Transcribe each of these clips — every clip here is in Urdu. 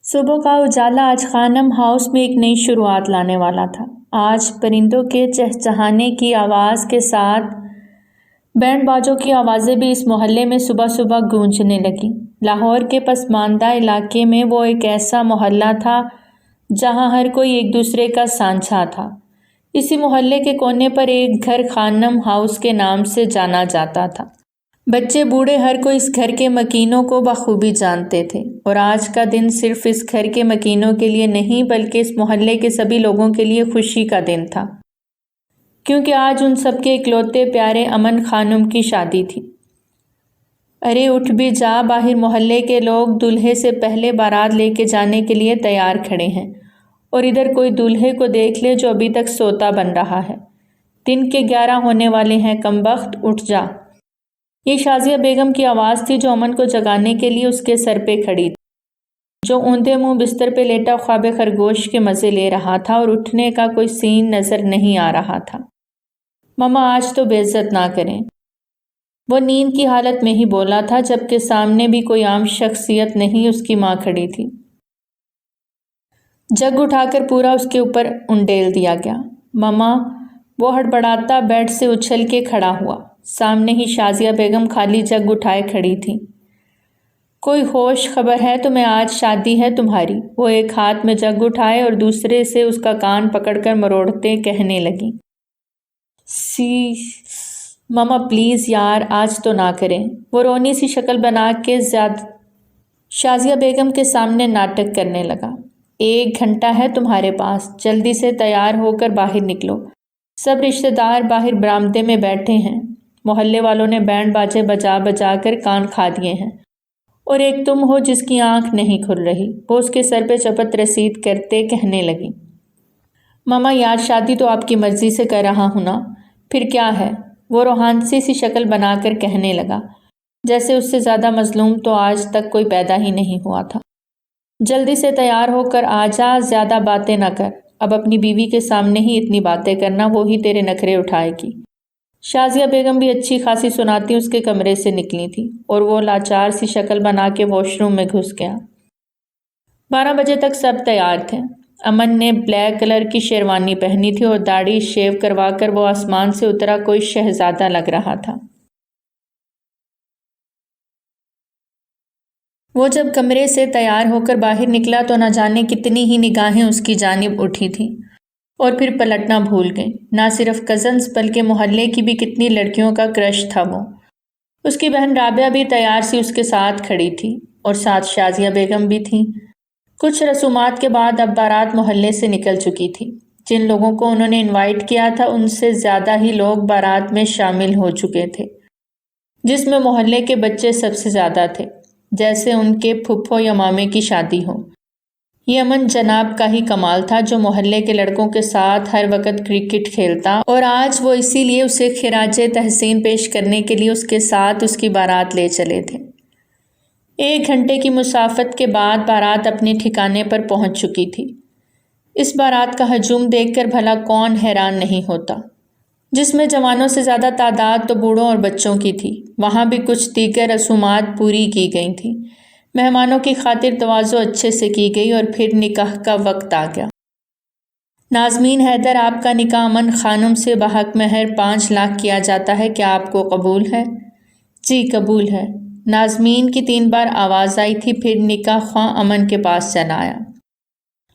صبح کا اجالا آج خانم ہاؤس میں ایک نئی شروعات لانے والا تھا۔ آج پرندوں کے چہچہانے کی آواز کے ساتھ بینڈ باجوں کی آوازیں بھی اس محلے میں صبح صبح گونجنے لگیں۔ لاہور کے پسماندہ علاقے میں وہ ایک ایسا محلہ تھا جہاں ہر کوئی ایک دوسرے کا سانجھا تھا۔ اسی محلے کے کونے پر ایک گھر خانم ہاؤس کے نام سے جانا جاتا تھا۔ بچے بوڑھے ہر کوئی اس گھر کے مکینوں کو بخوبی جانتے تھے، اور آج کا دن صرف اس گھر کے مکینوں کے لیے نہیں بلکہ اس محلے کے سبھی لوگوں کے لیے خوشی کا دن تھا، کیونکہ آج ان سب کے اکلوتے پیارے امن خانم کی شادی تھی۔ ارے اٹھ بھی جا، باہر محلے کے لوگ دولہے سے پہلے بارات لے کے جانے کے لیے تیار کھڑے ہیں، اور ادھر کوئی دولہے کو دیکھ لے جو ابھی تک سوتا بن رہا ہے۔ دن کے 11 ہونے والے ہیں، کمبخت اٹھ جا۔ یہ شازیہ بیگم کی آواز تھی جو امن کو جگانے کے لیے اس کے سر پہ کھڑی تھی، جو اوندھے منہ بستر پہ لیٹا خواب خرگوش کے مزے لے رہا تھا اور اٹھنے کا کوئی سین نظر نہیں آ رہا تھا۔ ماما آج تو بے عزت نہ کریں، وہ نیند کی حالت میں ہی بولا تھا، جبکہ سامنے بھی کوئی عام شخصیت نہیں، اس کی ماں کھڑی تھی۔ جگ اٹھا کر پورا اس کے اوپر انڈیل دیا گیا۔ ماما، وہ ہڑبڑاتا بیڈ سے اچھل کے کھڑا ہوا۔ سامنے ہی شازیہ بیگم خالی جگ اٹھائے کھڑی تھی۔ کوئی ہوش خبر ہے تمہیں؟ آج شادی ہے تمہاری؟ وہ ایک ہاتھ میں جگ اٹھائے اور دوسرے سے اس کا کان پکڑ کر مروڑتے کہنے لگی، ماما پلیز یار، آج تو نہ کریں۔ وہ رونی سی شکل بنا کے شازیہ بیگم کے سامنے ناٹک کرنے لگا۔ 1 گھنٹہ ہے تمہارے پاس، جلدی سے تیار ہو کر باہر نکلو۔ سب رشتہ دار باہر برآمدے میں بیٹھے ہیں، محلے والوں نے بینڈ باجے بجا بجا کر کان کھا دیے ہیں، اور ایک تم ہو جس کی آنکھ نہیں کھل رہی۔ وہ اس کے سر پہ چپت رسید کرتے کہنے لگی، ماما یار شادی تو آپ کی مرضی سے کر رہا ہوں نا، پھر کیا ہے؟ وہ روحانسی سی شکل بنا کر کہنے لگا، جیسے اس سے زیادہ مظلوم تو آج تک کوئی پیدا ہی نہیں ہوا تھا۔ جلدی سے تیار ہو کر آ جا، زیادہ باتیں نہ کر، اب اپنی بیوی کے سامنے ہی اتنی باتیں کرنا، وہی تیرے نخرے اٹھائے گی۔ شازیہ بیگم بھی اچھی خاصی سناتی اس کے کمرے سے نکلی تھی، اور وہ لاچار سی شکل بنا کے واش روم میں گھس گیا۔ 12 بجے تک سب تیار تھے۔ امن نے بلیک کلر کی شیروانی پہنی تھی اور داڑھی شیو کروا کر وہ آسمان سے اترا کوئی شہزادہ لگ رہا تھا۔ وہ جب کمرے سے تیار ہو کر باہر نکلا تو نہ جانے کتنی ہی نگاہیں اس کی جانب اٹھی تھیں، اور پھر پلٹنا بھول گئیں۔ نہ صرف کزنز بلکہ محلے کی بھی کتنی لڑکیوں کا کرش تھا وہ۔ اس کی بہن رابعہ بھی تیار سی اس کے ساتھ کھڑی تھی، اور ساتھ شازیہ بیگم بھی تھیں۔ کچھ رسومات کے بعد اب بارات محلے سے نکل چکی تھی۔ جن لوگوں کو انہوں نے انوائٹ کیا تھا ان سے زیادہ ہی لوگ بارات میں شامل ہو چکے تھے، جس میں محلے کے بچے سب سے زیادہ تھے، جیسے ان کے پھپھو یا مامے کی شادی ہو۔ یہ امن جناب کا ہی کمال تھا جو محلے کے لڑکوں کے ساتھ ہر وقت کرکٹ کھیلتا، اور آج وہ اسی لیے اسے خراج تحسین پیش کرنے کے لیے اس کے ساتھ اس کی بارات لے چلے تھے۔ 1 گھنٹے کی مسافت کے بعد بارات اپنے ٹھکانے پر پہنچ چکی تھی۔ اس بارات کا ہجوم دیکھ کر بھلا کون حیران نہیں ہوتا، جس میں جوانوں سے زیادہ تعداد تو بوڑھوں اور بچوں کی تھی۔ وہاں بھی کچھ دیگر رسومات پوری کی گئی تھیں۔ مہمانوں کی خاطر تواضع اچھے سے کی گئی، اور پھر نکاح کا وقت آ گیا۔ نازمین حیدر، آپ کا نکاح امن خانم سے بحق مہر 5 لاکھ کیا جاتا ہے، کیا آپ کو قبول ہے؟ جی قبول ہے، نازمین کی 3 بار آواز آئی تھی، پھر نکاح خواں امن کے پاس چلا آیا۔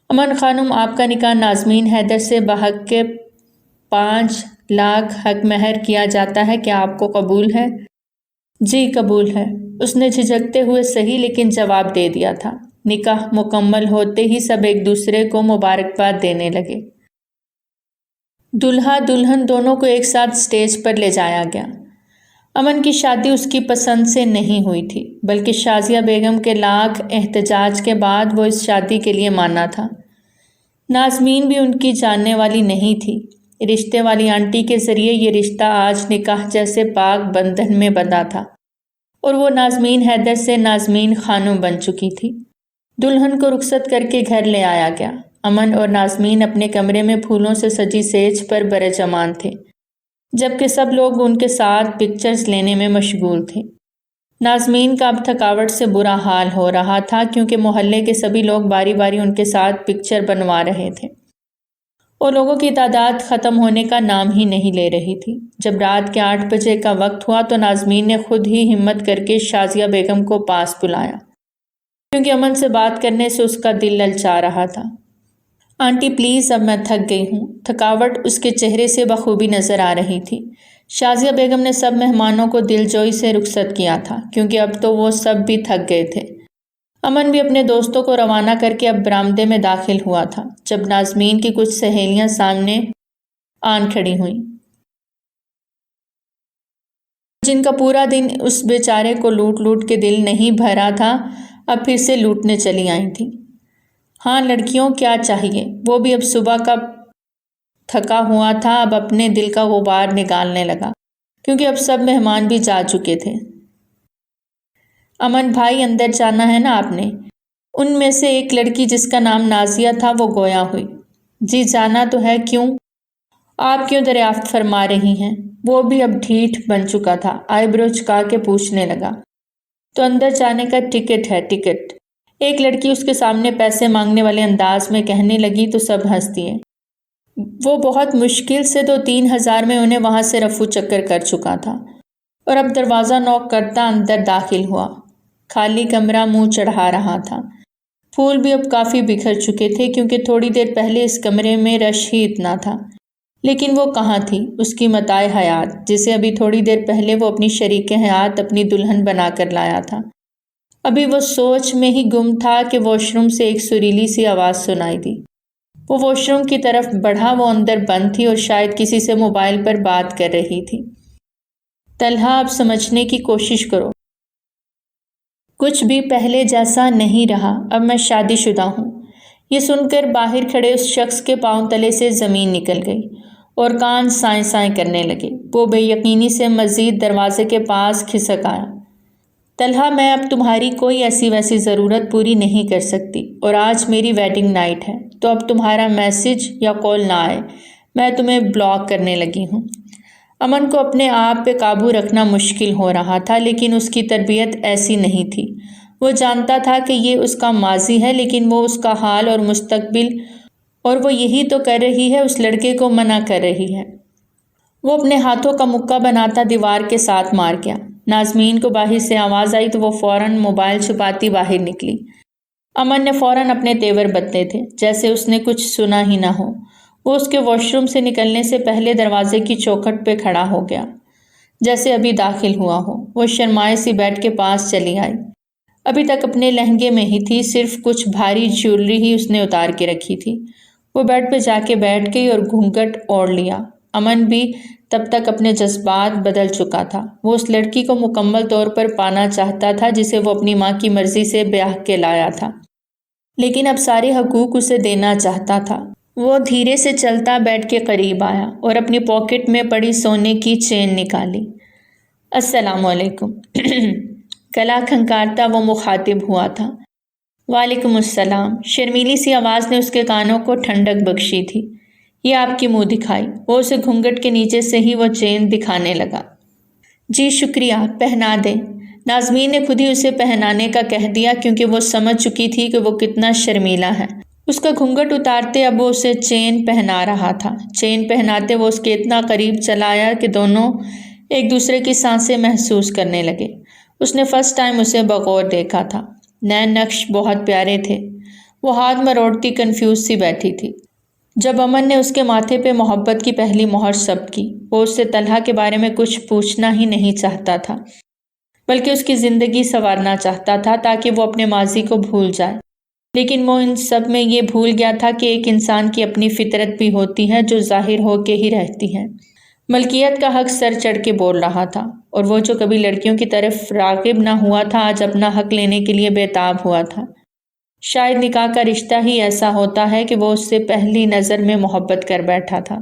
امن خانم، آپ کا نکاح نازمین حیدر سے بحق کے 5 لاکھ حق مہر کیا جاتا ہے، کیا آپ کو قبول ہے؟ جی قبول ہے، اس نے جھجکتے ہوئے صحیح لیکن جواب دے دیا تھا۔ نکاح مکمل ہوتے ہی سب ایک دوسرے کو مبارکباد دینے لگے۔ دولہا دلہن دونوں کو ایک ساتھ سٹیج پر لے جایا گیا۔ امن کی شادی اس کی پسند سے نہیں ہوئی تھی، بلکہ شازیہ بیگم کے لاکھ احتجاج کے بعد وہ اس شادی کے لیے مانا تھا۔ نازمین بھی ان کی جاننے والی نہیں تھی۔ رشتے والی آنٹی کے ذریعے یہ رشتہ آج نکاح جیسے پاک بندھن میں بندھا تھا، اور وہ نازمین حیدر سے نازمین خانم بن چکی تھی۔ دلہن کو رخصت کر کے گھر لے آیا گیا۔ امن اور نازمین اپنے کمرے میں پھولوں سے سجی سیج پر برجمان تھے، جبکہ سب لوگ ان کے ساتھ پکچرز لینے میں مشغول تھے۔ ناظمین کا اب تھکاوٹ سے برا حال ہو رہا تھا کیونکہ محلے کے سبھی لوگ باری باری ان کے ساتھ پکچر بنوا رہے تھے اور لوگوں کی تعداد ختم ہونے کا نام ہی نہیں لے رہی تھی۔ جب رات کے 8 بجے کا وقت ہوا تو ناظمین نے خود ہی ہمت کر کے شازیہ بیگم کو پاس بلایا کیونکہ امن سے بات کرنے سے اس کا دل للچا رہا تھا۔ آنٹی پلیز، اب میں تھک گئی ہوں۔ تھکاوٹ اس کے چہرے سے بخوبی نظر آ رہی تھی۔ شازیہ بیگم نے سب مہمانوں کو دلجوئی سے رخصت کیا تھا کیونکہ اب تو وہ سب بھی تھک گئے تھے۔ امن بھی اپنے دوستوں کو روانہ کر کے اب برآمدے میں داخل ہوا تھا جب ناظمین کی کچھ سہیلیاں سامنے آن کھڑی ہوئیں، جن کا پورا دن اس بیچارے کو لوٹ لوٹ کے دل نہیں بھرا تھا، اب پھر سے لوٹنے چلی آئی تھیں۔ ہاں لڑکیوں، کیا چاہیے؟ وہ بھی اب صبح کا تھکا ہوا تھا، اب اپنے دل کا غبار نکالنے لگا کیونکہ اب سب مہمان بھی جا چکے تھے۔ امن بھائی، اندر جانا ہے نا آپ نے؟ ان میں سے ایک لڑکی جس کا نام نازیہ تھا وہ گویا ہوئی۔ جی جانا تو ہے، کیوں؟ آپ کیوں دریافت فرما رہی ہیں؟ وہ بھی اب ڈھیٹ بن چکا تھا، آئی برو چکا کے پوچھنے لگا۔ تو اندر جانے کا ٹکٹ ہے، ٹکٹ۔ ایک لڑکی اس کے سامنے پیسے مانگنے والے انداز میں کہنے لگی تو سب ہنس دیے۔ وہ بہت مشکل سے تو 3000 میں انہیں وہاں سے رفو چکر کر چکا تھا اور اب دروازہ نوک کرتا اندر داخل ہوا۔ خالی کمرہ منہ چڑھا رہا تھا۔ پھول بھی اب کافی بکھر چکے تھے کیونکہ تھوڑی دیر پہلے اس کمرے میں رش ہی اتنا تھا، لیکن وہ کہاں تھی اس کی متاع حیات جسے ابھی تھوڑی دیر پہلے وہ اپنی شریک حیات اپنی دلہن بنا کر لایا تھا۔ ابھی وہ سوچ میں ہی گم تھا کہ واش روم سے ایک سریلی سی آواز سنائی دی۔ وہ واش روم کی طرف بڑھا، وہ اندر بند تھی اور شاید کسی سے موبائل پر بات کر رہی تھی۔ طلحہ، اب سمجھنے کی کوشش کرو، کچھ بھی پہلے جیسا نہیں رہا، اب میں شادی شدہ ہوں۔ یہ سن کر باہر کھڑے اس شخص کے پاؤں تلے سے زمین نکل گئی اور کان سائیں سائیں کرنے لگے۔ وہ بے یقینی سے مزید دروازے کے پاس کھسک آیا۔ طلحہ، میں اب تمہاری کوئی ایسی ویسی ضرورت پوری نہیں کر سکتی اور آج میری ویڈنگ نائٹ ہے، تو اب تمہارا میسج یا کال نہ آئے، میں تمہیں بلاک کرنے لگی ہوں۔ امن کو اپنے آپ پہ قابو رکھنا مشکل ہو رہا تھا، لیکن اس کی تربیت ایسی نہیں تھی۔ وہ جانتا تھا کہ یہ اس کا ماضی ہے، لیکن وہ اس کا حال اور مستقبل، اور وہ یہی تو کر رہی ہے، اس لڑکے کو منع کر رہی ہے۔ وہ اپنے ہاتھوں کا مکہ بناتا دیوار کے ساتھ مار گیا۔ ناظمین کو باہر سے آواز آئی تو وہ فوراً موبائل چھپاتی باہر نکلی۔ امن نے فوراً اپنے تیور بدلے تھے جیسے اس نے کچھ سنا ہی نہ ہو۔ وہ اس کے واش روم سے نکلنے سے پہلے دروازے کی چوکھٹ پہ کھڑا ہو گیا جیسے ابھی داخل ہوا ہو۔ وہ شرمائے سی بیڈ کے پاس چلی آئی۔ ابھی تک اپنے لہنگے میں ہی تھی، صرف کچھ بھاری جیولری ہی اس نے اتار کے رکھی تھی۔ وہ بیڈ پہ جا کے بیٹھ گئی اور گھونگھٹ اوڑھ لیا۔ امن بھی تب تک اپنے جذبات بدل چکا تھا۔ وہ اس لڑکی کو مکمل طور پر پانا چاہتا تھا جسے وہ اپنی ماں کی مرضی سے بیاہ کے لایا تھا، لیکن اب سارے حقوق اسے دینا چاہتا تھا۔ وہ دھیرے سے چلتا بیڈ کے قریب آیا اور اپنی پاکٹ میں پڑی سونے کی چین نکالی۔ السلام علیکم گلا کھنکارتا وہ مخاطب ہوا تھا۔ وعلیکم السلام۔ شرمیلی سی آواز نے اس کے کانوں کو ٹھنڈک بخشی تھی۔ یہ آپ کی منہ دکھائی۔ وہ اسے گھونگھٹ کے نیچے سے ہی وہ چین دکھانے لگا۔ جی شکریہ، پہنا دیں۔ ناظمین نے خود ہی اسے پہنانے کا کہہ دیا کیونکہ وہ سمجھ چکی تھی کہ وہ کتنا شرمیلا ہے۔ اس کا گھونگھٹ اتارتے اب وہ اسے چین پہنا رہا تھا۔ چین پہناتے وہ اس کے اتنا قریب چلا آیا کہ دونوں ایک دوسرے کی سانسیں محسوس کرنے لگے۔ اس نے فرسٹ ٹائم اسے بغور دیکھا تھا۔ نئے نقش بہت پیارے تھے۔ وہ ہاتھ مروڑتی کنفیوز سی بیٹھی تھی جب امن نے اس کے ماتھے پہ محبت کی پہلی مہر ثبت کی۔ وہ اس سے طلحہ کے بارے میں کچھ پوچھنا ہی نہیں چاہتا تھا، بلکہ اس کی زندگی سنوارنا چاہتا تھا تاکہ وہ اپنے ماضی کو بھول جائے۔ لیکن وہ ان سب میں یہ بھول گیا تھا کہ ایک انسان کی اپنی فطرت بھی ہوتی ہے جو ظاہر ہو کے ہی رہتی ہے۔ ملکیت کا حق سر چڑھ کے بول رہا تھا، اور وہ جو کبھی لڑکیوں کی طرف راغب نہ ہوا تھا آج اپنا حق لینے کے لیے بےتاب ہوا تھا۔ شاید نکاح کا رشتہ ہی ایسا ہوتا ہے کہ وہ اس سے پہلی نظر میں محبت کر بیٹھا تھا۔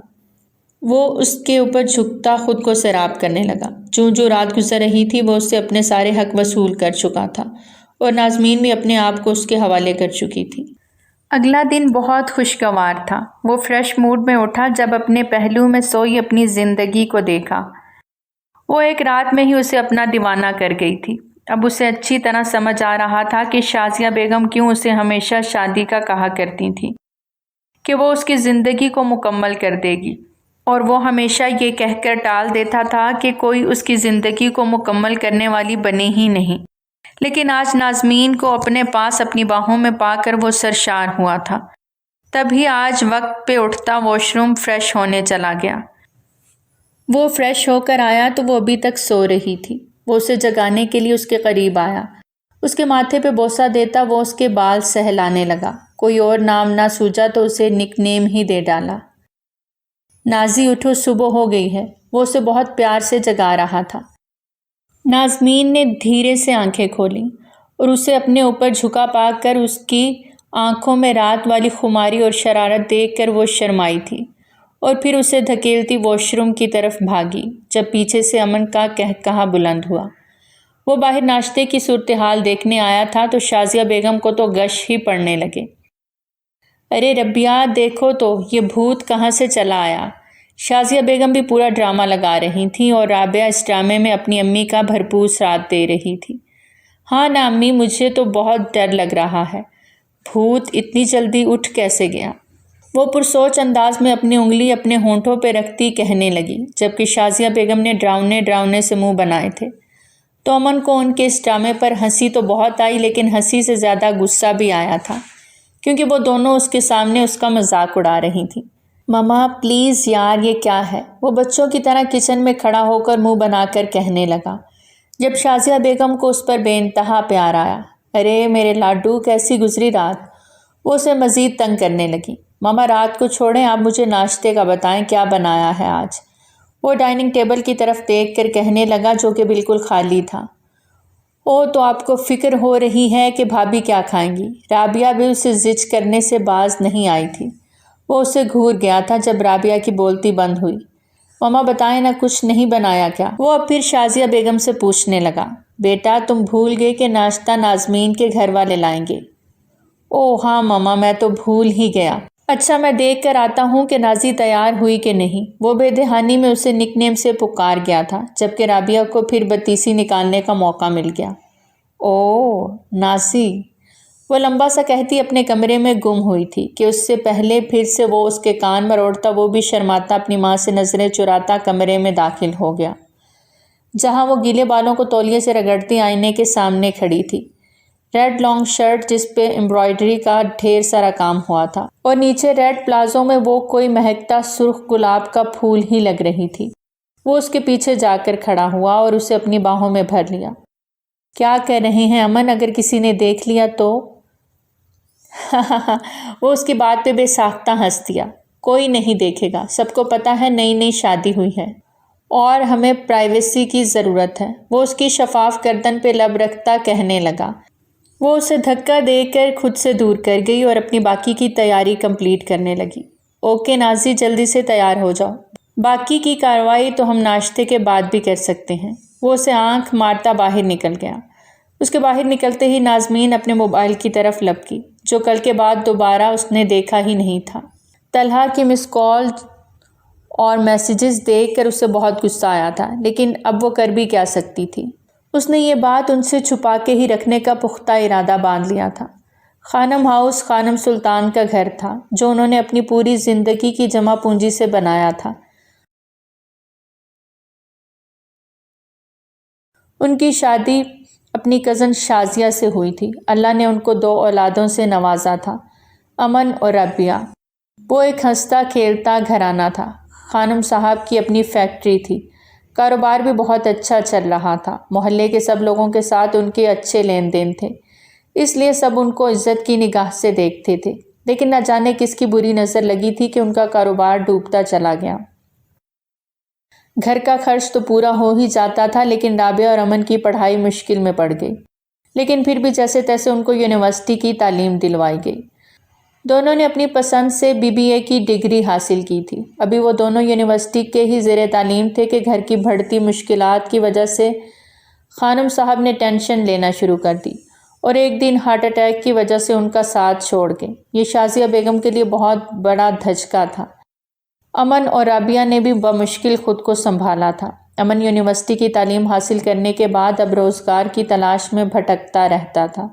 وہ اس کے اوپر جھکتا خود کو سیراب کرنے لگا۔ جو رات گزر رہی تھی وہ اس سے اپنے سارے حق وصول کر چکا تھا اور ناظمین بھی اپنے آپ کو اس کے حوالے کر چکی تھی۔ اگلا دن بہت خوشگوار تھا۔ وہ فریش موڈ میں اٹھا جب اپنے پہلو میں سوئی اپنی زندگی کو دیکھا۔ وہ ایک رات میں ہی اسے اپنا دیوانہ کر گئی تھی۔ اب اسے اچھی طرح سمجھ آ رہا تھا کہ شازیہ بیگم کیوں اسے ہمیشہ شادی کا کہا کرتی تھی کہ وہ اس کی زندگی کو مکمل کر دے گی، اور وہ ہمیشہ یہ کہہ کر ٹال دیتا تھا کہ کوئی اس کی زندگی کو مکمل کرنے والی بنے ہی نہیں۔ لیکن آج نازمین کو اپنے پاس اپنی باہوں میں پا کر وہ سرشار ہوا تھا۔ تبھی آج وقت پہ اٹھتا واش روم فریش ہونے چلا گیا۔ وہ فریش ہو کر آیا تو وہ ابھی تک سو رہی تھی۔ وہ اسے جگانے کے لیے اس کے قریب آیا، اس کے ماتھے پہ بوسہ دیتا وہ اس کے بال سہلانے لگا۔ کوئی اور نام نہ سوجا تو اسے نک نیم ہی دے ڈالا۔ نازی اٹھو، صبح ہو گئی ہے، وہ اسے بہت پیار سے جگا رہا تھا۔ نازمین نے دھیرے سے آنکھیں کھولیں اور اسے اپنے اوپر جھکا پا کر اس کی آنکھوں میں رات والی خماری اور شرارت دیکھ کر وہ شرمائی تھی، اور پھر اسے دھکیلتی واش روم کی طرف بھاگی جب پیچھے سے امن کا قہقہا بلند ہوا۔ وہ باہر ناشتے کی صورتحال دیکھنے آیا تھا تو شازیہ بیگم کو تو غش ہی پڑنے لگے۔ ارے ربیہ دیکھو تو یہ بھوت کہاں سے چلا آیا۔ شازیہ بیگم بھی پورا ڈرامہ لگا رہی تھیں اور رابعہ اس ڈرامے میں اپنی امی کا بھرپور ساتھ دے رہی تھی۔ ہاں نا امی، مجھے تو بہت ڈر لگ رہا ہے۔ بھوت اتنی جلدی اٹھ کیسے گیا؟ وہ پرسوچ انداز میں اپنی انگلی اپنے ہونٹوں پہ رکھتی کہنے لگی، جبکہ شازیہ بیگم نے ڈراؤنے سے منہ بنائے تھے۔ تو امن کو ان کے اس ڈرامے پر ہنسی تو بہت آئی، لیکن ہنسی سے زیادہ غصہ بھی آیا تھا، کیونکہ وہ دونوں اس کے سامنے اس کا مذاق اڑا رہی تھیں۔ مما پلیز یار، یہ کیا ہے؟ وہ بچوں کی طرح کچن میں کھڑا ہو کر منہ بنا کر کہنے لگا، جب شازیہ بیگم کو اس پر بے انتہا پیار آیا۔ ارے میرے لاڈو، کیسی گزری رات؟ وہ اسے مزید تنگ کرنے لگی۔ مما رات کو چھوڑیں، آپ مجھے ناشتے کا بتائیں، کیا بنایا ہے آج؟ وہ ڈائننگ ٹیبل کی طرف دیکھ کر کہنے لگا جو کہ بالکل خالی تھا۔ او تو آپ کو فکر ہو رہی ہے کہ بھابھی کیا کھائیں گی؟ رابعہ بھی اسے زج کرنے سے باز نہیں آئی تھی۔ وہ اسے گھور گیا تھا جب رابعہ کی بولتی بند ہوئی۔ مما بتائیں نا، کچھ نہیں بنایا کیا؟ وہ اب پھر شازیہ بیگم سے پوچھنے لگا۔ بیٹا تم بھول گئے کہ ناشتہ نازمین کے گھر والے لائیں گے۔ او ہاں مما، میں تو بھول ہی گیا۔ اچھا میں دیکھ کر آتا ہوں کہ نازی تیار ہوئی کہ نہیں۔ وہ بے دہانی میں اسے نک نیم سے پکار گیا تھا، جبکہ رابعہ کو پھر بتیسی نکالنے کا موقع مل گیا۔ او نازی، وہ لمبا سا کہتی اپنے کمرے میں گم ہوئی تھی کہ اس سے پہلے پھر سے وہ اس کے کان مروڑتا وہ بھی شرماتا اپنی ماں سے نظریں چراتا کمرے میں داخل ہو گیا، جہاں وہ گیلے بالوں کو تولیے سے رگڑتی آئینے کے سامنے کھڑی تھی۔ ریڈ لانگ شرٹ جس پہ امبرائڈری کا ڈھیر سارا کام ہوا تھا، اور نیچے ریڈ پلازو میں وہ کوئی مہکتا سرخ گلاب کا پھول ہی لگ رہی تھی۔ وہ اس کے پیچھے جا کر کھڑا ہوا اور اسے اپنی باہوں میں بھر لیا۔ کیا کہہ رہے ہیں امن؟ اگر کسی نے دیکھ لیا تو؟ وہ اس کی بات پہ بے ساختہ ہنس دیا۔ کوئی نہیں دیکھے گا، سب کو پتہ ہے نئی نئی شادی ہوئی ہے اور ہمیں پرائیویسی کی ضرورت ہے۔ وہ اس کی شفاف گردن پہ لب رکھتا کہنے لگا۔ وہ اسے دھکا دے کر خود سے دور کر گئی اور اپنی باقی کی تیاری کمپلیٹ کرنے لگی۔ اوکے نازی، جلدی سے تیار ہو جاؤ، باقی کی کارروائی تو ہم ناشتے کے بعد بھی کر سکتے ہیں۔ وہ اسے آنکھ مارتا باہر نکل گیا۔ اس کے باہر نکلتے ہی نازمین اپنے موبائل کی طرف لپکی، جو کل کے بعد دوبارہ اس نے دیکھا ہی نہیں تھا۔ طلحہ کی مس کال اور میسیجز دیکھ کر اسے بہت غصہ آیا تھا، لیکن اب وہ کر بھی کیا سکتی تھی؟ اس نے یہ بات ان سے چھپا کے ہی رکھنے کا پختہ ارادہ باندھ لیا تھا۔ خانم ہاؤس خانم سلطان کا گھر تھا، جو انہوں نے اپنی پوری زندگی کی جمع پونجی سے بنایا تھا۔ ان کی شادی اپنی کزن شازیہ سے ہوئی تھی۔ اللہ نے ان کو 2 اولادوں سے نوازا تھا، امن اور رابعہ۔ وہ ایک ہنستا کھیلتا گھرانہ تھا۔ خانم صاحب کی اپنی فیکٹری تھی، کاروبار بھی بہت اچھا چل رہا تھا۔ محلے کے سب لوگوں کے ساتھ ان کے اچھے لین دین تھے، اس لیے سب ان کو عزت کی نگاہ سے دیکھتے تھے، لیکن نہ جانے کس کی بری نظر لگی تھی کہ ان کا کاروبار ڈوبتا چلا گیا۔ گھر کا خرچ تو پورا ہو ہی جاتا تھا، لیکن رابعہ اور امن کی پڑھائی مشکل میں پڑ گئی، لیکن پھر بھی جیسے تیسے ان کو یونیورسٹی کی تعلیم دلوائی گئی۔ دونوں نے اپنی پسند سے BBA کی ڈگری حاصل کی تھی۔ ابھی وہ دونوں یونیورسٹی کے ہی زیر تعلیم تھے کہ گھر کی بڑھتی مشکلات کی وجہ سے خانم صاحب نے ٹینشن لینا شروع کر دی اور ایک دن ہارٹ اٹیک کی وجہ سے ان کا ساتھ چھوڑ گئے۔ یہ شازیہ بیگم کے لیے بہت بڑا دھچکا تھا۔ امن اور رابعہ نے بھی بمشکل خود کو سنبھالا تھا۔ امن یونیورسٹی کی تعلیم حاصل کرنے کے بعد اب روزگار کی تلاش میں بھٹکتا رہتا تھا،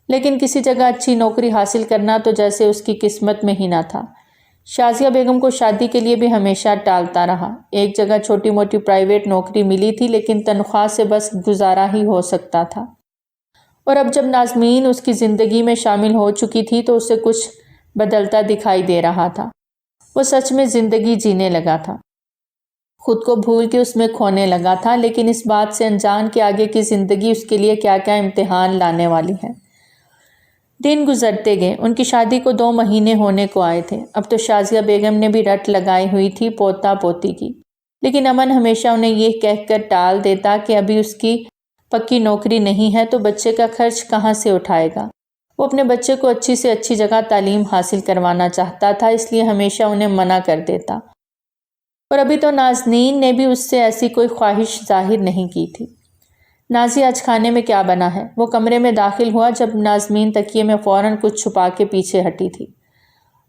لیکن کسی جگہ اچھی نوکری حاصل کرنا تو جیسے اس کی قسمت میں ہی نہ تھا۔ شازیہ بیگم کو شادی کے لیے بھی ہمیشہ ٹالتا رہا۔ ایک جگہ چھوٹی موٹی پرائیویٹ نوکری ملی تھی، لیکن تنخواہ سے بس گزارا ہی ہو سکتا تھا، اور اب جب نازمین اس کی زندگی میں شامل ہو چکی تھی تو اسے کچھ بدلتا دکھائی دے رہا تھا۔ وہ سچ میں زندگی جینے لگا تھا، خود کو بھول کے اس میں کھونے لگا تھا، لیکن اس بات سے انجان کہ آگے کی زندگی اس کے لیے کیا کیا امتحان لانے والی ہے۔ دن گزرتے گئے، ان کی شادی کو 2 مہینے ہونے کو آئے تھے۔ اب تو شازیہ بیگم نے بھی رٹ لگائی ہوئی تھی پوتا پوتی کی، لیکن امن ہمیشہ انہیں یہ کہہ کر ٹال دیتا کہ ابھی اس کی پکی نوکری نہیں ہے تو بچے کا خرچ کہاں سے اٹھائے گا۔ وہ اپنے بچے کو اچھی سے اچھی جگہ تعلیم حاصل کروانا چاہتا تھا، اس لیے ہمیشہ انہیں منع کر دیتا، اور ابھی تو نازنین نے بھی اس سے ایسی کوئی خواہش ظاہر نہیں کی تھی۔ نازی آج کھانے میں کیا بنا ہے؟ وہ کمرے میں داخل ہوا جب نازمین تکیے میں فوراً کچھ چھپا کے پیچھے ہٹی تھی۔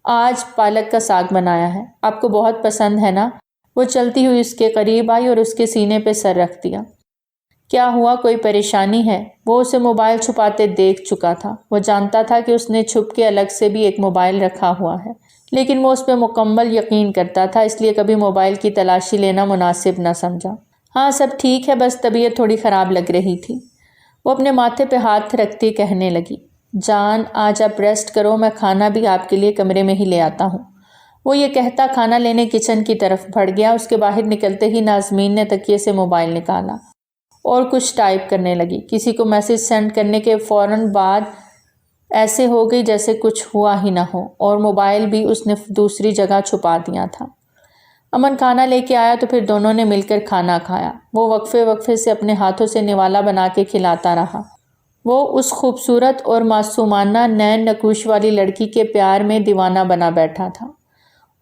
آج پالک کا ساگ بنایا ہے، آپ کو بہت پسند ہے نا؟ وہ چلتی ہوئی اس کے قریب آئی اور اس کے سینے پہ سر رکھ دیا۔ کیا ہوا، کوئی پریشانی ہے؟ وہ اسے موبائل چھپاتے دیکھ چکا تھا۔ وہ جانتا تھا کہ اس نے چھپ کے الگ سے بھی ایک موبائل رکھا ہوا ہے، لیکن وہ اس پہ مکمل یقین کرتا تھا، اس لیے کبھی موبائل کی تلاشی لینا مناسب نہ سمجھا۔ ہاں سب ٹھیک ہے، بس طبیعت تھوڑی خراب لگ رہی تھی۔ وہ اپنے ماتھے پہ ہاتھ رکھتی کہنے لگی، جان آج آپ ریسٹ کرو، میں کھانا بھی آپ کے لیے کمرے میں ہی لے آتا ہوں۔ وہ یہ کہتا کھانا لینے کچن کی طرف بڑھ گیا۔ اس کے باہر نکلتے ہی نازمین نے تکیے سے موبائل نکالا اور کچھ ٹائپ کرنے لگی۔ کسی کو میسج سینڈ کرنے کے فوراً بعد ایسے ہو گئی جیسے کچھ ہوا ہی نہ ہو، اور موبائل بھی اس نے دوسری جگہ چھپا دیا تھا۔ امن کھانا لے کے آیا تو پھر دونوں نے مل کر کھانا کھایا۔ وہ وقفے وقفے سے اپنے ہاتھوں سے نوالا بنا کے کھلاتا رہا۔ وہ اس خوبصورت اور معصومانہ نین نقوش والی لڑکی کے پیار میں دیوانہ بنا بیٹھا تھا،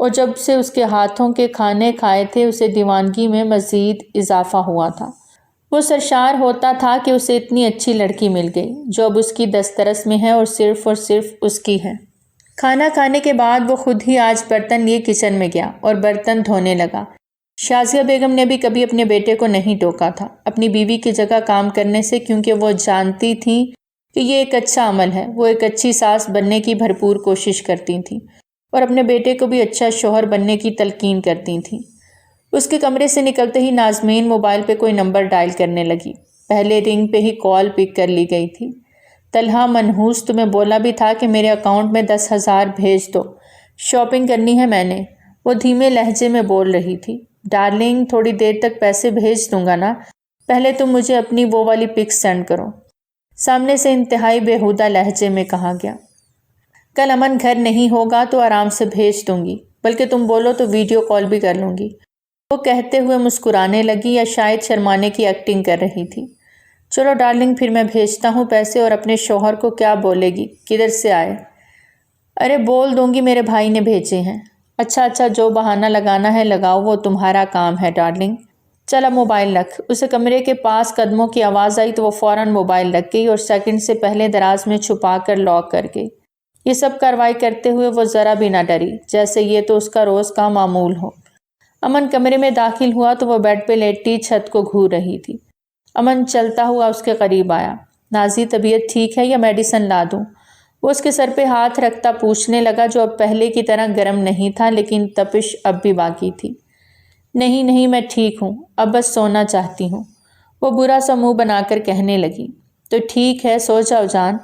اور جب سے اس کے ہاتھوں کے کھانے کھائے تھے اسے دیوانگی میں مزید اضافہ ہوا تھا۔ وہ سرشار ہوتا تھا کہ اسے اتنی اچھی لڑکی مل گئی جو اب اس کی دسترس میں ہے اور صرف اس کی ہے۔ کھانا کھانے کے بعد وہ خود ہی آج برتن لیے کچن میں گیا اور برتن دھونے لگا۔ شازیہ بیگم نے بھی کبھی اپنے بیٹے کو نہیں ٹوکا تھا اپنی بیوی کی جگہ کام کرنے سے، کیونکہ وہ جانتی تھیں کہ یہ ایک اچھا عمل ہے۔ وہ ایک اچھی ساس بننے کی بھرپور کوشش کرتی تھیں اور اپنے بیٹے کو بھی اچھا شوہر بننے کی تلقین کرتی تھیں۔ اس کے کمرے سے نکلتے ہی نازمین موبائل پہ کوئی نمبر ڈائل کرنے لگی۔ پہلے رنگ پہ ہی کال پک کر لی گئی تھی۔ طلحہ منحوس تمہیں بولا بھی تھا کہ میرے اکاؤنٹ میں 10,000 بھیج دو، شاپنگ کرنی ہے میں نے، وہ دھیمے لہجے میں بول رہی تھی۔ ڈارلنگ تھوڑی دیر تک پیسے بھیج دوں گا نا، پہلے تم مجھے اپنی وہ والی پکس سینڈ کرو، سامنے سے انتہائی بےہودہ لہجے میں کہا گیا۔ کل امن گھر نہیں ہوگا تو آرام سے بھیج دوں گی، بلکہ تم بولو تو ویڈیو کال بھی کر لوں گی، وہ کہتے ہوئے مسکرانے لگی، یا شاید شرمانے کی ایکٹنگ کر رہی تھی۔ چلو ڈارلنگ پھر میں بھیجتا ہوں پیسے، اور اپنے شوہر کو کیا بولے گی کدھر سے آئے؟ ارے بول دوں گی میرے بھائی نے بھیجے ہیں۔ اچھا جو بہانہ لگانا ہے لگاؤ، وہ تمہارا کام ہے ڈارلنگ۔ چلا موبائل رکھ۔ اسے کمرے کے پاس قدموں کی آواز آئی تو وہ فوراً موبائل رکھ گئی اور سیکنڈ سے پہلے دراز میں چھپا کر لاک کر گئی۔ یہ سب کارروائی کرتے ہوئے وہ ذرا بھی نہ ڈری، جیسے یہ تو اس کا روز کا معمول ہو۔ امن کمرے میں داخل ہوا تو وہ بیڈ پہ لیٹی چھت کو گھور رہی تھی۔ امن چلتا ہوا اس کے قریب آیا۔ نازی طبیعت ٹھیک ہے یا میڈیسن لا دوں؟ وہ اس کے سر پہ ہاتھ رکھتا پوچھنے لگا، جو اب پہلے کی طرح گرم نہیں تھا لیکن تپش اب بھی باقی تھی۔ نہیں میں ٹھیک ہوں، اب بس سونا چاہتی ہوں، وہ برا سا منہ بنا کر کہنے لگی۔ تو ٹھیک ہے سو جاؤ جان۔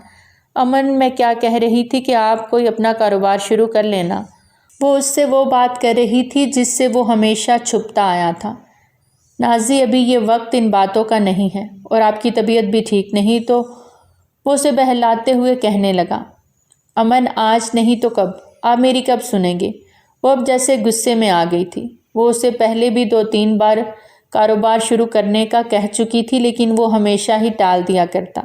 امن میں کیا کہہ رہی تھی کہ آپ کوئی اپنا کاروبار شروع کر لینا۔ وہ اس سے وہ بات کر رہی تھی جس سے وہ ہمیشہ چھپتا آیا تھا۔ نازی ابھی یہ وقت ان باتوں کا نہیں ہے، اور آپ کی طبیعت بھی ٹھیک نہیں، تو وہ اسے بہلاتے ہوئے کہنے لگا۔ امن آج نہیں تو کب؟ آپ میری کب سنیں گے؟ وہ اب جیسے غصے میں آ گئی تھی۔ وہ اسے پہلے بھی 2-3 بار کاروبار شروع کرنے کا کہہ چکی تھی، لیکن وہ ہمیشہ ہی ٹال دیا کرتا۔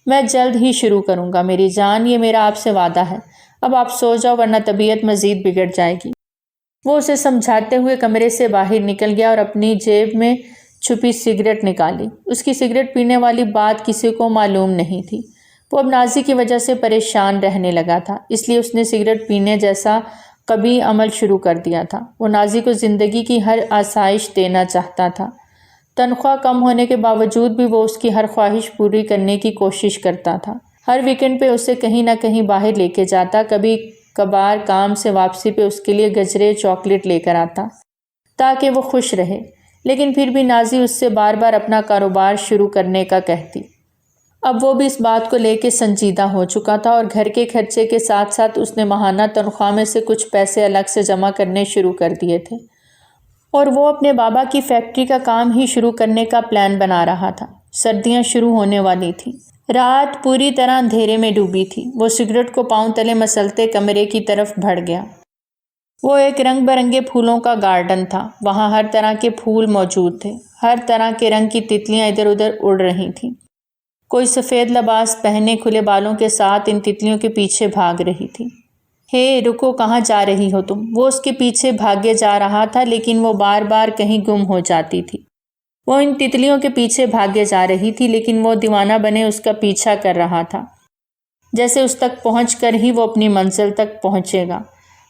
میں جلد ہی شروع کروں گا میری جان، یہ میرا آپ سے وعدہ ہے۔ اب آپ سو جاؤ ورنہ طبیعت مزید بگڑ جائے گی۔ وہ اسے سمجھاتے ہوئے کمرے سے باہر نکل گیا اور اپنی جیب میں چھپی سگریٹ نکالی۔ اس کی سگریٹ پینے والی بات کسی کو معلوم نہیں تھی۔ وہ اب نازی کی وجہ سے پریشان رہنے لگا تھا، اس لیے اس نے سگریٹ پینے جیسا قبیح عمل شروع کر دیا تھا۔ وہ نازی کو زندگی کی ہر آسائش دینا چاہتا تھا، تنخواہ کم ہونے کے باوجود بھی وہ اس کی ہر خواہش پوری کرنے کی کوشش کرتا تھا۔ ہر ویکنڈ پہ اسے کہیں نہ کہیں باہر لے کے جاتا، کبھی کبھار کام سے واپسی پہ اس کے لیے گجرے چاکلیٹ لے کر آتا تاکہ وہ خوش رہے، لیکن پھر بھی نازی اس سے بار بار اپنا کاروبار شروع کرنے کا کہتی۔ اب وہ بھی اس بات کو لے کے سنجیدہ ہو چکا تھا اور گھر کے خرچے کے ساتھ ساتھ اس نے ماہانہ تنخواہ میں سے کچھ پیسے الگ سے جمع کرنے شروع کر دیے تھے، اور وہ اپنے بابا کی فیکٹری کا کام ہی شروع کرنے کا پلان بنا رہا تھا۔ سردیاں شروع ہونے والی تھیں، رات پوری طرح اندھیرے میں ڈوبی تھی۔ وہ سگریٹ کو پاؤں تلے مسلتے کمرے کی طرف بڑھ گیا۔ وہ ایک رنگ برنگے پھولوں کا گارڈن تھا، وہاں ہر طرح کے پھول موجود تھے، ہر طرح کے رنگ کی تتلیاں ادھر ادھر اڑ رہی تھیں۔ کوئی سفید لباس پہنے کھلے بالوں کے ساتھ ان تتلیوں کے پیچھے بھاگ رہی تھی۔ ہے رکو، کہاں جا رہی ہو تم؟ وہ اس کے پیچھے بھاگے جا رہا تھا، لیکن وہ بار بار کہیں گم ہو جاتی تھی۔ وہ ان تتلیوں کے پیچھے بھاگے جا رہی تھی، لیکن وہ دیوانہ بنے اس کا پیچھا کر رہا تھا، جیسے اس تک پہنچ کر ہی وہ اپنی منزل تک پہنچے گا۔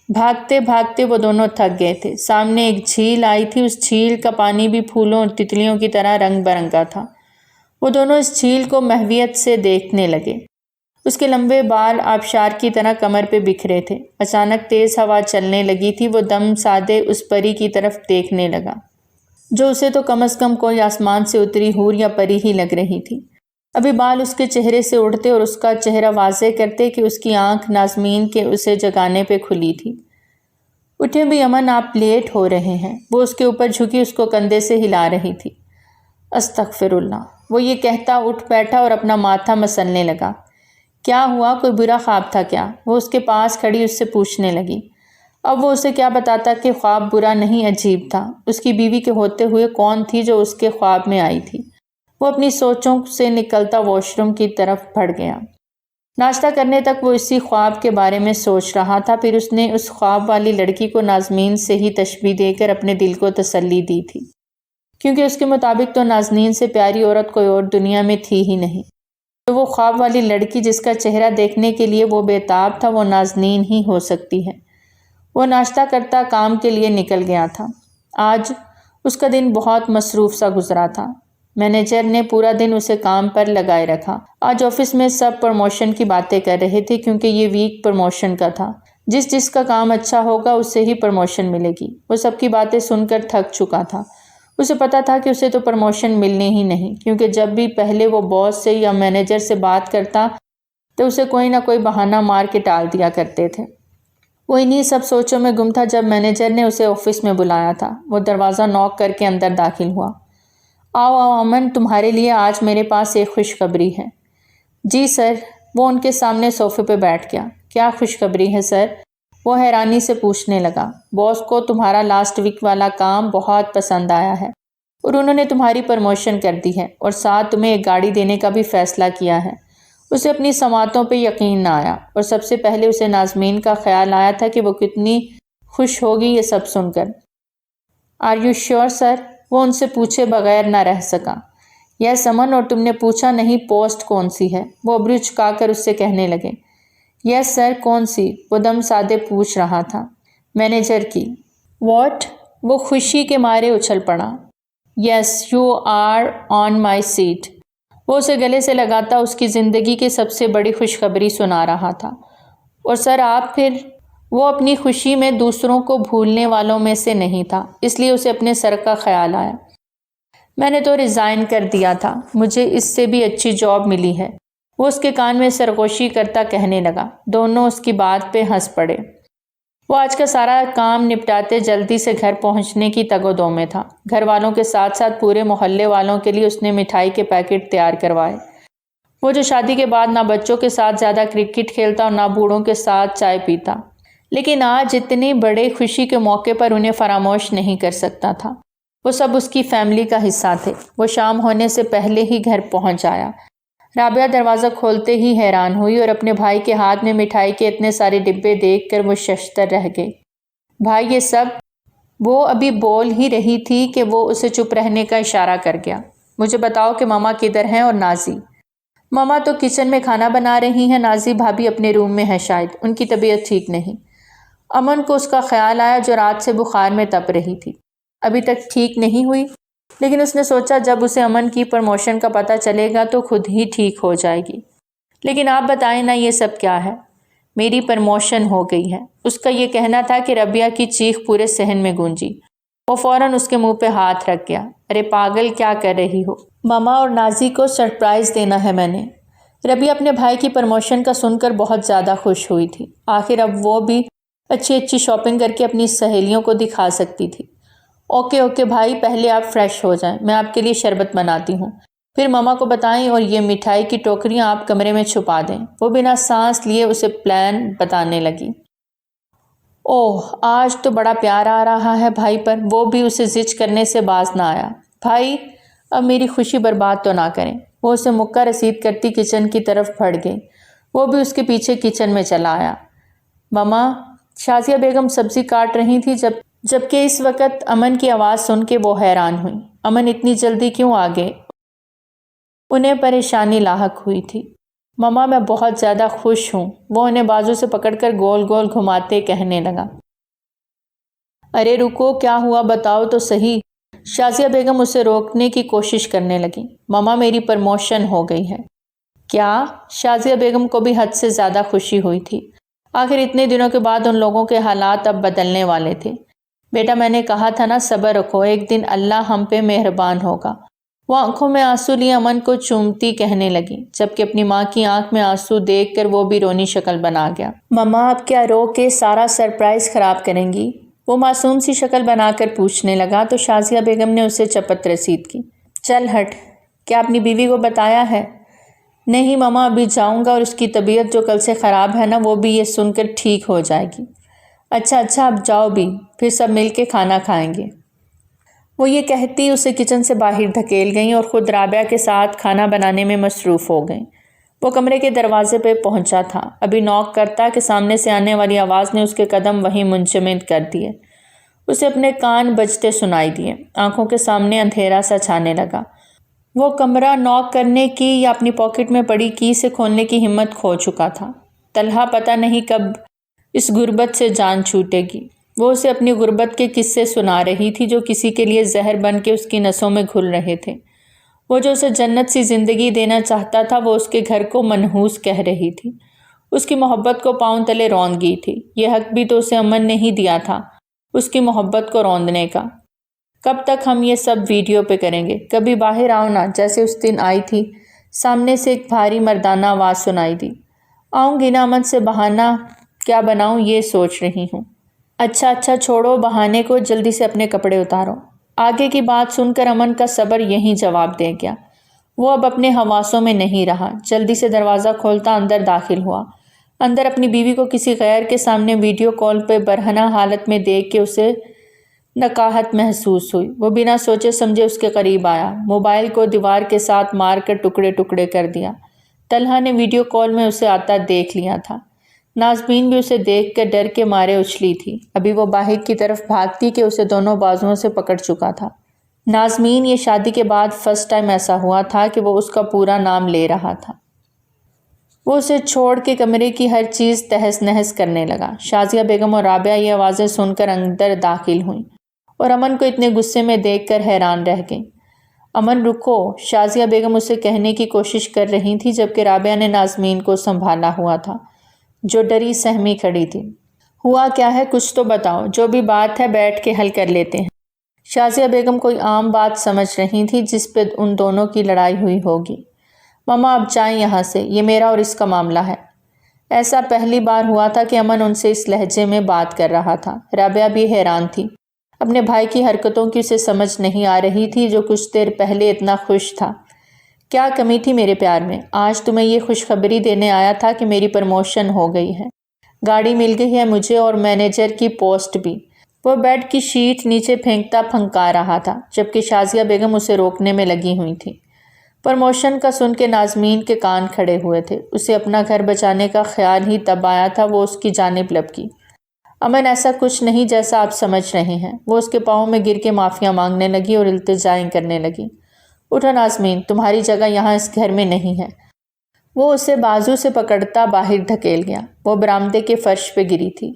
بھاگتے بھاگتے وہ دونوں تھک گئے تھے۔ سامنے ایک جھیل آئی تھی، اس جھیل کا پانی بھی پھولوں اور تتلیوں کی طرح رنگ برنگا تھا۔ وہ دونوں اس جھیل کو محویت سے دیکھنے لگے۔ اس کے لمبے بال آبشار کی طرح کمر پہ بکھرے تھے۔ اچانک تیز ہوا چلنے لگی تھی۔ وہ دم سادے اس پری کی طرف دیکھنے لگا، جو اسے تو کم از کم کوئی آسمان سے اتری حور یا پری ہی لگ رہی تھی۔ ابھی بال اس کے چہرے سے اڑتے اور اس کا چہرہ واضح کرتے کہ اس کی آنکھ نازمین کے اسے جگانے پہ کھلی تھی۔ اٹھے بھی امن، آپ لیٹ ہو رہے ہیں۔ وہ اس کے اوپر جھکی اس کو کندھے سے ہلا رہی تھی۔ استغفر اللہ، وہ یہ کہتا اٹھ بیٹھا اور اپنا ماتھا مسلنے لگا۔ کیا ہوا، کوئی برا خواب تھا کیا؟ وہ اس کے پاس کھڑی اس سے پوچھنے لگی۔ اب وہ اسے کیا بتاتا کہ خواب برا نہیں، عجیب تھا۔ اس کی بیوی کے ہوتے ہوئے کون تھی جو اس کے خواب میں آئی تھی؟ وہ اپنی سوچوں سے نکلتا واش روم کی طرف بڑھ گیا۔ ناشتہ کرنے تک وہ اسی خواب کے بارے میں سوچ رہا تھا، پھر اس نے اس خواب والی لڑکی کو نازنین سے ہی تشبیہ دے کر اپنے دل کو تسلی دی تھی، کیونکہ اس کے مطابق تو نازنین سے پیاری عورت کوئی اور دنیا میں تھی ہی نہیں۔ تو وہ خواب والی لڑکی جس کا چہرہ دیکھنے کے لیے وہ بےتاب تھا، وہ نازنین ہی ہو سکتی ہے۔ وہ ناشتہ کرتا کام کے لیے نکل گیا تھا۔ آج اس کا دن بہت مصروف سا گزرا تھا۔ مینیجر نے پورا دن اسے کام پر لگائے رکھا۔ آج آفس میں سب پروموشن کی باتیں کر رہے تھے، کیونکہ یہ ویک پروموشن کا تھا۔ جس کا کام اچھا ہوگا اسے ہی پروموشن ملے گی۔ وہ سب کی باتیں سن کر تھک چکا تھا۔ اسے پتا تھا کہ اسے تو پروموشن ملنی ہی نہیں، کیونکہ جب بھی پہلے وہ باس سے یا مینیجر سے بات کرتا تو اسے کوئی نہ کوئی بہانہ مار کے ٹال دیا کرتے تھے۔ وہ انہی سب سوچوں میں گم تھا جب مینیجر نے اسے آفس میں بلایا تھا۔ وہ دروازہ نوک کر کے اندر داخل ہوا۔ آؤ امن، تمہارے لیے آج میرے پاس ایک خوشخبری ہے۔ جی سر۔ وہ ان کے سامنے صوفے پہ بیٹھ گیا۔ کیا خوشخبری ہے سر؟ وہ حیرانی سے پوچھنے لگا۔ باس کو تمہارا لاسٹ ویک والا کام بہت پسند آیا ہے اور انہوں نے تمہاری پروموشن کر دی ہے، اور ساتھ تمہیں ایک گاڑی دینے کا بھی فیصلہ کیا ہے۔ اسے اپنی سماعتوں پہ یقین نہ آیا، اور سب سے پہلے اسے نازمین کا خیال آیا تھا کہ وہ کتنی خوش ہوگی یہ سب سن کر۔ آر یو شیور سر؟ وہ ان سے پوچھے بغیر نہ رہ سکا۔ یس امن، اور تم نے پوچھا نہیں پوسٹ کون سی ہے؟ وہ ابرو چکا کر اس سے کہنے لگے۔ یس سر، کون سی؟ وہ دم سادے پوچھ رہا تھا۔ مینیجر کی۔ واٹ؟ وہ خوشی کے مارے اچھل پڑا۔ Yes, you are on my seat. وہ اسے گلے سے لگاتا اس کی زندگی کی سب سے بڑی خوشخبری سنا رہا تھا۔ اور سر آپ پھر؟ وہ اپنی خوشی میں دوسروں کو بھولنے والوں میں سے نہیں تھا، اس لیے اسے اپنے سر کا خیال آیا۔ میں نے تو ریزائن کر دیا تھا، مجھے اس سے بھی اچھی جاب ملی ہے۔ وہ اس کے کان میں سرگوشی کرتا کہنے لگا۔ دونوں اس کی بات پہ ہنس پڑے۔ وہ آج کا سارا کام نپٹاتے جلدی سے گھر پہنچنے کی تگ و دو میں تھا۔ گھر والوں کے ساتھ ساتھ پورے محلے والوں کے لیے اس نے مٹھائی کے پیکٹ تیار کروائے۔ وہ جو شادی کے بعد نہ بچوں کے ساتھ زیادہ کرکٹ کھیلتا اور نہ بوڑھوں کے ساتھ چائے پیتا، لیکن آج اتنی بڑے خوشی کے موقع پر انہیں فراموش نہیں کر سکتا تھا۔ وہ سب اس کی فیملی کا حصہ تھے۔ وہ شام ہونے سے پہلے ہی گھر پہنچ آیا۔ رابعہ دروازہ کھولتے ہی حیران ہوئی اور اپنے بھائی کے ہاتھ میں مٹھائی کے اتنے سارے ڈبے دیکھ کر وہ ششدر رہ گئی۔ بھائی یہ سب؟ وہ ابھی بول ہی رہی تھی کہ وہ اسے چپ رہنے کا اشارہ کر گیا۔ مجھے بتاؤ کہ ماما کدھر ہیں اور نازی؟ ماما تو کچن میں کھانا بنا رہی ہیں، نازی بھابھی اپنے روم میں ہے، شاید ان کی طبیعت ٹھیک نہیں۔ امن کو اس کا خیال آیا جو رات سے بخار میں تپ رہی تھی۔ ابھی تک ٹھیک نہیں ہوئی؟ لیکن اس نے سوچا جب اسے امن کی پروموشن کا پتہ چلے گا تو خود ہی ٹھیک ہو جائے گی۔ لیکن آپ بتائیں نا یہ سب کیا ہے؟ میری پروموشن ہو گئی ہے۔ اس کا یہ کہنا تھا کہ ربیہ کی چیخ پورے صحن میں گونجی۔ وہ فوراً اس کے منہ پہ ہاتھ رکھ گیا۔ ارے پاگل کیا کر رہی ہو؟ ماما اور نازی کو سرپرائز دینا ہے میں نے۔ ربیہ اپنے بھائی کی پروموشن کا سن کر بہت زیادہ خوش ہوئی تھی۔ آخر اب وہ بھی اچھی شاپنگ کر کے اپنی سہیلیوں کو دکھا سکتی تھی۔ اوکے بھائی، پہلے آپ فریش ہو جائیں، میں آپ کے لیے شربت بناتی ہوں، پھر ماما کو بتائیں اور یہ مٹھائی کی ٹوکریاں آپ کمرے میں چھپا دیں۔ وہ بنا سانس لیے اسے پلان بتانے لگی۔ اوہ، آج تو بڑا پیار آ رہا ہے بھائی پر، وہ بھی اسے زج کرنے سے باز نہ آیا۔ بھائی اب میری خوشی برباد تو نہ کریں۔ وہ اسے مکہ رسید کرتی کچن کی طرف بڑھ گئی۔ وہ بھی اس کے پیچھے کچن میں چلا آیا۔ ماما، شازیہ بیگم سبزی کاٹ رہی تھی جبکہ اس وقت امن کی آواز سن کے وہ حیران ہوئی۔ امن اتنی جلدی کیوں آ گئے؟ انہیں پریشانی لاحق ہوئی تھی۔ ماما میں بہت زیادہ خوش ہوں، وہ انہیں بازو سے پکڑ کر گول گول گھماتے کہنے لگا۔ ارے رکو، کیا ہوا بتاؤ تو صحیح۔ شازیہ بیگم اسے روکنے کی کوشش کرنے لگی۔ ماما میری پروموشن ہو گئی ہے۔ کیا؟ شازیہ بیگم کو بھی حد سے زیادہ خوشی ہوئی تھی۔ آخر اتنے دنوں کے بعد ان لوگوں کے حالات اب بدلنے والے تھے۔ بیٹا میں نے کہا تھا نا صبر رکھو، ایک دن اللہ ہم پہ مہربان ہوگا۔ وہ آنکھوں میں آنسو لیے امن کو چومتی کہنے لگی، جبکہ اپنی ماں کی آنکھ میں آنسو دیکھ کر وہ بھی رونی شکل بنا گیا۔ ماما اب کیا رو کے سارا سرپرائز خراب کریں گی؟ وہ معصوم سی شکل بنا کر پوچھنے لگا تو شازیہ بیگم نے اسے چپت رسید کی۔ چل ہٹ، کیا اپنی بیوی کو بتایا ہے؟ نہیں ماما، ابھی جاؤں گا اور اس کی طبیعت جو کل سے خراب ہے نا وہ بھی یہ سن کر ٹھیک ہو جائے گی۔ اچھا اب جاؤ بھی، پھر سب مل کے کھانا کھائیں گے۔ وہ یہ کہتی اسے کچن سے باہر دھکیل گئیں اور خود رابعہ کے ساتھ کھانا بنانے میں مصروف ہو گئیں۔ وہ کمرے کے دروازے پہ پہنچا تھا، ابھی نوک کرتا کہ سامنے سے آنے والی آواز نے اس کے قدم وہیں منجمد کر دیے۔ اسے اپنے کان بجتے سنائی دیے، آنکھوں کے سامنے اندھیرا سا چھانے لگا۔ وہ کمرہ نوک کرنے کی یا اپنی پاکٹ میں پڑی کی سے کھولنے کی ہمت کھو چکا تھا۔ طلحہ پتہ نہیں کب اس غربت سے جان چھوٹے گی۔ وہ اسے اپنی غربت کے قصے سنا رہی تھی جو کسی کے لیے زہر بن کے اس کی نسوں میں گھل رہے تھے۔ وہ جو اسے جنت سی زندگی دینا چاہتا تھا وہ اس کے گھر کو منحوس کہہ رہی تھی، اس کی محبت کو پاؤں تلے روند گئی تھی۔ یہ حق بھی تو اسے امن نے ہی دیا تھا، اس کی محبت کو روندنے کا۔ کب تک ہم یہ سب ویڈیو پہ کریں گے؟ کبھی باہر آؤ نا، جیسے اس دن آئی تھی۔ سامنے سے ایک بھاری مردانہ آواز سنائی دی۔ آؤں گی نا، امن سے بہانہ کیا بناؤں یہ سوچ رہی ہوں۔ اچھا چھوڑو بہانے کو، جلدی سے اپنے کپڑے اتارو۔ آگے کی بات سن کر امن کا صبر یہیں جواب دے گیا۔ وہ اب اپنے حواسوں میں نہیں رہا، جلدی سے دروازہ کھولتا اندر داخل ہوا۔ اندر اپنی بیوی کو کسی غیر کے سامنے ویڈیو کال پہ برہنہ حالت میں دیکھ کے اسے نقاہت محسوس ہوئی۔ وہ بنا سوچے سمجھے اس کے قریب آیا، موبائل کو دیوار کے ساتھ مار کر ٹکڑے ٹکڑے کر دیا۔ طلحہ نے ویڈیو کال میں اسے آتا دیکھ لیا تھا۔ نازمین بھی اسے دیکھ کر ڈر کے مارے اچھلی تھی۔ ابھی وہ باہر کی طرف بھاگتی کہ اسے دونوں بازوؤں سے پکڑ چکا تھا۔ نازمین، یہ شادی کے بعد فرسٹ ٹائم ایسا ہوا تھا کہ وہ اس کا پورا نام لے رہا تھا۔ وہ اسے چھوڑ کے کمرے کی ہر چیز تہس نہس کرنے لگا۔ شازیہ بیگم اور رابعہ یہ آوازیں سن کر اندر داخل ہوئیں اور امن کو اتنے غصے میں دیکھ کر حیران رہ گئیں۔ امن رکو، شازیہ بیگم اسے کہنے کی کوشش کر رہی تھی جبکہ رابعہ نے نازمین کو سنبھالا ہوا تھا جو ڈری سہمی کھڑی تھی۔ ہوا کیا ہے کچھ تو بتاؤ، جو بھی بات ہے بیٹھ کے حل کر لیتے ہیں۔ شازیہ بیگم کوئی عام بات سمجھ رہی تھی جس پہ ان دونوں کی لڑائی ہوئی ہوگی۔ ماما اب جائیں یہاں سے، یہ میرا اور اس کا معاملہ ہے۔ ایسا پہلی بار ہوا تھا کہ امن ان سے اس لہجے میں بات کر رہا تھا۔ رابعہ بھی حیران تھی، اپنے بھائی کی حرکتوں کی اسے سمجھ نہیں آ رہی تھی جو کچھ دیر پہلے اتنا خوش تھا۔ کیا کمی تھی میرے پیار میں؟ آج تمہیں یہ خوشخبری دینے آیا تھا کہ میری پروموشن ہو گئی ہے، گاڑی مل گئی ہے مجھے اور مینیجر کی پوسٹ بھی۔ وہ بیڈ کی شیٹ نیچے پھینکتا پھنکا رہا تھا جبکہ شازیہ بیگم اسے روکنے میں لگی ہوئی تھی۔ پروموشن کا سن کے نازمین کے کان کھڑے ہوئے تھے۔ اسے اپنا گھر بچانے کا خیال ہی تب آیا تھا وہ اس کی جانب لپکی۔ امن ایسا کچھ نہیں جیسا آپ سمجھ رہے ہیں۔ وہ اس کے پاؤں میں گر کے معافیا مانگنے لگی اور التجائیں کرنے لگی۔ اٹھو نازمین، تمہاری جگہ یہاں اس گھر میں نہیں ہے۔ وہ اسے بازو سے پکڑتا باہر دھکیل گیا۔ وہ برآمدے کے فرش پہ گری تھی۔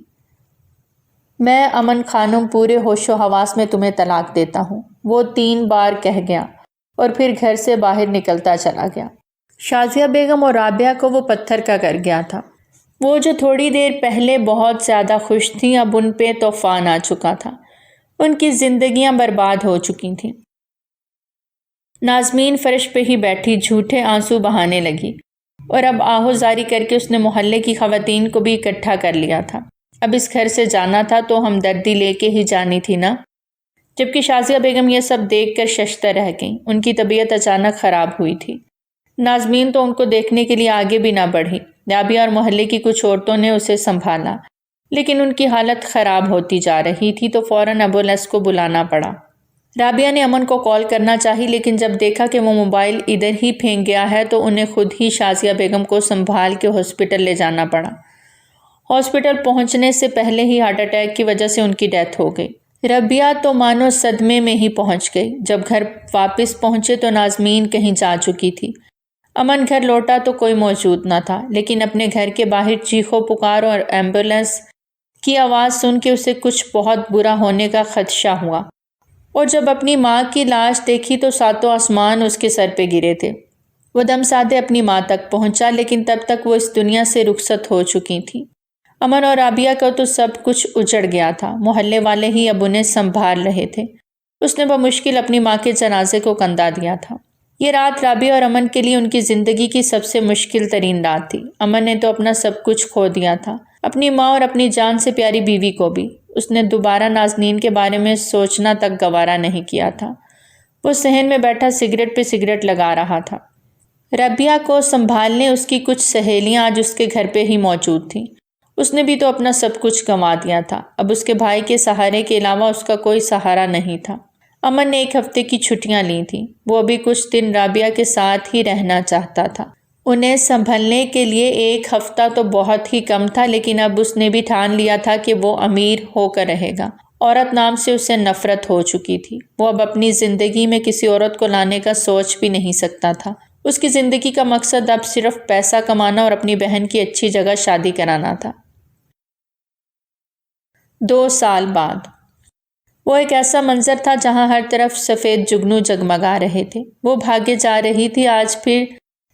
میں امن خانم پورے ہوش و حواس میں تمہیں طلاق دیتا ہوں، وہ 3 بار کہہ گیا اور پھر گھر سے باہر نکلتا چلا گیا۔ شازیہ بیگم اور رابعہ کو وہ پتھر کا کر گیا تھا۔ وہ جو تھوڑی دیر پہلے بہت زیادہ خوش تھیں، اب ان پہ طوفان آ چکا تھا۔ ان کی زندگیاں برباد ہو چکی تھیں۔ نازمین فرش پہ ہی بیٹھی جھوٹے آنسو بہانے لگی اور اب آہوزاری کر کے اس نے محلے کی خواتین کو بھی اکٹھا کر لیا تھا۔ اب اس گھر سے جانا تھا تو ہمدردی لے کے ہی جانی تھی نا۔ جبکہ شازیہ بیگم یہ سب دیکھ کر ششدر رہ گئیں۔ ان کی طبیعت اچانک خراب ہوئی تھی۔ نازمین تو ان کو دیکھنے کے لیے آگے بھی نہ بڑھی۔ رابعہ اور محلے کی کچھ عورتوں نے اسے سنبھالا، لیکن ان کی حالت خراب ہوتی جا رہی تھی تو فوراً ایمبولینس کو بلانا پڑا۔ رابعہ نے امن کو کال کرنا چاہی، لیکن جب دیکھا کہ وہ موبائل ادھر ہی پھینک گیا ہے تو انہیں خود ہی شازیہ بیگم کو سنبھال کے ہاسپٹل لے جانا پڑا۔ ہاسپٹل پہنچنے سے پہلے ہی ہارٹ اٹیک کی وجہ سے ان کی ڈیتھ ہو گئی۔ رابعہ تو مانو صدمے میں ہی پہنچ گئی۔ جب گھر واپس پہنچے تو نازمین کہیں جا چکی تھی۔ امن گھر لوٹا تو کوئی موجود نہ تھا، لیکن اپنے گھر کے باہر چیخو پکار اور ایمبولینس کی آواز سن کے اسے کچھ بہت برا ہونے کا خدشہ ہوا، اور جب اپنی ماں کی لاش دیکھی تو 7 آسمان اس کے سر پہ گرے تھے۔ وہ دم سادے اپنی ماں تک پہنچا، لیکن تب تک وہ اس دنیا سے رخصت ہو چکی تھی۔ امن اور رابعہ کا تو سب کچھ اجڑ گیا تھا۔ محلے والے ہی اب انہیں سنبھال رہے تھے۔ اس نے بمشکل اپنی ماں کے جنازے کو کندھا دیا تھا۔ یہ رات رابعہ اور امن کے لیے ان کی زندگی کی سب سے مشکل ترین رات تھی۔ امن نے تو اپنا سب کچھ کھو دیا تھا، اپنی ماں اور اپنی جان سے پیاری بیوی کو بھی۔ اس نے دوبارہ نازنین کے بارے میں سوچنا تک گوارا نہیں کیا تھا۔ وہ صحن میں بیٹھا سگریٹ پہ سگریٹ لگا رہا تھا۔ رابعہ کو سنبھالنے اس کی کچھ سہیلیاں آج اس کے گھر پہ ہی موجود تھیں۔ اس نے بھی تو اپنا سب کچھ گنوا دیا تھا۔ اب اس کے بھائی کے سہارے کے علاوہ اس کا کوئی سہارا نہیں تھا۔ امن نے 1 ہفتے کی چھٹیاں لی تھیں۔ وہ ابھی کچھ دن رابعہ کے ساتھ ہی رہنا چاہتا تھا۔ انہیں سنبھلنے کے لیے 1 ہفتہ تو بہت ہی کم تھا، لیکن اب اس نے بھی ٹھان لیا تھا کہ وہ امیر ہو کر رہے گا۔ عورت نام سے اسے نفرت ہو چکی تھی۔ وہ اب اپنی زندگی میں کسی عورت کو لانے کا سوچ بھی نہیں سکتا تھا۔ اس کی زندگی کا مقصد اب صرف پیسہ کمانا اور اپنی بہن کی اچھی جگہ شادی کرانا تھا۔ 2 سال بعد وہ ایک ایسا منظر تھا جہاں ہر طرف سفید جگنو جگمگا رہے تھے۔ وہ بھاگے جا رہی تھی، آج پھر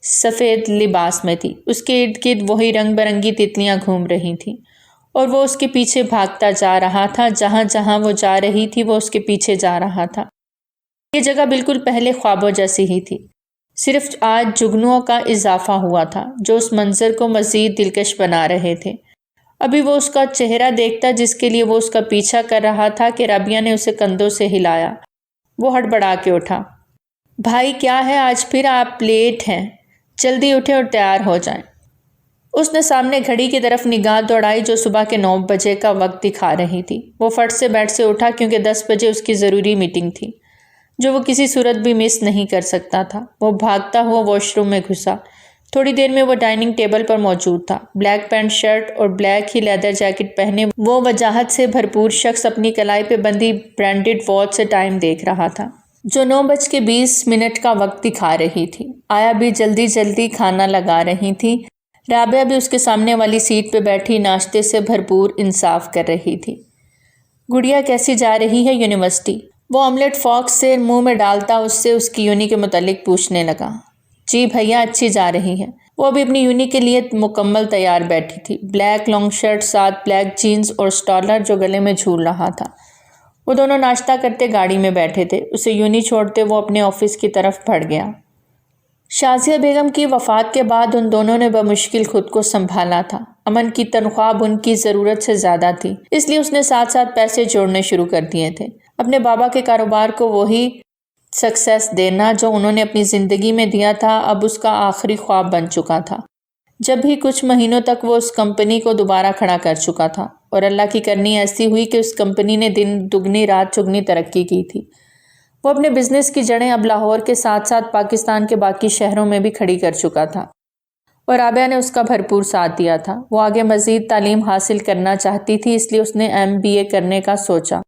سفید لباس میں تھی۔ اس کے ارد گرد وہی رنگ برنگی تتلیاں گھوم رہی تھیں اور وہ اس کے پیچھے بھاگتا جا رہا تھا۔ جہاں جہاں وہ جا رہی تھی وہ اس کے پیچھے جا رہا تھا۔ یہ جگہ بالکل پہلے خوابوں جیسی ہی تھی، صرف آج جگنوؤں کا اضافہ ہوا تھا جو اس منظر کو مزید دلکش بنا رہے تھے۔ ابھی وہ اس کا چہرہ دیکھتا جس کے لیے وہ اس کا پیچھا کر رہا تھا کہ رابعہ نے اسے کندھوں سے ہلایا۔ وہ ہڑبڑا کے اٹھا۔ بھائی کیا ہے، آج پھر آپ لیٹ ہیں، جلدی اٹھیں اور تیار ہو جائیں۔ اس نے سامنے گھڑی کی طرف نگاہ دوڑائی جو صبح کے 9 بجے کا وقت دکھا رہی تھی۔ وہ فٹ سے بیٹھ سے اٹھا کیونکہ 10 بجے اس کی ضروری میٹنگ تھی جو وہ کسی صورت بھی مس نہیں کر سکتا تھا۔ وہ بھاگتا ہوا واش روم میں گھسا۔ تھوڑی دیر میں وہ ڈائننگ ٹیبل پر موجود تھا۔ بلیک پینٹ شرٹ اور بلیک ہی لیدر جیکٹ پہنے وہ وجاہت سے بھرپور شخص اپنی کلائی پہ بندھی برانڈڈ واچ سے ٹائم دیکھ رہا تھا جو 9:20 کا وقت دکھا رہی تھی۔ آیا بھی جلدی جلدی کھانا لگا رہی تھی۔ رابعہ بھی اس کے سامنے والی سیٹ پہ بیٹھی ناشتے سے بھرپور انصاف کر رہی تھی۔ گڑیا کیسی جا رہی ہے یونیورسٹی؟ وہ آملیٹ فورک سے منہ میں ڈالتا اس سے اس کی یونی کے متعلق پوچھنے لگا۔ جی بھیا اچھی جا رہی ہے۔ وہ ابھی اپنی یونی کے لیے مکمل تیار بیٹھی تھی، بلیک لانگ شرٹ ساتھ بلیک جینز اور سٹالر جو گلے میں جھول رہا تھا۔ وہ دونوں ناشتہ کرتے گاڑی میں بیٹھے تھے۔ اسے یونی چھوڑتے وہ اپنے آفس کی طرف بڑھ گیا۔ شازیہ بیگم کی وفات کے بعد ان دونوں نے بمشکل خود کو سنبھالا تھا۔ امن کی تنخواہ اب ان کی ضرورت سے زیادہ تھی، اس لیے اس نے ساتھ ساتھ پیسے جوڑنے شروع کر دیے تھے۔ اپنے بابا کے کاروبار کو وہی سکسیس دینا جو انہوں نے اپنی زندگی میں دیا تھا اب اس کا آخری خواب بن چکا تھا۔ جب بھی کچھ مہینوں تک وہ اس کمپنی کو دوبارہ کھڑا کر چکا تھا، اور اللہ کی کرنی ایسی ہوئی کہ اس کمپنی نے دن دگنی رات چگنی ترقی کی تھی۔ وہ اپنے بزنس کی جڑیں اب لاہور کے ساتھ ساتھ پاکستان کے باقی شہروں میں بھی کھڑی کر چکا تھا، اور رابعہ نے اس کا بھرپور ساتھ دیا تھا۔ وہ آگے مزید تعلیم حاصل کرنا چاہتی تھی، اس لیے اس نے MBA کرنے کا سوچا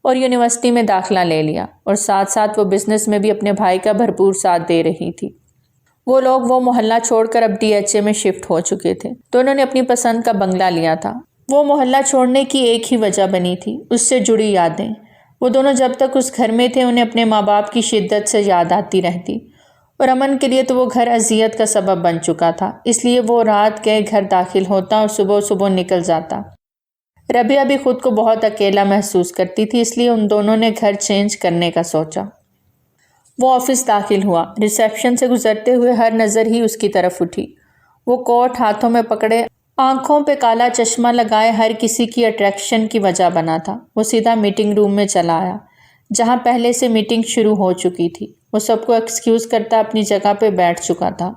اور یونیورسٹی میں داخلہ لے لیا، اور ساتھ ساتھ وہ بزنس میں بھی اپنے بھائی کا بھرپور ساتھ دے رہی تھی۔ وہ لوگ وہ محلہ چھوڑ کر اب DHA میں شفٹ ہو چکے تھے۔ دونوں نے اپنی پسند کا بنگلہ لیا تھا۔ وہ محلہ چھوڑنے کی ایک ہی وجہ بنی تھی، اس سے جڑی یادیں۔ وہ دونوں جب تک اس گھر میں تھے انہیں اپنے ماں باپ کی شدت سے یاد آتی رہتی، اور امن کے لیے تو وہ گھر اذیت کا سبب بن چکا تھا، اس لیے وہ رات گئے گھر داخل ہوتا اور صبح صبح نکل جاتا۔ ربیہ بھی خود کو بہت اکیلا محسوس کرتی تھی، اس لیے ان دونوں نے گھر چینج کرنے کا سوچا۔ وہ آفس داخل ہوا، ریسیپشن سے گزرتے ہوئے ہر نظر ہی اس کی طرف اٹھی۔ وہ کوٹ ہاتھوں میں پکڑے، آنکھوں پہ کالا چشمہ لگائے ہر کسی کی اٹریکشن کی وجہ بنا تھا۔ وہ سیدھا میٹنگ روم میں چلا آیا، جہاں پہلے سے میٹنگ شروع ہو چکی تھی۔ وہ سب کو ایکسکیوز کرتا اپنی جگہ پہ بیٹھ چکا تھا۔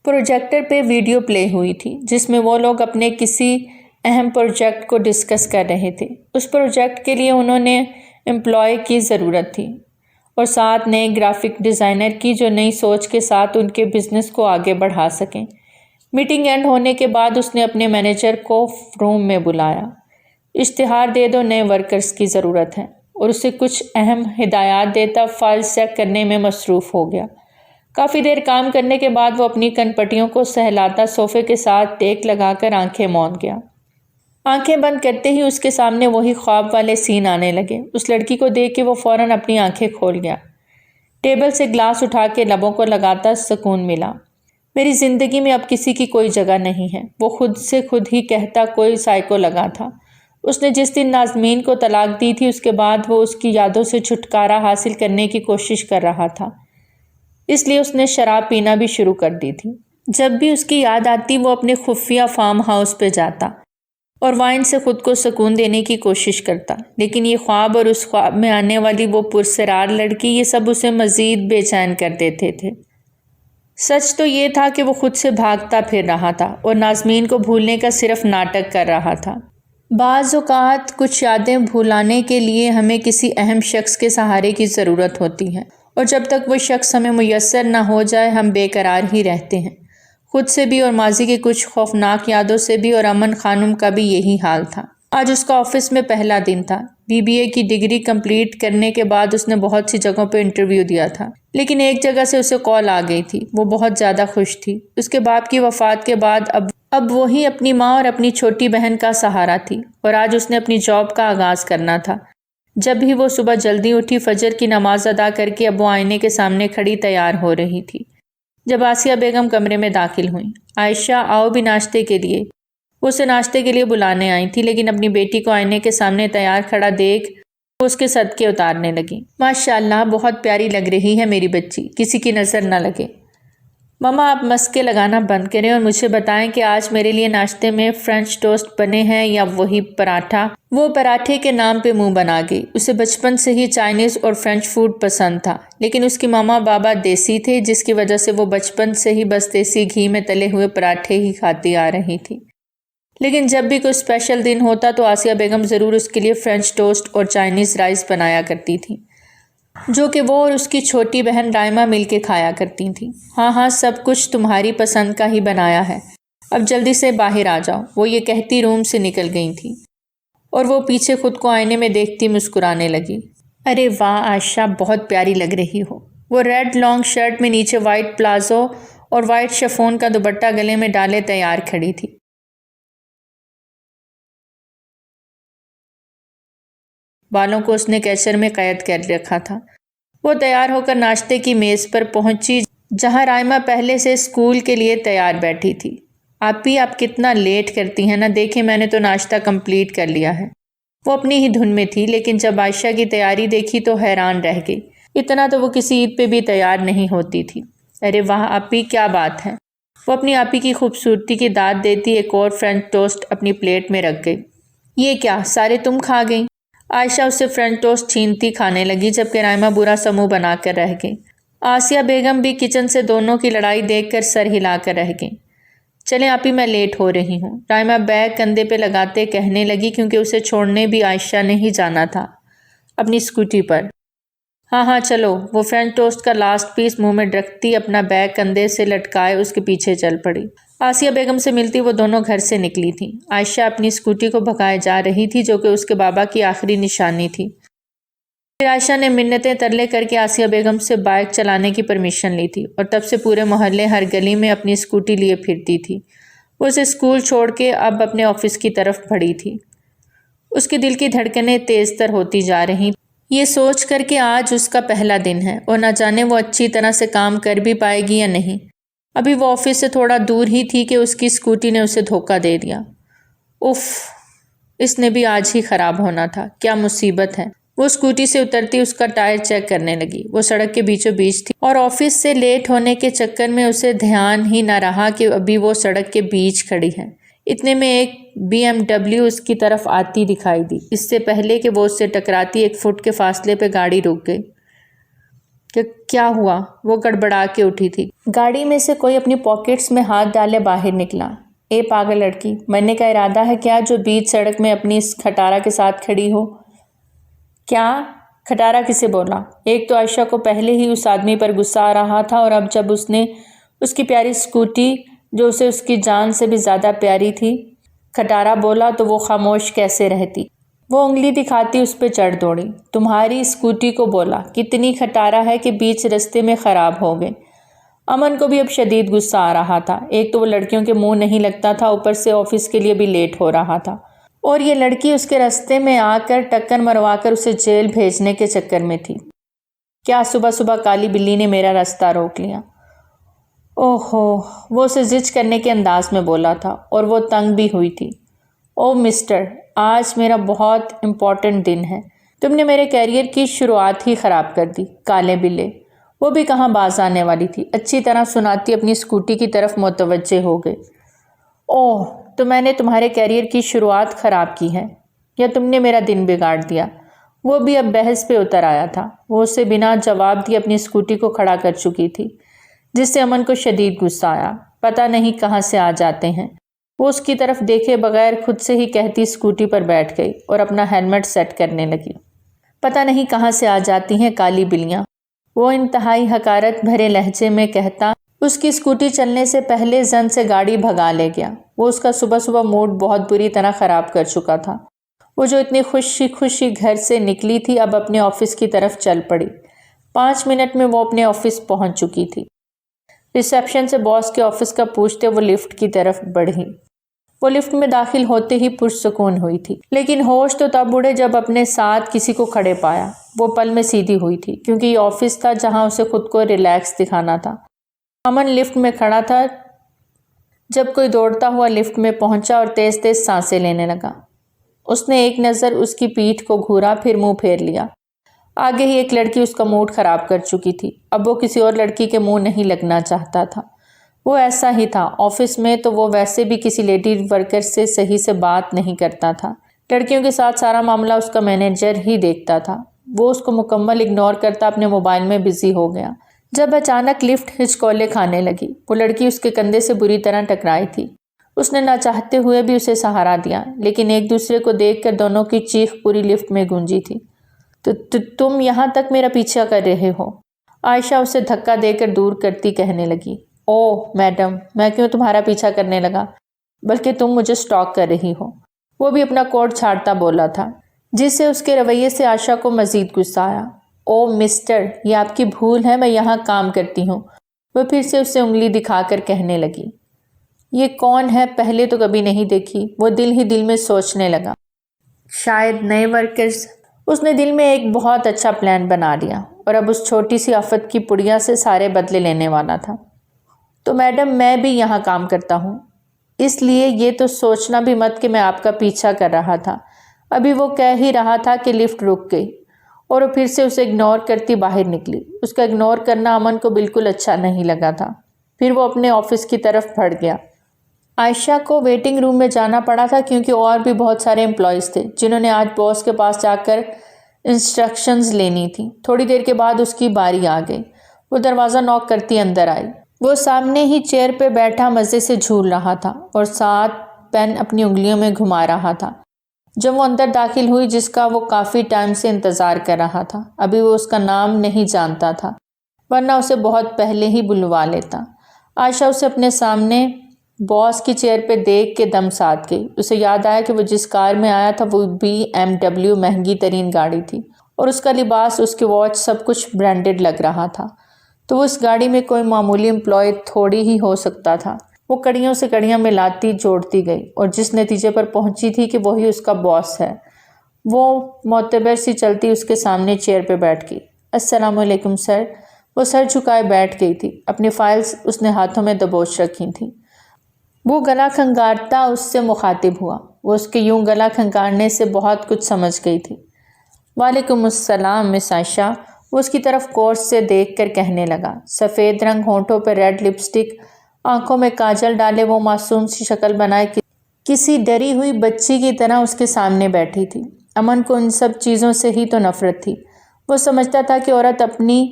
پروجیکٹر پہ ویڈیو پلے ہوئی تھی، جس میں وہ لوگ اپنے کسی اہم پروجیکٹ کو ڈسکس کر رہے تھے۔ اس پروجیکٹ کے لیے انہوں نے امپلائی کی ضرورت تھی اور 7 نئے گرافک ڈیزائنر کی جو نئی سوچ کے ساتھ ان کے بزنس کو آگے بڑھا سکیں۔ میٹنگ اینڈ ہونے کے بعد اس نے اپنے مینیجر کو روم میں بلایا۔ اشتہار دے دو، نئے ورکرز کی ضرورت ہے، اور اسے کچھ اہم ہدایات دیتا فائلز چیک کرنے میں مصروف ہو گیا۔ کافی دیر کام کرنے کے بعد وہ اپنی کن پٹیوں کو سہلاتا صوفے کے ساتھ ٹیک لگا کر آنکھیں موند گیا۔ آنکھیں بند کرتے ہی اس کے سامنے وہی خواب والے سین آنے لگے۔ اس لڑکی کو دیکھ کے وہ فوراً اپنی آنکھیں کھول گیا۔ ٹیبل سے گلاس اٹھا کے لبوں کو لگاتا سکون ملا۔ میری زندگی میں اب کسی کی کوئی جگہ نہیں ہے، وہ خود سے خود ہی کہتا کوئی سائیکو لگا تھا۔ اس نے جس دن نازمین کو طلاق دی تھی، اس کے بعد وہ اس کی یادوں سے چھٹکارا حاصل کرنے کی کوشش کر رہا تھا، اس لیے اس نے شراب پینا بھی شروع کر دی تھی۔ جب بھی اس کی یاد آتی وہ اپنے خفیہ فارم ہاؤس پہ جاتا اور وائن سے خود کو سکون دینے کی کوشش کرتا، لیکن یہ خواب اور اس خواب میں آنے والی وہ پرسرار لڑکی، یہ سب اسے مزید بے چین کر دیتے تھے۔ سچ تو یہ تھا کہ وہ خود سے بھاگتا پھر رہا تھا اور نازمین کو بھولنے کا صرف ناٹک کر رہا تھا۔ بعض اوقات کچھ یادیں بھلانے کے لیے ہمیں کسی اہم شخص کے سہارے کی ضرورت ہوتی ہے، اور جب تک وہ شخص ہمیں میسر نہ ہو جائے ہم بے قرار ہی رہتے ہیں، خود سے بھی اور ماضی کی کچھ خوفناک یادوں سے بھی۔ اور امن خانم کا بھی یہی حال تھا۔ آج اس کا آفس میں پہلا دن تھا۔ BBA کی ڈگری کمپلیٹ کرنے کے بعد اس نے بہت سی جگہوں پہ انٹرویو دیا تھا، لیکن ایک جگہ سے اسے کال آ گئی تھی۔ وہ بہت زیادہ خوش تھی۔ اس کے باپ کی وفات کے بعد اب وہی اپنی ماں اور اپنی چھوٹی بہن کا سہارا تھی، اور آج اس نے اپنی جاب کا آغاز کرنا تھا۔ جب بھی وہ صبح جلدی اٹھی، فجر کی نماز ادا کر کے اب وہ آئینے کے سامنے کھڑی تیار ہو رہی تھی جب آسیہ بیگم کمرے میں داخل ہوئیں۔ عائشہ، آؤ بھی ناشتے کے لیے۔ وہ اسے ناشتے کے لیے بلانے آئی تھی، لیکن اپنی بیٹی کو آئینے کے سامنے تیار کھڑا دیکھ وہ اس کے صدقے اتارنے لگی۔ ماشاءاللہ، بہت پیاری لگ رہی ہے میری بچی، کسی کی نظر نہ لگے۔ ماما، آپ مسکے لگانا بند کریں اور مجھے بتائیں کہ آج میرے لیے ناشتے میں فرینچ ٹوسٹ بنے ہیں یا وہی پراٹھا؟ وہ پراٹھے کے نام پہ منہ بنا گئی۔ اسے بچپن سے ہی چائنیز اور فرینچ فوڈ پسند تھا، لیکن اس کی ماما بابا دیسی تھے، جس کی وجہ سے وہ بچپن سے ہی بس دیسی گھی میں تلے ہوئے پراٹھے ہی کھاتی آ رہی تھی۔ لیکن جب بھی کوئی اسپیشل دن ہوتا تو آسیہ بیگم ضرور اس کے لیے فرینچ ٹوسٹ اور چائنیز رائس بنایا کرتی تھی، جو کہ وہ اور اس کی چھوٹی بہن رائمہ مل کے کھایا کرتی تھیں۔ ہاں، سب کچھ تمہاری پسند کا ہی بنایا ہے، اب جلدی سے باہر آ جاؤ، وہ یہ کہتی روم سے نکل گئی تھی، اور وہ پیچھے خود کو آئینے میں دیکھتی مسکرانے لگی۔ ارے واہ عائشہ، بہت پیاری لگ رہی ہو۔ وہ ریڈ لانگ شرٹ میں نیچے وائٹ پلازو اور وائٹ شفون کا دوپٹہ گلے میں ڈالے تیار کھڑی تھی۔ بالوں کو اس نے کیچر میں قید کر رکھا تھا۔ وہ تیار ہو کر ناشتے کی میز پر پہنچی، جہاں رائمہ پہلے سے اسکول کے لیے تیار بیٹھی تھی۔ آپی، آپ کتنا لیٹ کرتی ہیں نا، دیکھیں میں نے تو ناشتہ کمپلیٹ کر لیا ہے۔ وہ اپنی ہی دھن میں تھی، لیکن جب عائشہ کی تیاری دیکھی تو حیران رہ گئی۔ اتنا تو وہ کسی عید پہ بھی تیار نہیں ہوتی تھی۔ ارے واہ آپی، کیا بات ہے؟ وہ اپنی آپی کی خوبصورتی کی داد دیتی ایک اور فرینچ ٹوسٹ اپنی پلیٹ میں رکھ گئی۔ یہ کیا، سارے تم کھا گئی؟ عائشہ اس سے فرینچ ٹوسٹ چھینتی کھانے لگی، جبکہ رائمہ برا سا منہ بنا کر رہ گئی۔ آسیہ بیگم بھی کچن سے دونوں کی لڑائی دیکھ کر سر ہلا کر رہ گئیں۔ چلیں آپی، میں لیٹ ہو رہی ہوں، رائمہ بیگ کندھے پہ لگاتے کہنے لگی، کیونکہ اسے چھوڑنے بھی عائشہ نے ہی جانا تھا اپنی اسکوٹی پر۔ ہاں چلو۔ وہ فرینچ ٹوسٹ کا لاسٹ پیس منہ میں رکھتی اپنا بیگ کندھے سے لٹکائے اس کے پیچھے چل پڑی۔ آسیہ بیگم سے ملتی وہ دونوں گھر سے نکلی تھیں۔ عائشہ اپنی اسکوٹی کو بھگائے جا رہی تھی، جو کہ اس کے بابا کی آخری نشانی تھی۔ پھر عائشہ نے منتیں ترلے کر کے آسیہ بیگم سے بائک چلانے کی پرمیشن لی تھی، اور تب سے پورے محلے ہر گلی میں اپنی اسکوٹی لیے پھرتی تھی۔ وہ اسے اسکول چھوڑ کے اب اپنے آفس کی طرف بڑھی تھی۔ اس کے دل کی دھڑکنیں تیز تر ہوتی جا رہی، یہ سوچ کر کہ آج اس کا پہلا دن ہے اور نہ جانے وہ اچھی طرح سے کام کر بھی پائے گی یا نہیں۔ ابھی وہ آفس سے تھوڑا دور ہی تھی کہ اس کی اسکوٹی نے اسے دھوکہ دے دیا۔ اف، اس نے بھی آج ہی خراب ہونا تھا، کیا مصیبت ہے۔ وہ اسکوٹی سے اترتی اس کا ٹائر چیک کرنے لگی۔ وہ سڑک کے بیچوں بیچ تھی اور آفس سے لیٹ ہونے کے چکر میں اسے دھیان ہی نہ رہا کہ ابھی وہ سڑک کے بیچ کھڑی ہے۔ اتنے میں ایک BMW اس کی طرف آتی دکھائی دی۔ اس سے پہلے کہ وہ اس سے ٹکراتی 1 فٹ کے فاصلے پہ گاڑی رک گئی۔ کہ کیا ہوا؟ وہ گڑبڑا کے اٹھی تھی۔ گاڑی میں سے کوئی اپنی پاکٹس میں ہاتھ ڈالے باہر نکلا۔ اے پاگل لڑکی، مرنے کا ارادہ ہے کیا جو بیچ سڑک میں اپنی اس کھٹارا کے ساتھ کھڑی ہو؟ کیا؟ کھٹارا کسے بولا؟ ایک تو عائشہ کو پہلے ہی اس آدمی پر غصہ آ رہا تھا اور اب جب اس نے اس کی پیاری اسکوٹی جو اسے اس کی جان سے بھی زیادہ پیاری تھی کھٹارا بولا تو وہ خاموش کیسے رہتی؟ وہ انگلی دکھاتی اس پہ چڑھ دوڑی۔ تمہاری اسکوٹی کو بولا، کتنی کھٹارا ہے کہ بیچ رستے میں خراب ہو گئے۔ امن کو بھی اب شدید غصہ آ رہا تھا۔ ایک تو وہ لڑکیوں کے منہ نہیں لگتا تھا، اوپر سے آفس کے لیے بھی لیٹ ہو رہا تھا، اور یہ لڑکی اس کے راستے میں آ کر ٹکر مروا کر اسے جیل بھیجنے کے چکر میں تھی۔ کیا صبح صبح کالی بلی نے میرا راستہ روک لیا؟ اوہو، وہ اسے زج کرنے کے انداز میں بولا تھا اور وہ تنگ بھی ہوئی تھی۔ او مسٹر، آج میرا بہت امپورٹنٹ دن ہے۔ تم نے میرے کیریئر کی شروعات ہی خراب کر دی، کالے بلے۔ وہ بھی کہاں باز آنے والی تھی، اچھی طرح سناتی اپنی اسکوٹی کی طرف متوجہ ہو گئی۔ اوہ، تو میں نے تمہارے کیریئر کی شروعات خراب کی ہے یا تم نے میرا دن بگاڑ دیا؟ وہ بھی اب بحث پہ اتر آیا تھا۔ وہ اسے بنا جواب دیے اپنی اسکوٹی کو کھڑا کر چکی تھی، جس سے امن کو شدید غصہ آیا۔ پتہ نہیں کہاں سے آ جاتے ہیں۔ وہ اس کی طرف دیکھے بغیر خود سے ہی کہتی اسکوٹی پر بیٹھ گئی اور اپنا ہیلمٹ سیٹ کرنے لگی۔ پتہ نہیں کہاں سے آ جاتی ہیں کالی بلیاں، وہ انتہائی حقارت بھرے لہجے میں کہتا اس کی اسکوٹی چلنے سے پہلے زن سے گاڑی بھگا لے گیا۔ وہ اس کا صبح صبح موڈ بہت بری طرح خراب کر چکا تھا۔ وہ جو اتنی خوشی خوشی گھر سے نکلی تھی اب اپنے آفس کی طرف چل پڑی۔ 5 منٹ میں وہ اپنے آفس پہنچ چکی تھی۔ ریسیپشن سے باس کے آفس کا پوچھتے وہ لفٹ کی طرف بڑھی۔ وہ لفٹ میں داخل ہوتے ہی پرسکون ہوئی تھی، لیکن ہوش تو تب اڑے جب اپنے ساتھ کسی کو کھڑے پایا۔ وہ پل میں سیدھی ہوئی تھی کیونکہ یہ آفس تھا جہاں اسے خود کو ریلیکس دکھانا تھا۔ امن لفٹ میں کھڑا تھا جب کوئی دوڑتا ہوا لفٹ میں پہنچا اور تیز تیز سانسیں لینے لگا۔ اس نے ایک نظر اس کی پیٹھ کو گھورا، پھر منہ پھیر لیا۔ آگے ہی ایک لڑکی اس کا موڈ خراب کر چکی تھی۔ اب وہ کسی اور لڑکی کے منہ نہیں لگنا چاہتا تھا۔ وہ ایسا ہی تھا، آفس میں تو وہ ویسے بھی کسی لیڈی ورکر سے صحیح سے بات نہیں کرتا تھا۔ لڑکیوں کے ساتھ سارا معاملہ اس کا مینیجر ہی دیکھتا تھا۔ وہ اس کو مکمل اگنور کرتا اپنے موبائل میں بزی ہو گیا جب اچانک لفٹ ہچکولے کھانے لگی۔ وہ لڑکی اس کے کندھے سے بری طرح ٹکرائی تھی۔ اس نے نہ چاہتے ہوئے بھی اسے سہارا دیا، لیکن ایک دوسرے کو دیکھ کر دونوں کی چیخ پوری لفٹ میں گونجی تھی۔ تم یہاں تک میرا پیچھا کر رہے ہو؟ عائشہ اسے دھکا دے کر دور کرتی کہنے لگی۔ اوہ میڈم، میں کیوں تمہارا پیچھا کرنے لگا، بلکہ تم مجھے سٹاک کر رہی ہو۔ وہ بھی اپنا کوٹ چھاڑتا بولا تھا، جس سے اس کے رویے سے عائشہ کو مزید غصہ آیا۔ او مسٹر، یہ آپ کی بھول ہے، میں یہاں کام کرتی ہوں۔ وہ پھر سے اسے انگلی دکھا کر کہنے لگی۔ یہ کون ہے؟ پہلے تو کبھی نہیں دیکھی۔ وہ دل ہی دل میں سوچنے لگا، شاید نئے ورکرز۔ اس نے دل میں ایک بہت اچھا پلان بنا لیا اور اب اس چھوٹی سی آفت کی پڑیا سے سارے بدلے لینے والا تھا۔ تو میڈم، میں بھی یہاں کام کرتا ہوں، اس لیے یہ تو سوچنا بھی مت کہ میں آپ کا پیچھا کر رہا تھا۔ ابھی وہ کہہ ہی رہا تھا کہ لفٹ رک گئی اور وہ پھر سے اسے اگنور کرتی باہر نکلی۔ اس کا اگنور کرنا امن کو بالکل اچھا نہیں لگا تھا۔ پھر وہ اپنے آفس کی طرف بڑھ گیا۔ عائشہ کو ویٹنگ روم میں جانا پڑا تھا کیونکہ اور بھی بہت سارے امپلائیز تھے جنہوں نے آج باس کے پاس جا کر انسٹرکشنز لینی تھیں۔ تھوڑی دیر کے بعد اس کی باری آ گئی۔ وہ دروازہ نوک کرتی اندر آئی۔ وہ سامنے ہی چیئر پہ بیٹھا مزے سے جھول رہا تھا اور ساتھ پین اپنی انگلیوں میں گھما رہا تھا جب وہ اندر داخل ہوئی، جس کا وہ کافی ٹائم سے انتظار کر رہا تھا۔ ابھی وہ اس کا نام نہیں جانتا تھا، ورنہ اسے بہت پہلے ہی بلوا لیتا۔ عائشہ اسے اپنے سامنے باس کی چیئر پہ دیکھ کے دم ساتھ گئی۔ اسے یاد آیا کہ وہ جس کار میں آیا تھا وہ BMW مہنگی ترین گاڑی تھی اور اس کا لباس، اس کی واچ، سب کچھ برانڈڈ لگ رہا تھا۔ تو وہ اس گاڑی میں کوئی معمولی امپلائی تھوڑی ہی ہو سکتا تھا۔ وہ کڑیوں سے کڑیاں ملاتی جوڑتی گئی اور جس نتیجے پر پہنچی تھی کہ وہی اس کا باس ہے، وہ معتبر سی چلتی اس کے سامنے چیئر پہ بیٹھ گئی۔ السلام علیکم سر۔ وہ سر جھکائے بیٹھ گئی تھی، اپنی فائلز اس نے ہاتھوں میں دبوچ رکھی تھیں۔ وہ گلا کھنگارتا اس سے مخاطب ہوا۔ وہ اس کے یوں گلا کھنگارنے سے بہت کچھ سمجھ گئی تھی۔ وعلیکم السلام مس عائشہ، وہ اس کی طرف غور سے دیکھ کر کہنے لگا۔ سفید رنگ، ہونٹوں پہ ریڈ لپسٹک، آنکھوں میں کاجل ڈالے وہ معصوم سی شکل بنائے کسی ڈری ہوئی بچی کی طرح اس کے سامنے بیٹھی تھی۔ امن کو ان سب چیزوں سے ہی تو نفرت تھی۔ وہ سمجھتا تھا کہ عورت اپنی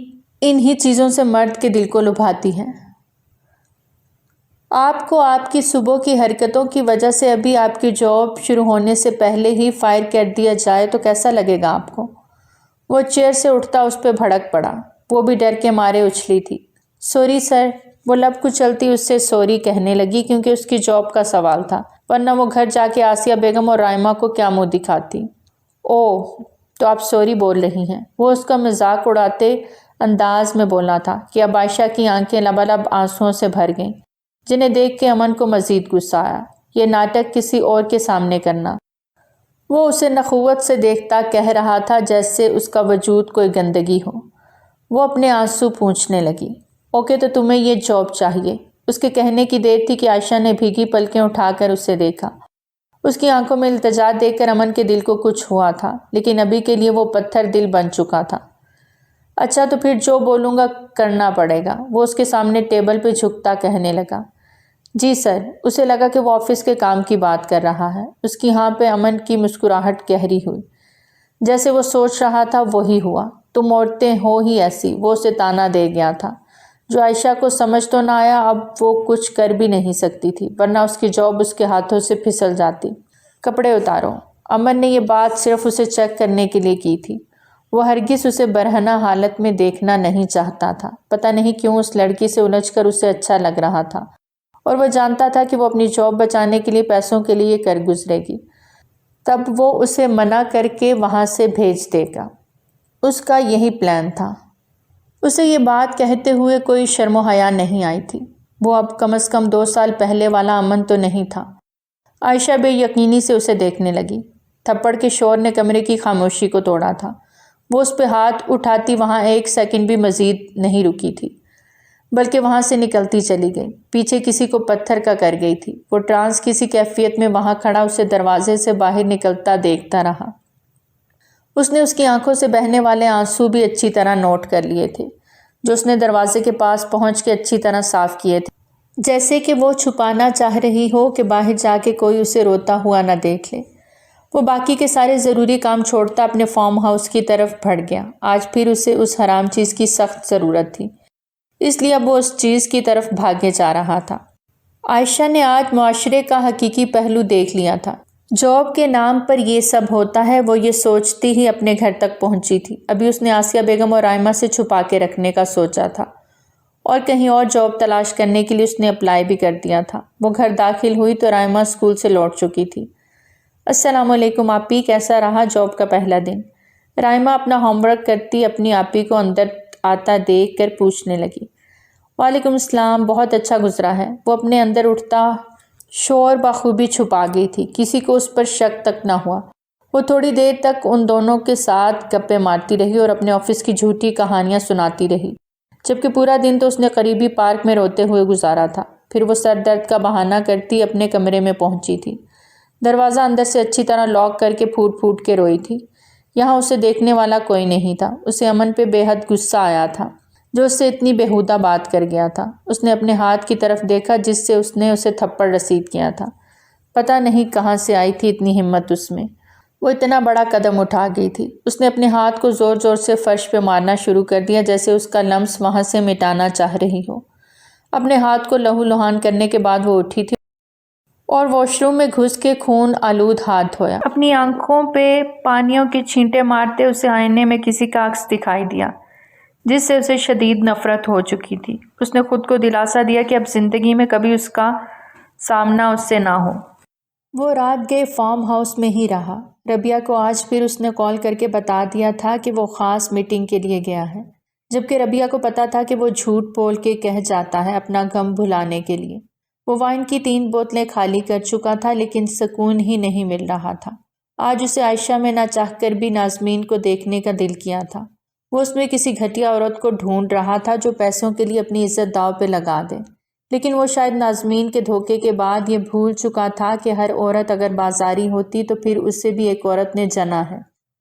انہی چیزوں سے مرد کے دل کو لبھاتی ہے۔ آپ کو آپ کی صبح کی حرکتوں کی وجہ سے ابھی آپ کی جاب شروع ہونے سے پہلے ہی فائر کر دیا جائے تو کیسا لگے گا آپ کو؟ وہ چیئر سے اٹھتا اس پہ بھڑک پڑا۔ وہ بھی ڈر کے مارے اچھلی تھی۔ سوری سر، وہ لب کچلتی اس سے سوری کہنے لگی کیونکہ اس کی جاب کا سوال تھا، ورنہ وہ گھر جا کے آسیہ بیگم اور رائمہ کو کیا منہ دکھاتی۔ اوہ، تو آپ سوری بول رہی ہیں؟ وہ اس کا مذاق اڑاتے انداز میں بولنا تھا کہ اب عائشہ کی آنکھیں لبالب آنسوؤں سے بھر گئیں، جنہیں دیکھ کے امن کو مزید غصہ آیا۔ یہ ناٹک کسی اور کے سامنے کرنا۔ وہ اسے نخوت سے دیکھتا کہہ رہا تھا جیسے اس کا وجود کوئی گندگی ہو۔ وہ اپنے آنسو پونچھنے لگی۔ اوکے، تو تمہیں یہ جاب چاہیے۔ اس کے کہنے کی دیر تھی کہ عائشہ نے بھیگی پلکیں اٹھا کر اسے دیکھا۔ اس کی آنکھوں میں التجا دیکھ کر امن کے دل کو کچھ ہوا تھا، لیکن ابھی کے لیے وہ پتھر دل بن چکا تھا۔ اچھا، تو پھر جو بولوں گا کرنا پڑے گا، وہ اس کے سامنے ٹیبل پہ جھکتا کہنے لگا۔ جی سر۔ اسے لگا کہ وہ آفس کے کام کی بات کر رہا ہے۔ اس کی ہاں پہ امن کی مسکراہٹ گہری ہوئی۔ جیسے وہ سوچ رہا تھا وہی ہوا۔ تم عورتیں ہو ہی ایسی، وہ اسے تانا دے گیا تھا۔ جو عائشہ کو سمجھ تو نہ آیا، اب وہ کچھ کر بھی نہیں سکتی تھی، ورنہ اس کی جاب اس کے ہاتھوں سے پھسل جاتی۔ کپڑے اتارو۔ امن نے یہ بات صرف اسے چیک کرنے کے لیے کی تھی۔ وہ ہرگز اسے برہنہ حالت میں دیکھنا نہیں چاہتا تھا۔ پتہ نہیں کیوں اس لڑکی سے الجھ کر اسے اچھا لگ رہا تھا، اور وہ جانتا تھا کہ وہ اپنی جاب بچانے کے لیے پیسوں کے لیے کر گزرے گی، تب وہ اسے منع کر کے وہاں سے بھیج دے گا۔ اس کا یہی پلان تھا۔ اسے یہ بات کہتے ہوئے کوئی شرم و حیا نہیں آئی تھی۔ وہ اب کم از کم 2 سال پہلے والا امن تو نہیں تھا۔ عائشہ بے یقینی سے اسے دیکھنے لگی۔ تھپڑ کے شور نے کمرے کی خاموشی کو توڑا تھا۔ وہ اس پہ ہاتھ اٹھاتی وہاں 1 سیکنڈ بھی مزید نہیں رکی تھی، بلکہ وہاں سے نکلتی چلی گئی۔ پیچھے کسی کو پتھر کا کر گئی تھی۔ وہ ٹرانس کسی کیفیت میں وہاں کھڑا اسے دروازے سے باہر نکلتا دیکھتا رہا۔ اس نے اس کی آنکھوں سے بہنے والے آنسو بھی اچھی طرح نوٹ کر لیے تھے، جو اس نے دروازے کے پاس پہنچ کے اچھی طرح صاف کیے تھے، جیسے کہ وہ چھپانا چاہ رہی ہو کہ باہر جا کے کوئی اسے روتا ہوا نہ دیکھ لے۔ وہ باقی کے سارے ضروری کام چھوڑتا اپنے فارم ہاؤس کی طرف بڑھ گیا۔ آج پھر اسے اس حرام چیز کی سخت ضرورت تھی، اس لیے اب وہ اس چیز کی طرف بھاگے جا رہا تھا۔ عائشہ نے آج معاشرے کا حقیقی پہلو دیکھ لیا تھا۔ جاب کے نام پر یہ سب ہوتا ہے، وہ یہ سوچتی ہی اپنے گھر تک پہنچی تھی۔ ابھی اس نے آسیہ بیگم اور رائمہ سے چھپا کے رکھنے کا سوچا تھا، اور کہیں اور جاب تلاش کرنے کے لیے اس نے اپلائی بھی کر دیا تھا۔ وہ گھر داخل ہوئی تو رائمہ اسکول سے لوٹ چکی تھی۔ السلام علیکم آپی، کیسا رہا جاب کا پہلا دن؟ رائمہ اپنا ہوم ورک کرتی اپنی آپی کو اندر آتا دیکھ کر پوچھنے لگی۔ وعلیکم السلام، بہت اچھا گزرا ہے۔ وہ اپنے اندر اٹھتا شور بخوبی چھپا گئی تھی، کسی کو اس پر شک تک نہ ہوا۔ وہ تھوڑی دیر تک ان دونوں کے ساتھ گپیں مارتی رہی اور اپنے آفس کی جھوٹی کہانیاں سناتی رہی، جبکہ پورا دن تو اس نے قریبی پارک میں روتے ہوئے گزارا تھا۔ پھر وہ سر درد کا بہانہ کرتی اپنے کمرے میں پہنچی تھی۔ دروازہ اندر سے اچھی طرح لاک کر کے پھوٹ پھوٹ کے روئی تھی۔ یہاں اسے دیکھنے والا کوئی نہیں تھا۔ اسے امن پہ بے حد غصہ آیا تھا، جو اس سے اتنی بیہودہ بات کر گیا تھا۔ اس نے اپنے ہاتھ کی طرف دیکھا جس سے اس نے اسے تھپڑ رسید کیا تھا۔ پتہ نہیں کہاں سے آئی تھی اتنی ہمت اس میں۔ وہ اتنا بڑا قدم اٹھا گئی تھی۔ اس نے اپنے ہاتھ کو زور زور سے فرش پہ مارنا شروع کر دیا، جیسے اس کا لمس وہاں سے مٹانا چاہ رہی ہو۔ اپنے ہاتھ کو لہو لہان کرنے کے بعد وہ اٹھی تھی اور واش روم میں گھس کے خون آلود ہاتھ دھویا۔ اپنی آنکھوں پہ پانیوں کے چھینٹے مارتے اسے آئینے میں کسی کا عکس دکھائی دیا، جس سے اسے شدید نفرت ہو چکی تھی۔ اس نے خود کو دلاسا دیا کہ اب زندگی میں کبھی اس کا سامنا اس سے نہ ہو۔ وہ رات گئے فارم ہاؤس میں ہی رہا۔ ربیہ کو آج پھر اس نے کال کر کے بتا دیا تھا کہ وہ خاص میٹنگ کے لیے گیا ہے، جبکہ ربیہ کو پتا تھا کہ وہ جھوٹ بول کے کہہ جاتا ہے اپنا غم بھلانے کے لیے۔ وہ وائن کی 3 بوتلیں خالی کر چکا تھا لیکن سکون ہی نہیں مل رہا تھا۔ آج اسے عائشہ میں نہ چاہ کر بھی نازمین کو دیکھنے کا دل کیا تھا۔ وہ اس میں کسی گھٹیا عورت کو ڈھونڈ رہا تھا جو پیسوں کے لیے اپنی عزت داؤ پہ لگا دے، لیکن وہ شاید نازمین کے دھوکے کے بعد یہ بھول چکا تھا کہ ہر عورت اگر بازاری ہوتی تو پھر اسے بھی ایک عورت نے جنا ہے۔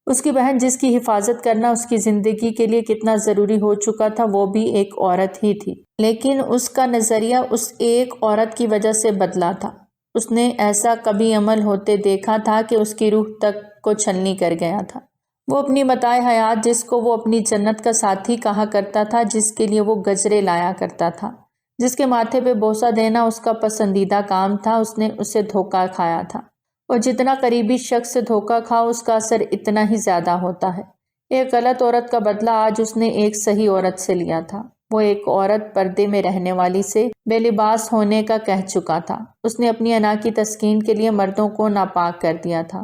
اس کی بہن جس کی حفاظت کرنا اس کی زندگی کے لیے کتنا ضروری ہو چکا تھا وہ بھی ایک عورت ہی تھی، لیکن اس کا نظریہ اس ایک عورت کی وجہ سے بدلا تھا۔ اس نے ایسا کبھی عمل ہوتے دیکھا تھا کہ اس کی روح تک کو چھلنی کر گیا تھا۔ وہ اپنی متاع حیات جس کو وہ اپنی جنت کا ساتھی کہا کرتا تھا، جس کے لیے وہ گجرے لایا کرتا تھا، جس کے ماتھے پہ بوسہ دینا اس کا پسندیدہ کام تھا، اس نے اسے دھوکہ کھایا تھا۔ اور جتنا قریبی شخص سے دھوکہ کھاؤ اس کا اثر اتنا ہی زیادہ ہوتا ہے۔ ایک غلط عورت کا بدلہ آج اس نے ایک صحیح عورت سے لیا تھا۔ وہ ایک عورت پردے میں رہنے والی سے بے لباس ہونے کا کہہ چکا تھا۔ اس نے اپنی انا کی تسکین کے لیے مردوں کو ناپاک کر دیا تھا،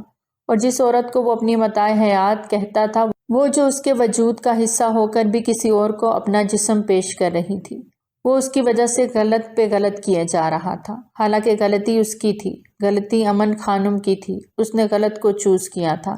اور جس عورت کو وہ اپنی متاع حیات کہتا تھا وہ جو اس کے وجود کا حصہ ہو کر بھی کسی اور کو اپنا جسم پیش کر رہی تھی، وہ اس کی وجہ سے غلط پہ غلط کیے جا رہا تھا، حالانکہ غلطی اس کی تھی، غلطی امن خانم کی تھی۔ اس نے غلط کو چوز کیا تھا،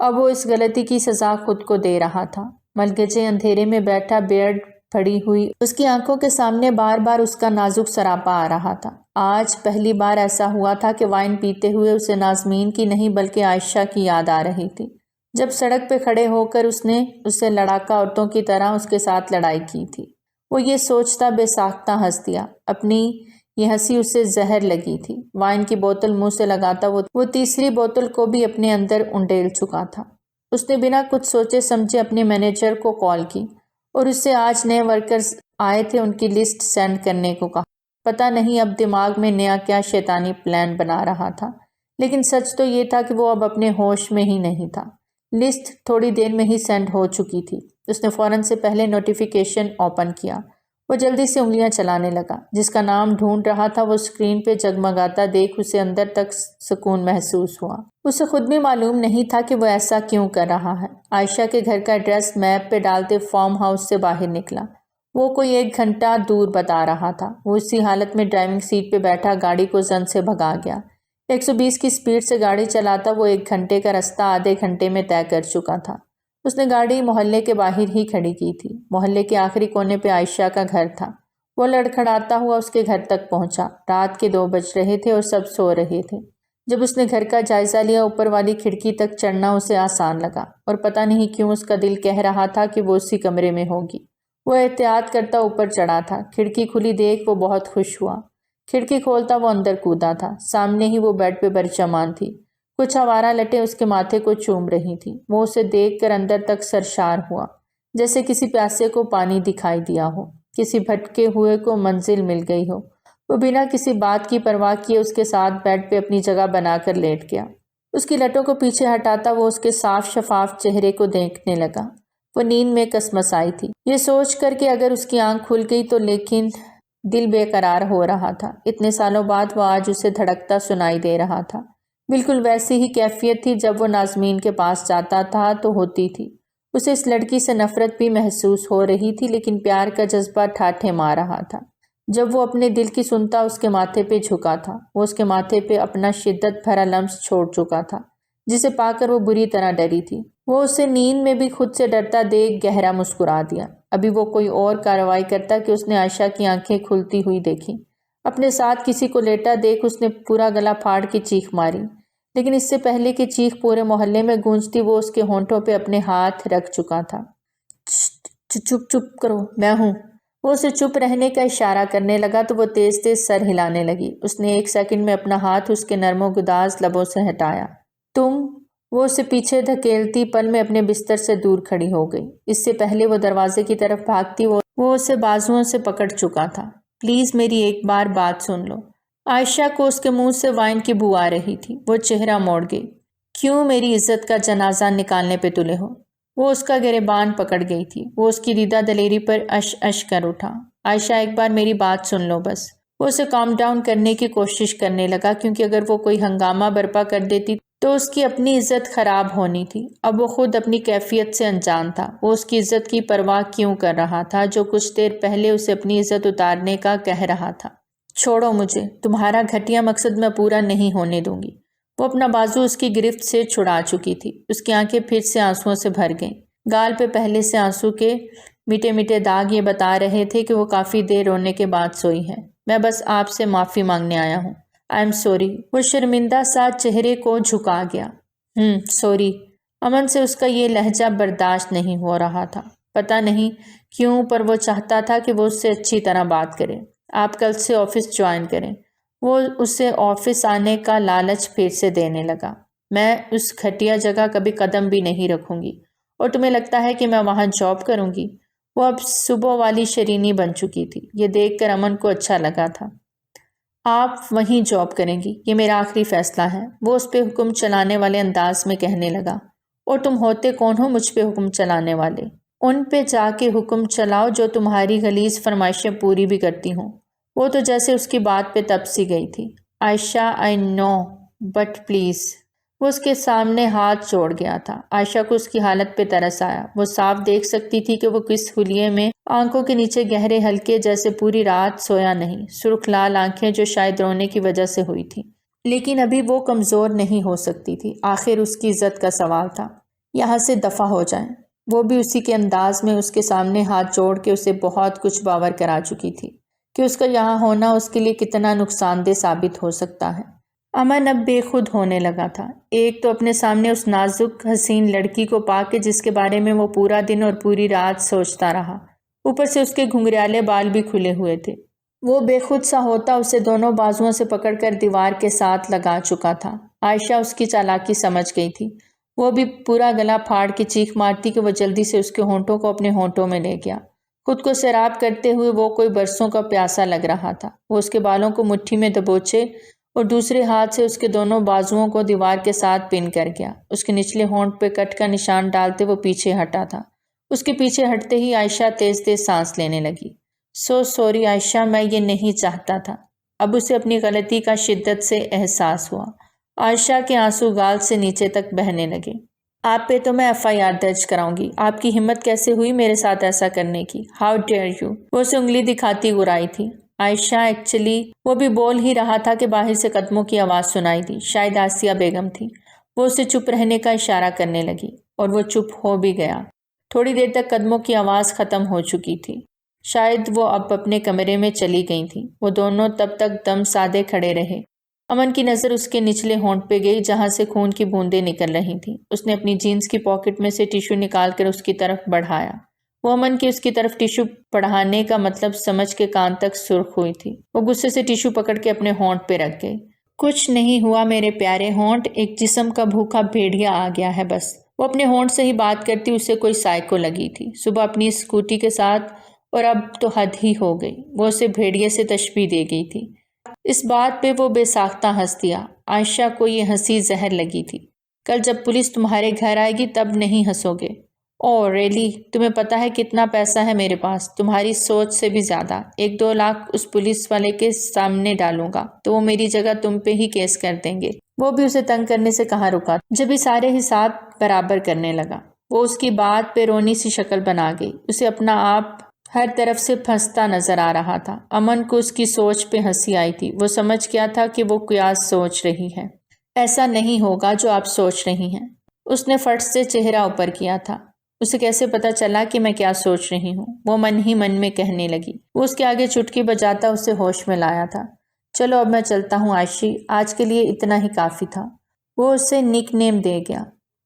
اب وہ اس غلطی کی سزا خود کو دے رہا تھا۔ ملگجے اندھیرے میں بیٹھا بیئرڈ پھڑی ہوئی اس کی آنکھوں کے سامنے بار بار اس کا نازک سراپا آ رہا تھا۔ آج پہلی بار ایسا ہوا تھا کہ وائن پیتے ہوئے اسے نازمین کی نہیں بلکہ عائشہ کی یاد آ رہی تھی، جب سڑک پہ کھڑے ہو کر اس نے اسے لڑاکا عورتوں کی طرح اس کے ساتھ لڑائی کی تھی۔ وہ یہ سوچتا بے ساختہ ہنس دیا، اپنی یہ ہنسی اسے زہر لگی تھی۔ وائن کی بوتل منہ سے لگاتا وہ تیسری بوتل کو بھی اپنے اندر انڈیل چکا تھا۔ اس نے بنا کچھ سوچے سمجھے اپنے مینیجر کو کال کی اور اس سے آج نئے ورکرز آئے تھے ان کی لسٹ سینڈ کرنے کو کہا۔ پتہ نہیں اب دماغ میں نیا کیا شیطانی پلان بنا رہا تھا، لیکن سچ تو یہ تھا کہ وہ اب اپنے ہوش میں ہی نہیں تھا۔ لسٹ تھوڑی دیر میں ہی سینڈ ہو چکی تھی۔ اس نے فوراً سے پہلے نوٹیفیکیشن اوپن کیا۔ وہ جلدی سے انگلیاں چلانے لگا۔ جس کا نام ڈھونڈ رہا تھا وہ اسکرین پہ جگمگاتا دیکھ اسے اندر تک سکون محسوس ہوا۔ اسے خود بھی معلوم نہیں تھا کہ وہ ایسا کیوں کر رہا ہے۔ عائشہ کے گھر کا ایڈریس میپ پہ ڈالتے فارم ہاؤس سے باہر نکلا۔ وہ کوئی 1 گھنٹہ دور بتا رہا تھا۔ وہ اسی حالت میں ڈرائیونگ سیٹ پہ بیٹھا گاڑی کو زن سے بھگا گیا۔ 120 کی سپیڈ سے گاڑی چلاتا وہ 1 گھنٹے کا رستہ آدھے گھنٹے میں طے کر چکا تھا۔ اس نے گاڑی محلے کے باہر ہی کھڑی کی تھی۔ محلے کے آخری کونے پہ عائشہ کا گھر تھا۔ وہ لڑکھڑاتا ہوا اس کے گھر تک پہنچا۔ رات کے 2 بج رہے تھے اور سب سو رہے تھے۔ جب اس نے گھر کا جائزہ لیا اوپر والی کھڑکی تک چڑھنا اسے آسان لگا، اور پتہ نہیں کیوں اس کا دل کہہ رہا تھا کہ وہ اسی کمرے میں ہوگی۔ وہ احتیاط کرتا اوپر چڑھا تھا۔ کھڑکی کھلی دیکھ وہ بہت خوش ہوا۔ کھڑکی کھولتا وہ اندر کودا تھا۔ سامنے ہی وہ بیڈ پہ برچمان تھی۔ کچھ آوارہ لٹیں اس کے ماتھے کو چوم رہی تھی۔ وہ اسے دیکھ کر اندر تک سرشار ہوا، جیسے کسی پیاسے کو پانی دکھائی دیا ہو، کسی بھٹکے ہوئے کو منزل مل گئی ہو۔ وہ بنا کسی بات کی پرواہ کیے اس کے ساتھ بیڈ پہ اپنی جگہ بنا کر لیٹ گیا۔ اس کی لٹوں کو پیچھے ہٹاتا وہ اس کے صاف شفاف چہرے کو دیکھنے لگا۔ وہ نیند میں کسمسائی تھی، یہ سوچ کر کہ اگر اس کی آنکھ کھل گئی تو، لیکن دل بے قرار ہو رہا تھا۔ اتنے سالوں بعد وہ آج اسے دھڑکتا سنائی دے رہا تھا۔ بالکل ویسی ہی کیفیت تھی جب وہ نازمین کے پاس جاتا تھا تو ہوتی تھی۔ اسے اس لڑکی سے نفرت بھی محسوس ہو رہی تھی، لیکن پیار کا جذبہ ٹھاٹھے مار رہا تھا۔ جب وہ اپنے دل کی سنتا اس کے ماتھے پہ جھکا تھا۔ وہ اس کے ماتھے پہ اپنا شدت بھرا لمس چھوڑ چکا تھا، جسے پا کر وہ بری طرح ڈری تھی۔ وہ اسے نیند میں بھی خود سے ڈرتا دیکھ گہرا مسکرا دیا۔ ابھی وہ کوئی اور کارروائی کرتا کہ اس نے عائشہ کی آنکھیں کھلتی ہوئی دیکھی۔ اپنے ساتھ کسی کو لیٹا دیکھ اس نے پورا گلا پھاڑ کے چیخ ماری، لیکن اس سے پہلے کہ چیخ پورے محلے میں گونجتی وہ اس کے ہونٹوں پہ اپنے ہاتھ رکھ چکا تھا۔ چپ کرو، میں ہوں۔ وہ اسے چپ رہنے کا اشارہ کرنے لگا تو وہ تیز تیز سر ہلانے لگی۔ اس نے 1 سیکنڈ میں اپنا ہاتھ اس کے نرم و گداز لبوں سے ہٹایا۔ تم؟ وہ اسے پیچھے دھکیلتی پل میں اپنے بستر سے دور کھڑی ہو گئی۔ اس سے پہلے وہ دروازے کی طرف بھاگتی وہ اسے بازوؤں سے پکڑ چکا تھا۔ پلیز میری ایک بار بات سن لو۔ عائشہ کو اس کے منہ سے وائن کی بو آ رہی تھی۔ وہ چہرہ موڑ گئی۔ کیوں میری عزت کا جنازہ نکالنے پہ تلے ہو؟ وہ اس کا گریبان پکڑ گئی تھی۔ وہ اس کی دیدہ دلیری پر اش اش کر اٹھا۔ عائشہ ایک بار میری بات سن لو بس۔ وہ اسے کام ڈاؤن کرنے کی کوشش کرنے لگا، کیونکہ اگر وہ کوئی ہنگامہ برپا کر دیتی تو اس کی اپنی عزت خراب ہونی تھی۔ اب وہ خود اپنی کیفیت سے انجان تھا۔ وہ اس کی عزت کی پرواہ کیوں کر رہا تھا جو کچھ دیر پہلے اسے اپنی عزت اتارنے کا کہہ رہا تھا؟ چھوڑو مجھے، تمہارا گھٹیا مقصد میں پورا نہیں ہونے دوں گی۔ وہ اپنا بازو اس کی گرفت سے چھڑا چکی تھی۔ اس کی آنکھیں پھر سے آنسوؤں سے بھر گئیں۔ گال پہ پہلے سے آنسو کے میٹھے میٹھے داغ یہ بتا رہے تھے کہ وہ کافی دیر رونے کے بعد سوئی ہے۔ میں بس آپ سے معافی مانگنے آیا ہوں۔ آئی ایم سوری۔ وہ شرمندہ سا چہرے کو جھکا گیا۔ سوری۔ امن سے اس کا یہ لہجہ برداشت نہیں ہو رہا تھا۔ پتہ نہیں کیوں، پر وہ چاہتا تھا کہ وہ اس سے اچھی طرح بات کرے۔ آپ کل سے آفس جوائن کریں۔ وہ اسے آفس آنے کا لالچ پھر سے دینے لگا۔ میں اس گھٹیا جگہ کبھی قدم بھی نہیں رکھوں گی، اور تمہیں لگتا ہے کہ میں وہاں جاب کروں گی؟ وہ اب صبح والی شرینی بن چکی تھی۔ یہ دیکھ کر امن کو اچھا لگا تھا۔ آپ وہیں جاب کریں گی، یہ میرا آخری فیصلہ ہے، وہ اس پہ حکم چلانے والے انداز میں کہنے لگا۔ اور تم ہوتے کون ہو مجھ پہ حکم چلانے والے؟ ان پہ جا کے حکم چلاؤ جو تمہاری غلیظ فرمائشیں پوری بھی کرتی ہوں۔ وہ تو جیسے اس کی بات پہ تب سی گئی تھی۔ عائشہ آئی نو بٹ پلیز۔ وہ اس کے سامنے ہاتھ جوڑ گیا تھا۔ عائشہ کو اس کی حالت پہ ترس آیا۔ وہ صاف دیکھ سکتی تھی کہ وہ کس حلیے میں، آنکھوں کے نیچے گہرے ہلکے جیسے پوری رات سویا نہیں، سرخ لال آنکھیں جو شاید رونے کی وجہ سے ہوئی تھی، لیکن ابھی وہ کمزور نہیں ہو سکتی تھی۔ آخر اس کی عزت کا سوال تھا۔ یہاں سے دفع ہو جائیں۔ وہ بھی اسی کے انداز میں اس کے سامنے ہاتھ جوڑ کے اسے بہت کچھ باور کرا چکی تھی کہ اس کا یہاں ہونا اس کے لیے کتنا نقصان دہ ثابت ہو سکتا ہے۔ امن اب بے خود ہونے لگا تھا۔ ایک تو اپنے سامنے اس نازک حسین لڑکی کو پا کے جس کے بارے میں وہ پورا دن اور پوری رات سوچتا رہا، اوپر سے اس کے گھنگریالے بال بھی کھلے ہوئے تھے۔ وہ بے خود سا ہوتا اسے دونوں بازوؤں سے پکڑ کر دیوار کے ساتھ لگا چکا تھا۔ عائشہ اس کی چالاکی سمجھ گئی تھی۔ وہ بھی پورا گلا پھاڑ کے چیخ مارتی کہ وہ جلدی سے اس کے ہونٹوں کو اپنے ہونٹوں میں لے گیا۔ خود کو سیراب کرتے ہوئے وہ کوئی برسوں کا پیاسا لگ رہا تھا۔ وہ اس کے بالوں کو مٹھی میں دبوچے اور دوسرے ہاتھ سے اس کے دونوں بازوؤں کو دیوار کے ساتھ پن کر گیا۔ اس کے نچلے ہونٹ پہ کٹ کا نشان ڈالتے وہ پیچھے ہٹا تھا۔ اس کے پیچھے ہٹتے ہی عائشہ تیز تیز سانس لینے لگی۔ سو سوری عائشہ، میں یہ نہیں چاہتا تھا۔ اب اسے اپنی غلطی کا شدت سے احساس ہوا۔ عائشہ کے آنسو گال سے نیچے تک بہنے لگے۔ آپ پہ تو میں FIR درج کراؤں گی۔ آپ کی ہمت کیسے ہوئی میرے ساتھ ایسا کرنے کی؟ How dare you? وہ اسے انگلی دکھاتی گرائی تھی۔ عائشہ ایکچولی، وہ بھی بول ہی رہا تھا کہ باہر سے قدموں کی آواز سنائی دی۔ شاید آسیہ بیگم تھی۔ وہ اسے چپ رہنے کا اشارہ کرنے لگی اور وہ چپ ہو بھی گیا۔ تھوڑی دیر تک قدموں کی آواز ختم ہو چکی تھی۔ شاید وہ اب اپنے کمرے میں چلی گئی تھیں۔ وہ دونوں تب تک دم سادے کھڑے رہے۔ امن کی نظر اس کے نچلے ہونٹ پہ گئی جہاں سے خون کی بوندیں نکل رہی تھیں۔ اس نے اپنی جینز کی پاکٹ میں سے ٹیشو نکال کر اس کی طرف بڑھایا۔ وہ امن کی اس کی طرف ٹیشو بڑھانے کا مطلب سمجھ کے کان تک سرخ ہوئی تھی۔ وہ غصے سے ٹیشو پکڑ کے اپنے ہونٹ پہ رکھ گئی۔ کچھ نہیں ہوا میرے پیارے ہونٹ، ایک جسم کا بھوکا بھیڑیا آ گیا ہے بس۔ وہ اپنے ہونٹ سے ہی بات کرتی اسے کوئی سائیکو لگی تھی۔ صبح اپنی اسکوٹی کے ساتھ، اور اب تو حد ہی ہو گئی۔ وہ اسے بھیڑیے سے تشبیہ دے گئی تھی۔ اس بات پہ وہ بے ساختہ ہنس دیا۔ عائشہ کو یہ ہنسی زہر لگی تھی۔ کل جب پولیس تمہارے گھر آئے گی تب نہیں ہنسو گے؟ اوہ ریلی؟ تمہیں پتہ ہے کتنا پیسہ ہے میرے پاس؟ تمہاری سوچ سے بھی زیادہ۔ 1-2 لاکھ اس پولیس والے کے سامنے ڈالوں گا تو وہ میری جگہ تم پہ ہی کیس کر دیں گے۔ وہ بھی اسے تنگ کرنے سے کہاں رکا جب یہ سارے حساب برابر کرنے لگا۔ وہ اس کی بات پہ رونی سی شکل بنا گئی۔ اسے اپنا آپ ہر طرف سے پھنستا نظر آ رہا تھا۔ امن کو اس کی سوچ پہ ہنسی آئی تھی۔ وہ سمجھ گیا تھا کہ وہ کیا سوچ رہی ہے۔ ایسا نہیں ہوگا جو آپ سوچ رہی ہیں۔ اس نے فٹ سے چہرہ اوپر کیا تھا۔ اسے کیسے پتا چلا کہ میں کیا سوچ رہی ہوں؟ وہ من ہی من میں کہنے لگی۔ وہ اس کے آگے چٹکی بجاتا اسے ہوش میں لایا تھا۔ چلو اب میں چلتا ہوں عائشی، آج کے لیے اتنا ہی کافی تھا۔ وہ اسے نک نیم دے گیا۔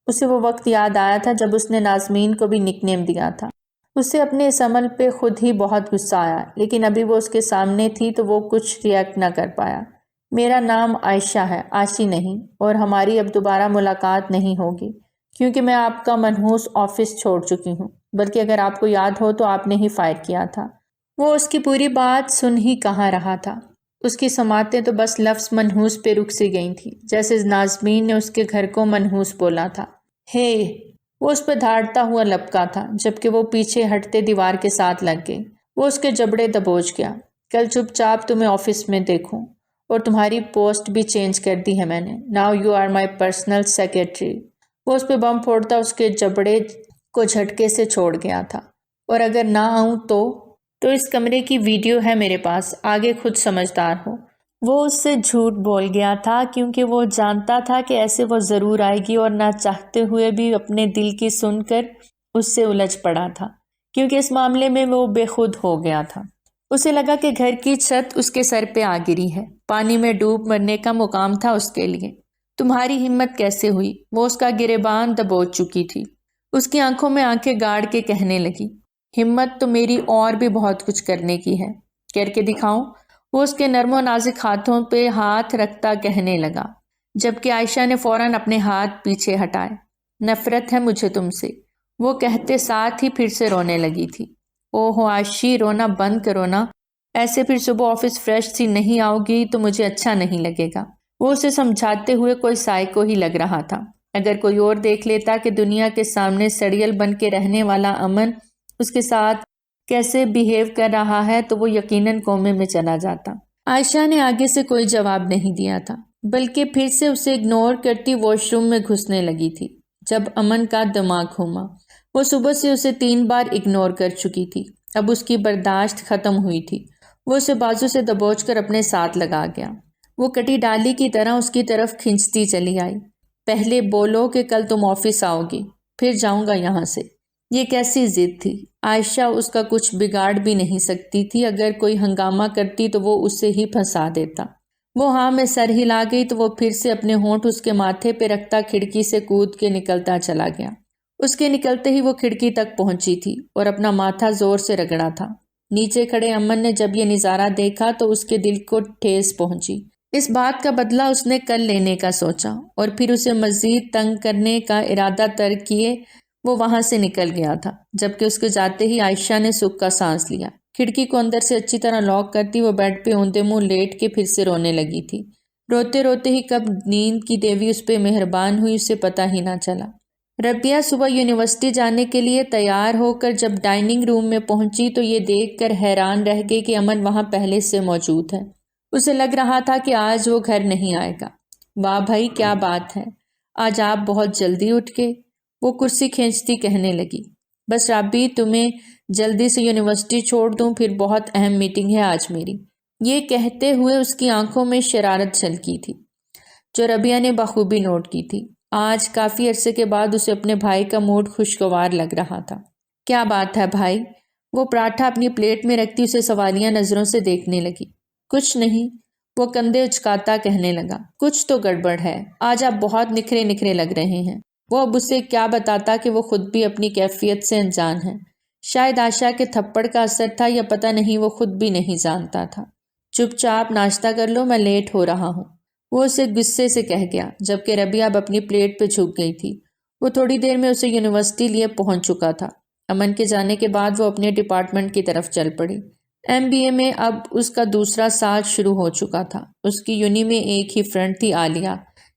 اسے وہ وقت یاد آیا تھا جب اس نے نازمین کو بھی نک نیم دیا تھا۔ اسے اپنے اس عمل پہ خود ہی بہت غصہ آیا، لیکن ابھی وہ اس کے سامنے تھی تو وہ کچھ ریئیکٹ نہ کر پایا۔ میرا نام عائشہ ہے، عاشی نہیں، اور ہماری اب دوبارہ ملاقات نہیں ہوگی کیونکہ میں آپ کا منحوس آفس چھوڑ چکی ہوں، بلکہ اگر آپ کو یاد ہو تو آپ نے ہی فائر کیا تھا۔ وہ اس کی پوری بات سن ہی کہاں رہا تھا۔ اس کی سماعتیں تو بس لفظ منحوس پہ رک سی گئی تھیں، جیسے نازمین نے اس کے گھر کو منحوس بولا تھا۔ ہے وہ اس پہ دھاڑتا ہوا لپکا تھا، جبکہ وہ پیچھے ہٹتے دیوار کے ساتھ لگ گئی۔ وہ اس کے جبڑے دبوچ گیا۔ کل چپ چاپ تمہیں آفس میں دیکھوں، اور تمہاری پوسٹ بھی چینج کر دی ہے میں نے۔ Now you are my personal secretary. وہ اس پہ بم پھوڑتا اس کے جبڑے کو جھٹکے سے چھوڑ گیا تھا۔ اور اگر نہ آؤں تو؟ تو اس کمرے کی ویڈیو ہے میرے پاس، آگے خود سمجھدار ہو۔ وہ اس سے جھوٹ بول گیا تھا کیونکہ وہ جانتا تھا کہ ایسے وہ ضرور آئے گی، اور نہ چاہتے ہوئے بھی اپنے دل کی سن کر اس سے الجھ پڑا تھا، کیونکہ اس معاملے میں وہ بے خود ہو گیا تھا۔ اسے لگا کہ گھر کی چھت اس کے سر پہ آ گری ہے، پانی میں ڈوب مرنے کا مقام تھا اس کے لیے۔ تمہاری ہمت کیسے ہوئی؟ وہ اس کا گریبان دبوچ چکی تھی، اس کی آنکھوں میں آنکھیں گاڑ کے کہنے لگی، ہمت تو میری اور بھی بہت کچھ کرنے کی ہے، کر کے دکھاؤں؟ وہ اس کے نرم و نازک ہاتھوں پہ ہاتھ رکھتا کہنے لگا، جبکہ عائشہ نے فوراً اپنے ہاتھ پیچھے ہٹائے۔ نفرت ہے مجھے تم سے، وہ کہتے ساتھ ہی پھر سے رونے لگی تھی۔ اوہ عائشی، رونا بند کرو نا، ایسے پھر صبح آفس فریش سی نہیں آؤ گی تو مجھے اچھا نہیں لگے گا۔ وہ اسے سمجھاتے ہوئے کوئی سائیکو ہی لگ رہا تھا۔ اگر کوئی اور دیکھ لیتا کہ دنیا کے سامنے سڑیل بن کے رہنے والا امن اس کے ساتھ کیسے بیہیو کر رہا ہے تو وہ یقیناً کومے میں چلا جاتا۔ عائشہ نے آگے سے کوئی جواب نہیں دیا تھا، بلکہ پھر سے اسے اگنور کرتی واش روم میں گھسنے لگی تھی۔ جب امن کا دماغ گھوما، وہ صبح سے اسے 3 بار اگنور کر چکی تھی، اب اس کی برداشت ختم ہوئی تھی۔ وہ اسے بازو سے دبوچ کر اپنے ساتھ لگا گیا۔ وہ کٹی ڈالی کی طرح اس کی طرف کھنچتی چلی آئی۔ پہلے بولو کہ کل تم آفس آؤ گی، پھر جاؤں گا یہاں سے۔ یہ کیسی ضد تھی؟ عائشہ اس کا کچھ بگاڑ بھی نہیں سکتی تھی، اگر کوئی ہنگامہ کرتی تو وہ اسے ہی پھنسا دیتا۔ وہ ہاں میں سر ہلا گئی تو وہ پھر سے اپنے ہونٹ اس کے ماتھے پہ رکھتا کھڑکی سے کود کے نکلتا چلا گیا۔ اس کے نکلتے ہی وہ کھڑکی تک پہنچی تھی اور اپنا ماتھا زور سے رگڑا تھا۔ نیچے کھڑے امن نے جب یہ نظارہ دیکھا تو اس کے دل کو ٹھیس پہنچی۔ اس بات کا بدلہ اس نے کل لینے کا سوچا، اور پھر اسے مزید تنگ کرنے کا ارادہ ترک کیے وہ وہاں سے نکل گیا تھا، جبکہ اس کے جاتے ہی عائشہ نے سکھ کا سانس لیا۔ کھڑکی کو اندر سے اچھی طرح لاک کرتی وہ بیڈ پہ اوندے منہ لیٹ کے پھر سے رونے لگی تھی۔ روتے روتے ہی کب نیند کی دیوی اس پہ مہربان ہوئی اسے پتہ ہی نہ چلا۔ ربیہ صبح یونیورسٹی جانے کے لیے تیار ہو کر جب ڈائننگ روم میں پہنچی تو یہ دیکھ کر حیران رہ گئی کہ امن وہاں پہلے سے موجود ہے۔ اسے لگ رہا تھا کہ آج وہ گھر نہیں آئے گا۔ واہ بھائی کیا بات ہے، آج آپ بہت جلدی اٹھ کے، وہ کرسی کھینچتی کہنے لگی۔ بس رابی تمہیں جلدی سے یونیورسٹی چھوڑ دوں، پھر بہت اہم میٹنگ ہے آج میری۔ یہ کہتے ہوئے اس کی آنکھوں میں شرارت چھلکی تھی، جو ربیہ نے بخوبی نوٹ کی تھی۔ آج کافی عرصے کے بعد اسے اپنے بھائی کا موڈ خوشگوار لگ رہا تھا۔ کیا بات ہے بھائی؟ وہ پراٹھا اپنی پلیٹ میں رکھتی اسے سوالیہ نظروں سے دیکھنے لگی۔ کچھ نہیں، وہ کندھے اچکاتا کہنے لگا۔ کچھ تو گڑبڑ ہے، آج آپ بہت نکھرے نکھرے لگ رہے ہیں۔ وہ اب اسے کیا بتاتا کہ وہ خود بھی اپنی کیفیت سے انجان ہے۔ شاید عائشہ کے تھپڑ کا اثر تھا یا پتہ نہیں، وہ خود بھی نہیں جانتا تھا۔ چپ چاپ ناشتہ کر لو، میں لیٹ ہو رہا ہوں، وہ اسے غصے سے کہہ گیا، جبکہ ربیہ اب اپنی پلیٹ پہ جھک گئی تھی۔ وہ تھوڑی دیر میں اسے یونیورسٹی لیے پہنچ چکا تھا۔ امن کے جانے کے بعد وہ اپنے ڈپارٹمنٹ کی طرف چل پڑی۔ MBA میں اب اس کا دوسرا سال شروع ہو چکا تھا۔ اس کی یونی میں ایک ہی فرینڈ تھی، عالیہ،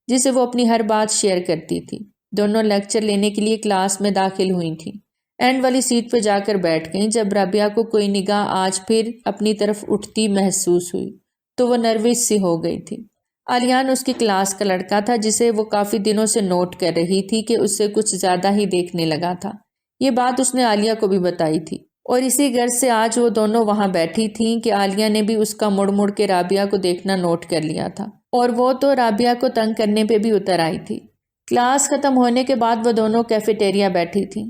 جسے وہ اپنی ہر بات شیئر کرتی تھی۔ دونوں لیکچر لینے کے لیے کلاس میں داخل ہوئی تھیں۔ اینڈ والی سیٹ پہ جا کر بیٹھ گئیں۔ جب رابعہ کو کوئی نگاہ آج پھر اپنی طرف اٹھتی محسوس ہوئی تو وہ نروس سی ہو گئی تھی۔ عالیان اس کی کلاس کا لڑکا تھا، جسے وہ کافی دنوں سے نوٹ کر رہی تھی کہ اس سے کچھ زیادہ ہی دیکھنے لگا تھا۔ یہ بات اس نے عالیہ کو بھی بتائی تھی، اور اسی غرض سے آج وہ دونوں وہاں بیٹھی تھیں کہ عالیہ نے بھی اس کا مڑ مڑ کے رابعہ کو دیکھنا نوٹ کر لیا تھا، اور وہ تو رابعہ کو تنگ کرنے پہ بھی اتر آئی تھی۔ کلاس ختم ہونے کے بعد وہ دونوں کیفیٹیریا بیٹھی تھیں۔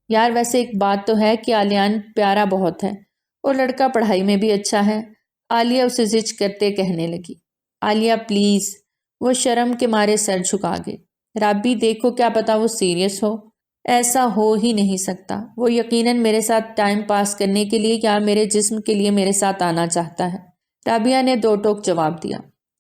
یار ویسے ایک بات تو ہے کہ عالیان پیارا بہت ہے، اور لڑکا پڑھائی میں بھی اچھا ہے، عالیہ اسے زج کرتے کہنے لگی۔ عالیہ پلیز، وہ شرم کے مارے سر جھکا گئی۔ رابی دیکھو، کیا پتا وہ سیریس ہو، ایسا ہو ہی نہیں سکتا، وہ یقیناً میرے ساتھ ٹائم پاس کرنے کے لیے یا میرے جسم کے لیے میرے ساتھ آنا چاہتا ہے۔ رابعہ نے دو ٹوک جواب دیا۔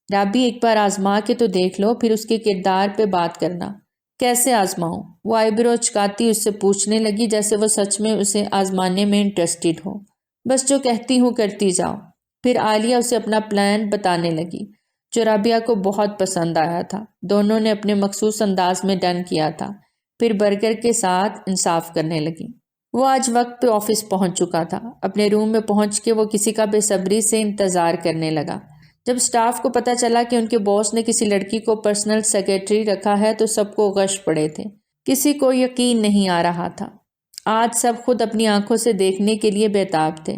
رابی ایک بار آزما کے تو دیکھ لو، پھر اس کے کردار پہ بات کرنا۔ کیسے آزماؤں؟ وہ آئی برو چکاتی اس سے پوچھنے لگی، جیسے وہ سچ میں اسے آزمانے میں انٹرسٹڈ ہو۔ بس جو کہتی ہوں کرتی جاؤ۔ پھر عالیہ اسے اپنا پلان بتانے لگی، جو رابعہ کو بہت پسند آیا تھا۔ دونوں نے اپنے مخصوص انداز میں ڈن کیا تھا، پھر برگر کے ساتھ انصاف کرنے لگی۔ وہ آج وقت پہ آفس پہنچ چکا تھا۔ اپنے روم میں پہنچ کے وہ کسی کا بے صبری سے انتظار کرنے لگا۔ جب سٹاف کو پتہ چلا کہ ان کے باس نے کسی لڑکی کو پرسنل سیکریٹری رکھا ہے تو سب کو غش پڑے تھے۔ کسی کو یقین نہیں آ رہا تھا۔ آج سب خود اپنی آنکھوں سے دیکھنے کے لیے بےتاب تھے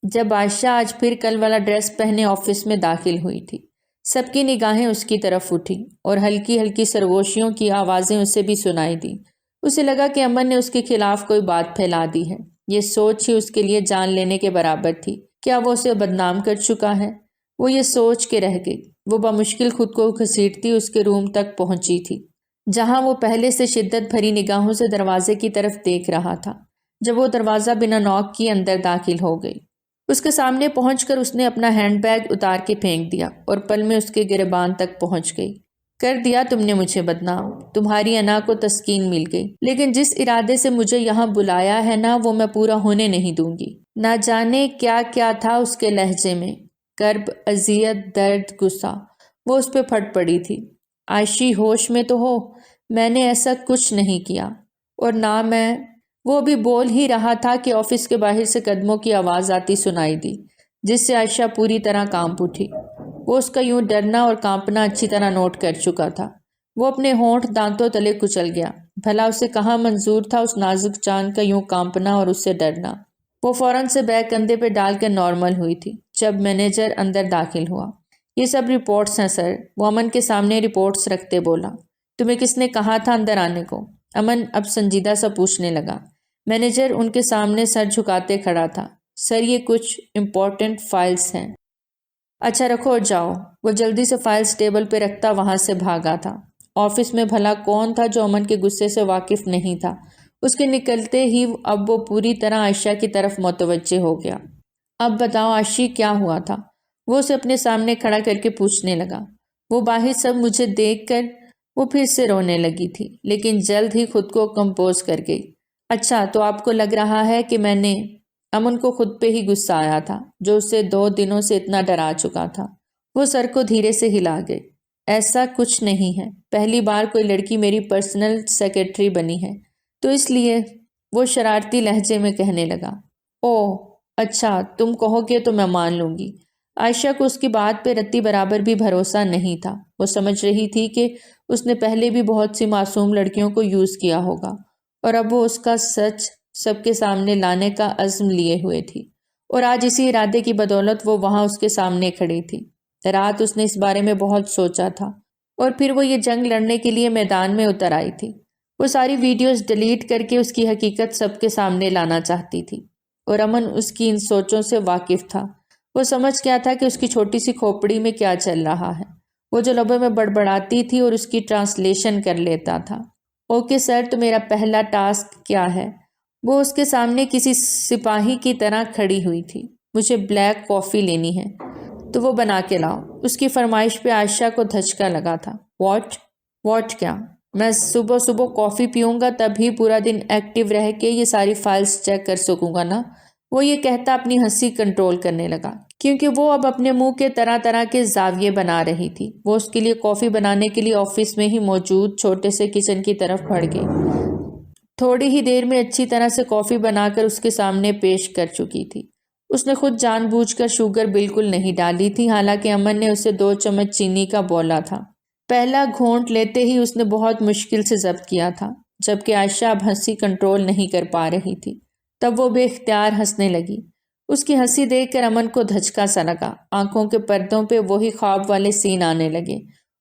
جب عائشہ آج پھر کل والا ڈریس پہنے آفس میں داخل ہوئی تھی۔ سب کی نگاہیں اس کی طرف اٹھی اور ہلکی ہلکی سرگوشیوں کی آوازیں اسے بھی سنائی دی۔ اسے لگا کہ امن نے اس کے خلاف کوئی بات پھیلا دی ہے۔ یہ سوچ ہی اس کے لیے جان لینے کے برابر تھی۔ کیا وہ اسے بدنام کر چکا ہے؟ وہ یہ سوچ کے رہ گئی۔ وہ بمشکل خود کو گھسیٹتی اس کے روم تک پہنچی تھی، جہاں وہ پہلے سے شدت بھری نگاہوں سے دروازے کی طرف دیکھ رہا تھا۔ جب وہ دروازہ بنا نوک کی اندر داخل ہو گئی، اس کے سامنے پہنچ کر اس نے اپنا ہینڈ بیگ اتار کے پھینک دیا اور پل میں اس کے گریبان تک پہنچ گئی۔ کر دیا تم نے مجھے بدنام، تمہاری انا کو تسکین مل گئی، لیکن جس ارادے سے مجھے یہاں بلایا ہے نا، وہ میں پورا ہونے نہیں دوں گی۔ نہ جانے کیا کیا تھا اس کے لہجے میں، کرب، اذیت، درد، غصہ۔ وہ اس پہ پھٹ پڑی تھی۔ عائشی ہوش میں تو ہو، میں نے ایسا کچھ نہیں کیا، اور نہ میں۔ وہ ابھی بول ہی رہا تھا کہ آفس کے باہر سے قدموں کی آواز آتی سنائی دی، جس سے عائشہ پوری طرح کانپ اٹھی۔ وہ اس کا یوں ڈرنا اور کانپنا اچھی طرح نوٹ کر چکا تھا۔ وہ اپنے ہونٹ دانتوں تلے کچل گیا۔ بھلا اسے کہاں منظور تھا اس نازک جان کا یوں کانپنا اور اس سے ڈرنا۔ وہ فوراً سے بیگ کندھے پہ ڈال کر نارمل ہوئی تھی جب مینیجر اندر داخل ہوا۔ یہ سب رپورٹس ہیں سر، وہ امن کے سامنے رپورٹس رکھتے بولا۔ تمہیں کس نے کہا تھا اندر آنے کو؟ امن اب سنجیدہ سا پوچھنے لگا۔ مینیجر ان کے سامنے سر جھکاتے کھڑا تھا۔ سر، یہ کچھ امپورٹنٹ فائلز ہیں۔ اچھا رکھو اور جاؤ۔ وہ جلدی سے فائلز ٹیبل پہ رکھتا وہاں سے بھاگا تھا۔ آفس میں بھلا کون تھا جو امن کے غصے سے واقف نہیں تھا؟ اس کے نکلتے ہی اب وہ پوری طرح عائشہ کی طرف متوجہ ہو گیا۔ اب بتاؤ عائشی، کیا ہوا تھا؟ وہ اسے اپنے سامنے کھڑا کر کے پوچھنے لگا۔ وہ باہر سب مجھے دیکھ کر وہ پھر سے رونے لگی تھی، لیکن جلد ہی خود کو کمپوز کر گئی۔ اچھا، تو آپ کو لگ رہا ہے کہ میں نے… امن کو خود پہ ہی غصہ آیا تھا جو اسے 2 دنوں سے اتنا ڈرا چکا تھا۔ وہ سر کو دھیرے سے ہلا گئی۔ ایسا کچھ نہیں ہے، پہلی بار کوئی لڑکی میری پرسنل سیکرٹری بنی ہے، تو اس لیے… وہ شرارتی لہجے میں کہنے لگا۔ اوہ اچھا، تم کہو گے تو میں مان لوں گی۔ عائشہ کو اس کی بات پہ رتی برابر بھی بھروسہ نہیں تھا۔ وہ سمجھ رہی تھی کہ اس نے پہلے بھی بہت سی معصوم لڑکیوں کو یوز کیا ہوگا، اور اب وہ اس کا سچ سب کے سامنے لانے کا عزم لیے ہوئے تھی، اور آج اسی ارادے کی بدولت وہ وہاں اس کے سامنے کھڑی تھی۔ رات اس نے اس بارے میں بہت سوچا تھا، اور پھر وہ یہ جنگ لڑنے کے لیے میدان میں اتر آئی تھی۔ وہ ساری ویڈیوز ڈیلیٹ کر کے اس کی حقیقت سب کے سامنے لانا چاہتی تھی، اور امن اس کی ان سوچوں سے واقف تھا۔ وہ سمجھ گیا تھا کہ اس کی چھوٹی سی کھوپڑی میں کیا چل رہا ہے۔ وہ جو لبوں میں بڑبڑاتی تھی اور اس کی ٹرانسلیشن کر لیتا تھا۔ اوکے سر، تو میرا پہلا ٹاسک کیا ہے؟ وہ اس کے سامنے کسی سپاہی کی طرح کھڑی ہوئی تھی۔ مجھے بلیک کافی لینی ہے، تو وہ بنا کے لاؤ۔ اس کی فرمائش پہ عائشہ کو دھچکا لگا تھا۔ واٹ کیا؟ میں صبح صبح کافی پیوں گا تبھی پورا دن ایکٹیو رہ کے یہ ساری فائلز چیک کر سکوں گا نا؟ وہ یہ کہتا اپنی ہنسی کنٹرول کرنے لگا، کیونکہ وہ اب اپنے منہ کے طرح طرح کے زاویے بنا رہی تھی۔ وہ اس کے لیے کافی بنانے کے لیے آفس میں ہی موجود چھوٹے سے کچن کی طرف بڑھ گئی۔ تھوڑی ہی دیر میں اچھی طرح سے کافی بنا کر اس کے سامنے پیش کر چکی تھی۔ اس نے خود جان بوجھ کر شوگر بالکل نہیں ڈالی تھی، حالانکہ امن نے اسے 2 چمچ چینی کا بولا تھا۔ پہلا گھونٹ لیتے ہی اس نے بہت مشکل سے ضبط کیا تھا، جبکہ عائشہ اب ہنسی کنٹرول نہیں کر پا رہی تھی۔ تب وہ بے اختیار ہنسنے لگی۔ اس کی ہنسی دیکھ کر امن کو دھچکا سا لگا۔ آنکھوں کے پردوں پہ وہی خواب والے سین آنے لگے،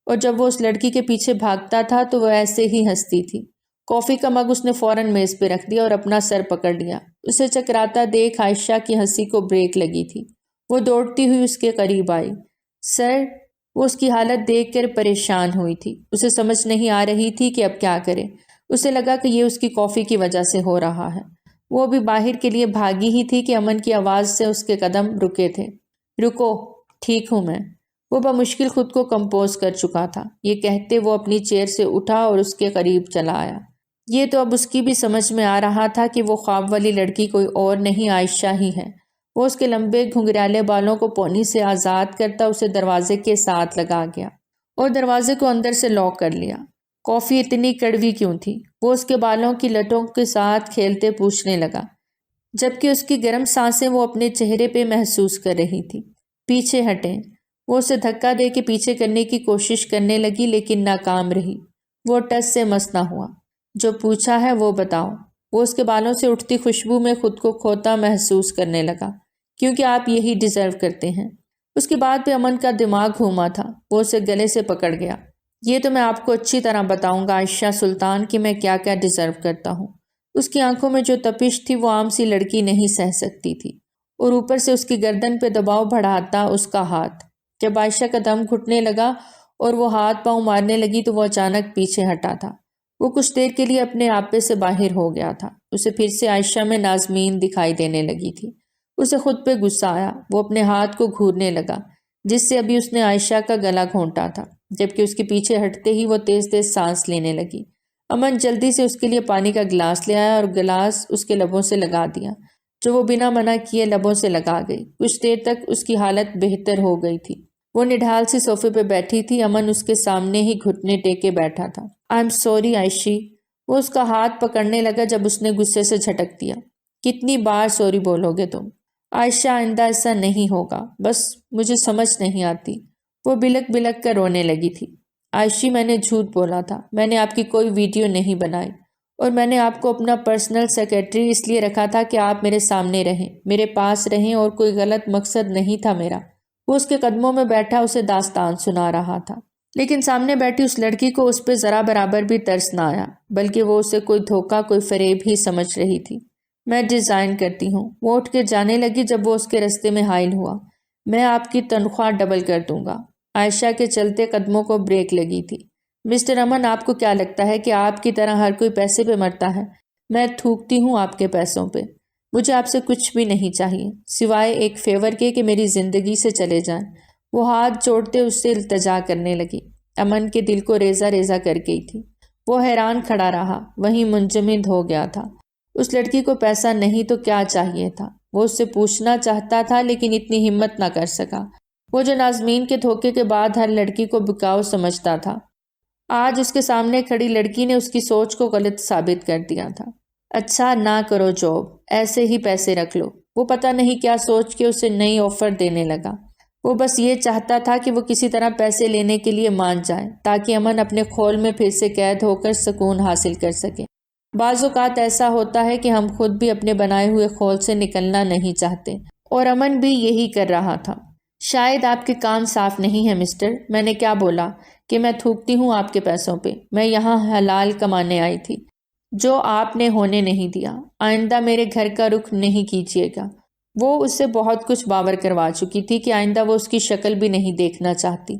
اور جب وہ اس لڑکی کے پیچھے بھاگتا تھا تو وہ ایسے ہی ہنستی تھی۔ کافی کا مگ اس نے فوراً میز پہ رکھ دیا اور اپنا سر پکڑ لیا۔ اسے چکراتا دیکھ عائشہ کی ہنسی کو بریک لگی تھی۔ وہ دوڑتی ہوئی اس کے قریب آئی۔ سر، وہ اس کی حالت دیکھ کر پریشان ہوئی تھی۔ اسے سمجھ نہیں آ رہی تھی کہ اب کیا کرے۔ اسے لگا کہ یہ اس کی کافی کی وجہ سے ہو رہا ہے۔ وہ ابھی باہر کے لیے بھاگی ہی تھی کہ امن کی آواز سے اس کے قدم رکے تھے۔ رکو، ٹھیک ہوں میں۔ وہ بمشکل خود کو کمپوز کر چکا تھا۔ یہ کہتے وہ اپنی چیئر سے اٹھا اور اس کے قریب چلا آیا۔ یہ تو اب اس کی بھی سمجھ میں آ رہا تھا کہ وہ خواب والی لڑکی کوئی اور نہیں، عائشہ ہی ہے۔ وہ اس کے لمبے گھنگریالے بالوں کو پونی سے آزاد کرتا اسے دروازے کے ساتھ لگا گیا اور دروازے کو اندر سے لاک کر لیا۔ کافی اتنی کڑوی کیوں تھی؟ وہ اس کے بالوں کی لٹوں کے ساتھ کھیلتے پوچھنے لگا، جبکہ اس کی گرم سانسیں وہ اپنے چہرے پہ محسوس کر رہی تھی۔ پیچھے ہٹیں۔ وہ اسے دھکا دے کے پیچھے کرنے کی کوشش کرنے لگی، لیکن ناکام رہی۔ وہ ٹس سے مس نہ ہوا۔ جو پوچھا ہے وہ بتاؤ۔ وہ اس کے بالوں سے اٹھتی خوشبو میں خود کو کھوتا محسوس کرنے لگا۔ کیونکہ آپ یہی ڈیزرو کرتے ہیں۔ اس کی بات پہ امن کا دماغ گھوما تھا۔ وہ اسے گلے سے پکڑ گیا۔ یہ تو میں آپ کو اچھی طرح بتاؤں گا عائشہ سلطان کہ میں کیا کیا ڈیزرو کرتا ہوں۔ اس کی آنکھوں میں جو تپش تھی وہ عام سی لڑکی نہیں سہ سکتی تھی، اور اوپر سے اس کی گردن پہ دباؤ بڑھاتا اس کا ہاتھ۔ جب عائشہ کا دم گھٹنے لگا اور وہ ہاتھ پاؤں مارنے لگی تو وہ اچانک پیچھے ہٹا تھا۔ وہ کچھ دیر کے لیے اپنے آپے سے باہر ہو گیا تھا۔ اسے پھر سے عائشہ میں نازمین دکھائی دینے لگی تھی۔ اسے خود پہ غصہ آیا۔ وہ اپنے ہاتھ کو گھورنے لگا جس سے ابھی اس نے عائشہ کا گلا گھونٹا تھا، جبکہ اس کے پیچھے ہٹتے ہی وہ تیز تیز سانس لینے لگی۔ امن جلدی سے اس کے لیے پانی کا گلاس لے آیا اور گلاس اس کے لبوں سے لگا دیا، جو وہ بنا منع کیے لبوں سے لگا گئی۔ کچھ دیر تک اس کی حالت بہتر ہو گئی تھی۔ وہ نڈھال سی صوفے پہ بیٹھی تھی۔ امن اس کے سامنے ہی گھٹنے ٹیکے بیٹھا تھا۔ I am sorry Aishi. وہ اس کا ہاتھ پکڑنے لگا جب اس نے غصے سے جھٹک دیا۔ کتنی بار سوری بولو گے تم؟ عائشہ آئندہ ایسا نہیں ہوگا، بس مجھے سمجھ نہیں آتی۔ وہ بلک بلک کر رونے لگی تھی۔ عائشی میں نے جھوٹ بولا تھا، میں نے آپ کی کوئی ویڈیو نہیں بنائی، اور میں نے آپ کو اپنا پرسنل سیکرٹری اس لیے رکھا تھا کہ آپ میرے سامنے رہیں، میرے پاس رہیں، اور کوئی غلط مقصد نہیں تھا میرا۔ وہ اس کے قدموں میں بیٹھا اسے داستان سنا رہا تھا، لیکن سامنے بیٹھی اس لڑکی کو اس پہ ذرا برابر بھی ترس نہ آیا، بلکہ وہ اسے کوئی دھوکہ کوئی فریب ہی سمجھ رہی تھی۔ میں ڈیزائن کرتی ہوں۔ وہ اٹھ کے جانے لگی جب وہ اس کے رستے میں حائل ہوا۔ میں آپ کی تنخواہ ڈبل کر دوں گا۔ عائشہ کے چلتے قدموں کو بریک لگی تھی۔ مسٹر امن، آپ کو کیا لگتا ہے کہ آپ کی طرح ہر کوئی پیسے پہ مرتا ہے؟ میں تھوکتی ہوں آپ کے پیسوں پہ۔ مجھے آپ سے کچھ بھی نہیں چاہیے سوائے ایک فیور کے کہ میری زندگی سے چلے جائیں۔ وہ ہاتھ جوڑتے اس سے التجا کرنے لگی۔ امن کے دل کو ریزہ ریزہ کر گئی تھی۔ وہ حیران کھڑا رہا، وہیں منجمد ہو گیا تھا۔ اس لڑکی کو پیسہ نہیں تو کیا چاہیے تھا؟ وہ اس سے پوچھنا چاہتا تھا لیکن اتنی ہمت نہ کر سکا۔ وہ جو نازمین کے دھوکے کے بعد ہر لڑکی کو بکاؤ سمجھتا تھا، آج اس کے سامنے کھڑی لڑکی نے اس کی سوچ کو غلط ثابت کر دیا تھا۔ اچھا نہ کرو جاب، ایسے ہی پیسے رکھ لو۔ وہ پتہ نہیں کیا سوچ کے اسے نئی آفر دینے لگا۔ وہ بس یہ چاہتا تھا کہ وہ کسی طرح پیسے لینے کے لیے مان جائے تاکہ امن اپنے خول میں پھر سے قید ہو کر سکون حاصل کر سکے۔ بعض اوقات ایسا ہوتا ہے کہ ہم خود بھی اپنے بنائے ہوئے خول سے نکلنا نہیں چاہتے، اور امن بھی یہی کر رہا تھا۔ شاید آپ کے کان صاف نہیں ہیں مسٹر۔ میں نے کیا بولا کہ میں تھوکتی ہوں آپ کے پیسوں پہ؟ میں یہاں حلال کمانے آئی تھی، جو آپ نے ہونے نہیں دیا۔ آئندہ میرے گھر کا رخ نہیں کیجیے گا۔ وہ اس سے بہت کچھ باور کروا چکی تھی کہ آئندہ وہ اس کی شکل بھی نہیں دیکھنا چاہتی،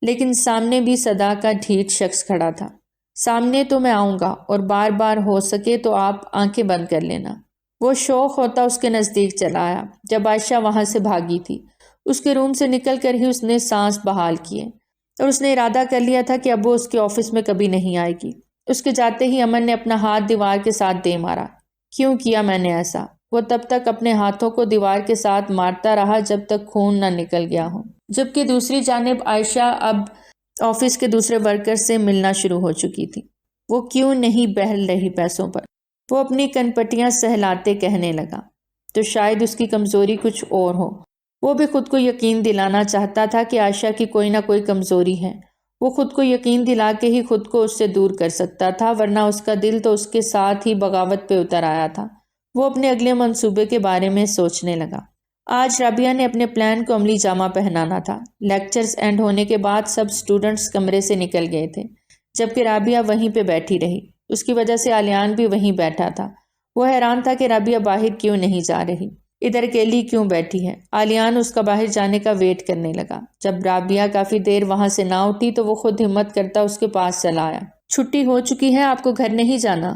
لیکن سامنے بھی صدا کا ڈھیٹ شخص کھڑا تھا۔ سامنے تو میں آؤں گا، اور بار بار ہو سکے تو آپ آنکھیں بند کر لینا۔ وہ شوق ہوتا اس کے نزدیک چلا آیا جب عائشہ وہاں سے بھاگی تھی۔ اس کے روم سے نکل کر ہی اس نے سانس بحال کیے، اور اس نے ارادہ کر لیا تھا کہ اب وہ اس کے آفس میں کبھی نہیں آئے گی۔ اس کے جاتے ہی امن نے اپنا ہاتھ دیوار کے ساتھ دے مارا۔ کیوں کیا میں نے ایسا؟ وہ تب تک اپنے ہاتھوں کو دیوار کے ساتھ مارتا رہا جب تک خون نہ نکل گیا ہو، جبکہ دوسری جانب عائشہ اب آفس کے دوسرے ورکر سے ملنا شروع ہو چکی تھی۔ وہ کیوں نہیں بہل رہی پیسوں پر؟ وہ اپنی کنپٹیاں سہلاتے کہنے لگا۔ تو شاید اس کی کمزوری کچھ اور ہو۔ وہ بھی خود کو یقین دلانا چاہتا تھا کہ عائشہ کی کوئی نہ کوئی کمزوری ہے۔ وہ خود کو یقین دلا کے ہی خود کو اس سے دور کر سکتا تھا، ورنہ اس کا دل تو اس کے ساتھ ہی بغاوت پہ اتر آیا تھا۔ وہ اپنے اگلے منصوبے کے بارے میں سوچنے لگا۔ آج رابعہ نے اپنے پلان کو عملی جامہ پہنانا تھا۔ لیکچرز اینڈ ہونے کے بعد سب سٹوڈنٹس کمرے سے نکل گئے تھے، جبکہ رابعہ وہیں پہ بیٹھی رہی۔ اس کی وجہ سے علیان بھی وہیں بیٹھا تھا۔ وہ حیران تھا کہ رابعہ باہر کیوں نہیں جا رہی، ادھر اکیلی کیوں بیٹھی ہے۔ علیان اس کا باہر جانے کا ویٹ کرنے لگا۔ جب رابعہ کافی دیر وہاں سے نہ اٹھی تو وہ خود ہمت کرتا اس کے پاس چلا آیا۔ چھٹی ہو چکی ہے، آپ کو گھر نہیں جانا؟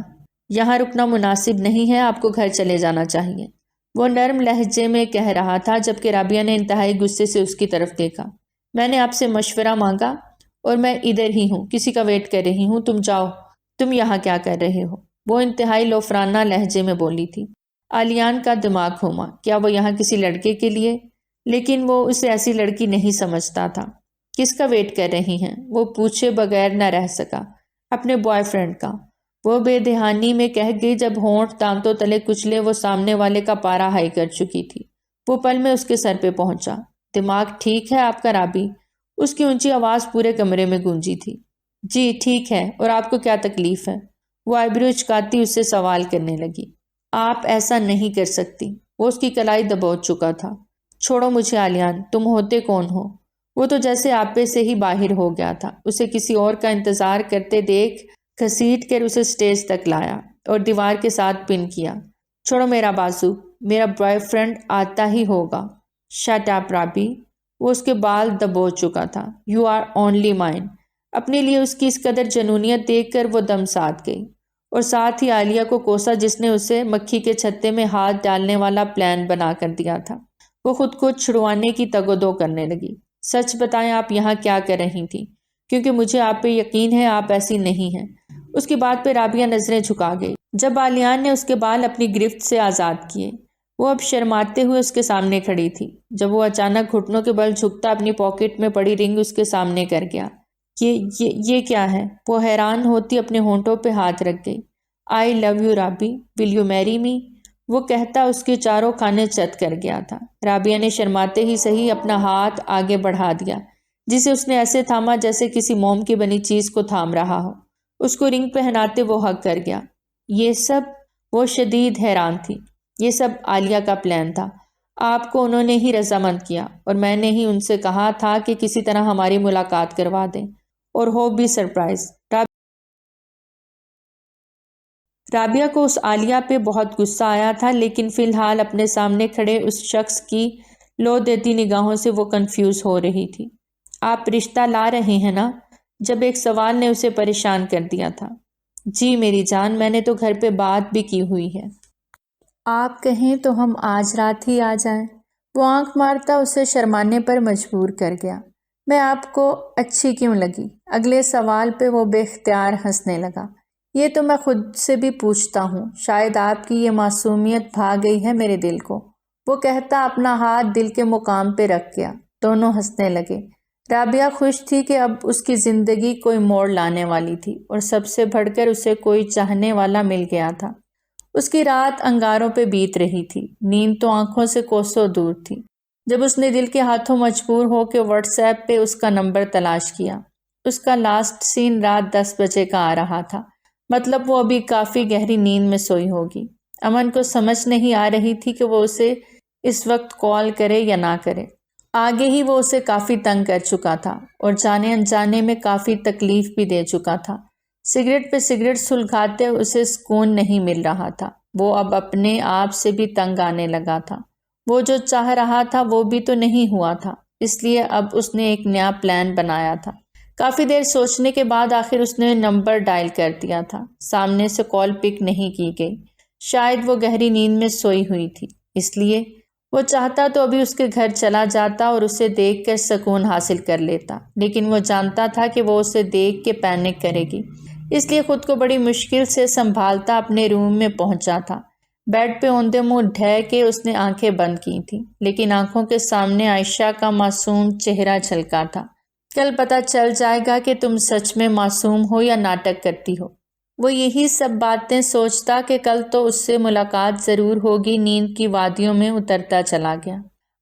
یہاں رکنا مناسب نہیں ہے، آپ کو گھر چلے جانا چاہیے، وہ نرم لہجے میں کہہ رہا تھا، جبکہ رابعہ نے انتہائی غصے سے اس کی طرف دیکھا۔ میں نے آپ سے مشورہ مانگا اور میں ادھر ہی ہوں، کسی کا ویٹ کر رہی ہوں، تم جاؤ۔ تم یہاں کیا کر رہے ہو؟ وہ انتہائی لوفرانہ لہجے میں بولی تھی۔ علیان کا دماغ گھوما۔ کیا وہ یہاں کسی لڑکے کے لیے؟ لیکن وہ اسے ایسی لڑکی نہیں سمجھتا تھا۔ کس کا ویٹ کر رہی ہیں؟ وہ پوچھے بغیر نہ رہ سکا۔ اپنے بوائے فرینڈ کا، وہ بے دہانی میں کہہ گئی جب ہونٹ دانتوں تلے کچلے وہ سامنے والے کا پارا ہائی کر چکی تھی۔ وہ پل میں اس کے سر پہ پہنچا۔ دماغ ٹھیک ہے آپ کا رابی؟ اس کی اونچی آواز پورے کمرے میں گونجی تھی۔ جی ٹھیک ہے، اور آپ کو کیا تکلیف ہے؟ وہ آئیبرو اچکاتی اس سے سوال کرنے لگی۔ آپ ایسا نہیں کر سکتی۔ وہ اس کی کلائی دبوچ چکا تھا۔ چھوڑو مجھے عالیان، تم ہوتے کون ہو؟ وہ تو جیسے آپے سے ہی باہر ہو گیا تھا۔ اسے کسی اور کا انتظار کرتے دیکھ گھسیٹ کر اسے سٹیج تک لایا اور دیوار کے ساتھ پن کیا۔ چھوڑو میرا بازو، میرا بوائے فرینڈ آتا ہی ہوگا۔ Shut up Rabi. وہ اس کے بال دبوچ چکا تھا۔ You are only mine. اپنے لیے اس کی اس قدر جنونیت دیکھ کر وہ دم ساتھ گئی اور ساتھ ہی عالیہ کو کوسا جس نے اسے مکھی کے چھتے میں ہاتھ ڈالنے والا پلان بنا کر دیا تھا۔ وہ خود کو چھڑوانے کی تگ و دو کرنے لگی۔ سچ بتائیں آپ یہاں کیا کر رہی تھی؟ کیونکہ مجھے آپ پہ یقین ہے آپ ایسی نہیں ہیں۔ اس کی بات پہ رابعہ نظریں جھکا گئی۔ جب عالیان نے اس کے بال اپنی گرفت سے آزاد کیے، وہ اب شرماتے ہوئے اس کے سامنے کھڑی تھی۔ جب وہ اچانک گھٹنوں کے بل جھکتا اپنی پاکٹ میں پڑی رنگ اس کے سامنے کر گیا۔ یہ کیا ہے؟ وہ حیران ہوتی اپنے ہونٹوں پہ ہاتھ رکھ گئی۔ آئی love you Rabi, will you میری می؟ وہ کہتا اس کے چاروں کھانے چت کر گیا تھا۔ رابعہ نے شرماتے ہی صحیح اپنا ہاتھ آگے بڑھا دیا، جسے اس نے ایسے تھاما جیسے کسی موم کی بنی چیز کو تھام رہا ہو۔ اس کو رنگ پہناتے وہ ہگ کر گیا۔ یہ سب؟ وہ شدید حیران تھی۔ یہ سب عالیہ کا پلان تھا۔ آپ کو انہوں نے ہی رضامند کیا اور میں نے ہی ان سے کہا تھا کہ کسی طرح ہماری ملاقات کروا دیں اور ہو بھی سرپرائز۔ رابعہ کو اس عالیہ پہ بہت غصہ آیا تھا، لیکن فی الحال اپنے سامنے کھڑے اس شخص کی لو دیتی نگاہوں سے وہ کنفیوز ہو رہی تھی۔ آپ رشتہ لا رہے ہیں نا؟ جب ایک سوال نے اسے پریشان کر دیا تھا۔ جی میری جان، میں نے تو گھر پہ بات بھی کی ہوئی ہے۔ آپ کہیں تو ہم آج رات ہی آ جائیں۔ وہ آنکھ مارتا اسے شرمانے پر مجبور کر گیا۔ میں آپ کو اچھی کیوں لگی؟ اگلے سوال پہ وہ بے اختیار ہنسنے لگا۔ یہ تو میں خود سے بھی پوچھتا ہوں، شاید آپ کی یہ معصومیت بھا گئی ہے میرے دل کو۔ وہ کہتا اپنا ہاتھ دل کے مقام پہ رکھ گیا۔ دونوں ہنسنے لگے۔ رابعہ خوش تھی کہ اب اس کی زندگی کوئی موڑ لانے والی تھی اور سب سے بڑھ کر اسے کوئی چاہنے والا مل گیا تھا۔ اس کی رات انگاروں پہ بیت رہی تھی، نیند تو آنکھوں سے کوسوں دور تھی، جب اس نے دل کے ہاتھوں مجبور ہو کے واٹس ایپ پہ اس کا نمبر تلاش کیا۔ اس کا لاسٹ سین رات 10 بجے کا آ رہا تھا، مطلب وہ ابھی کافی گہری نیند میں سوئی ہوگی۔ امن کو سمجھ نہیں آ رہی تھی کہ وہ اسے اس وقت کال کرے یا نہ کرے۔ آگے ہی وہ اسے کافی تنگ کر چکا تھا اور جانے انجانے میں کافی تکلیف بھی دے چکا تھا۔ سگریٹ پہ سگریٹ سلگاتے اسے سکون نہیں مل رہا تھا۔ وہ اب اپنے آپ سے بھی تنگ آنے لگا تھا۔ وہ جو چاہ رہا تھا وہ بھی تو نہیں ہوا تھا، اس لیے اب اس نے ایک نیا پلان بنایا تھا۔ کافی دیر سوچنے کے بعد آخر اس نے نمبر ڈائل کر دیا تھا۔ سامنے سے کال پک نہیں کی گئی، شاید وہ گہری نیند میں سوئی ہوئی تھی، اس لیے وہ چاہتا تو ابھی اس کے گھر چلا جاتا اور اسے دیکھ کر سکون حاصل کر لیتا، لیکن وہ جانتا تھا کہ وہ اسے دیکھ کے پینک کرے گی، اس لیے خود کو بڑی مشکل سے سنبھالتا اپنے روم میں پہنچا تھا۔ بیڈ پہ اوندے منہ ڈھہ کے اس نے آنکھیں بند کی تھیں، لیکن آنکھوں کے سامنے عائشہ کا معصوم چہرہ چھلکا تھا۔ کل پتہ چل جائے گا کہ تم سچ میں معصوم ہو یا ناٹک کرتی ہو۔ وہ یہی سب باتیں سوچتا کہ کل تو اس سے ملاقات ضرور ہوگی، نیند کی وادیوں میں اترتا چلا گیا۔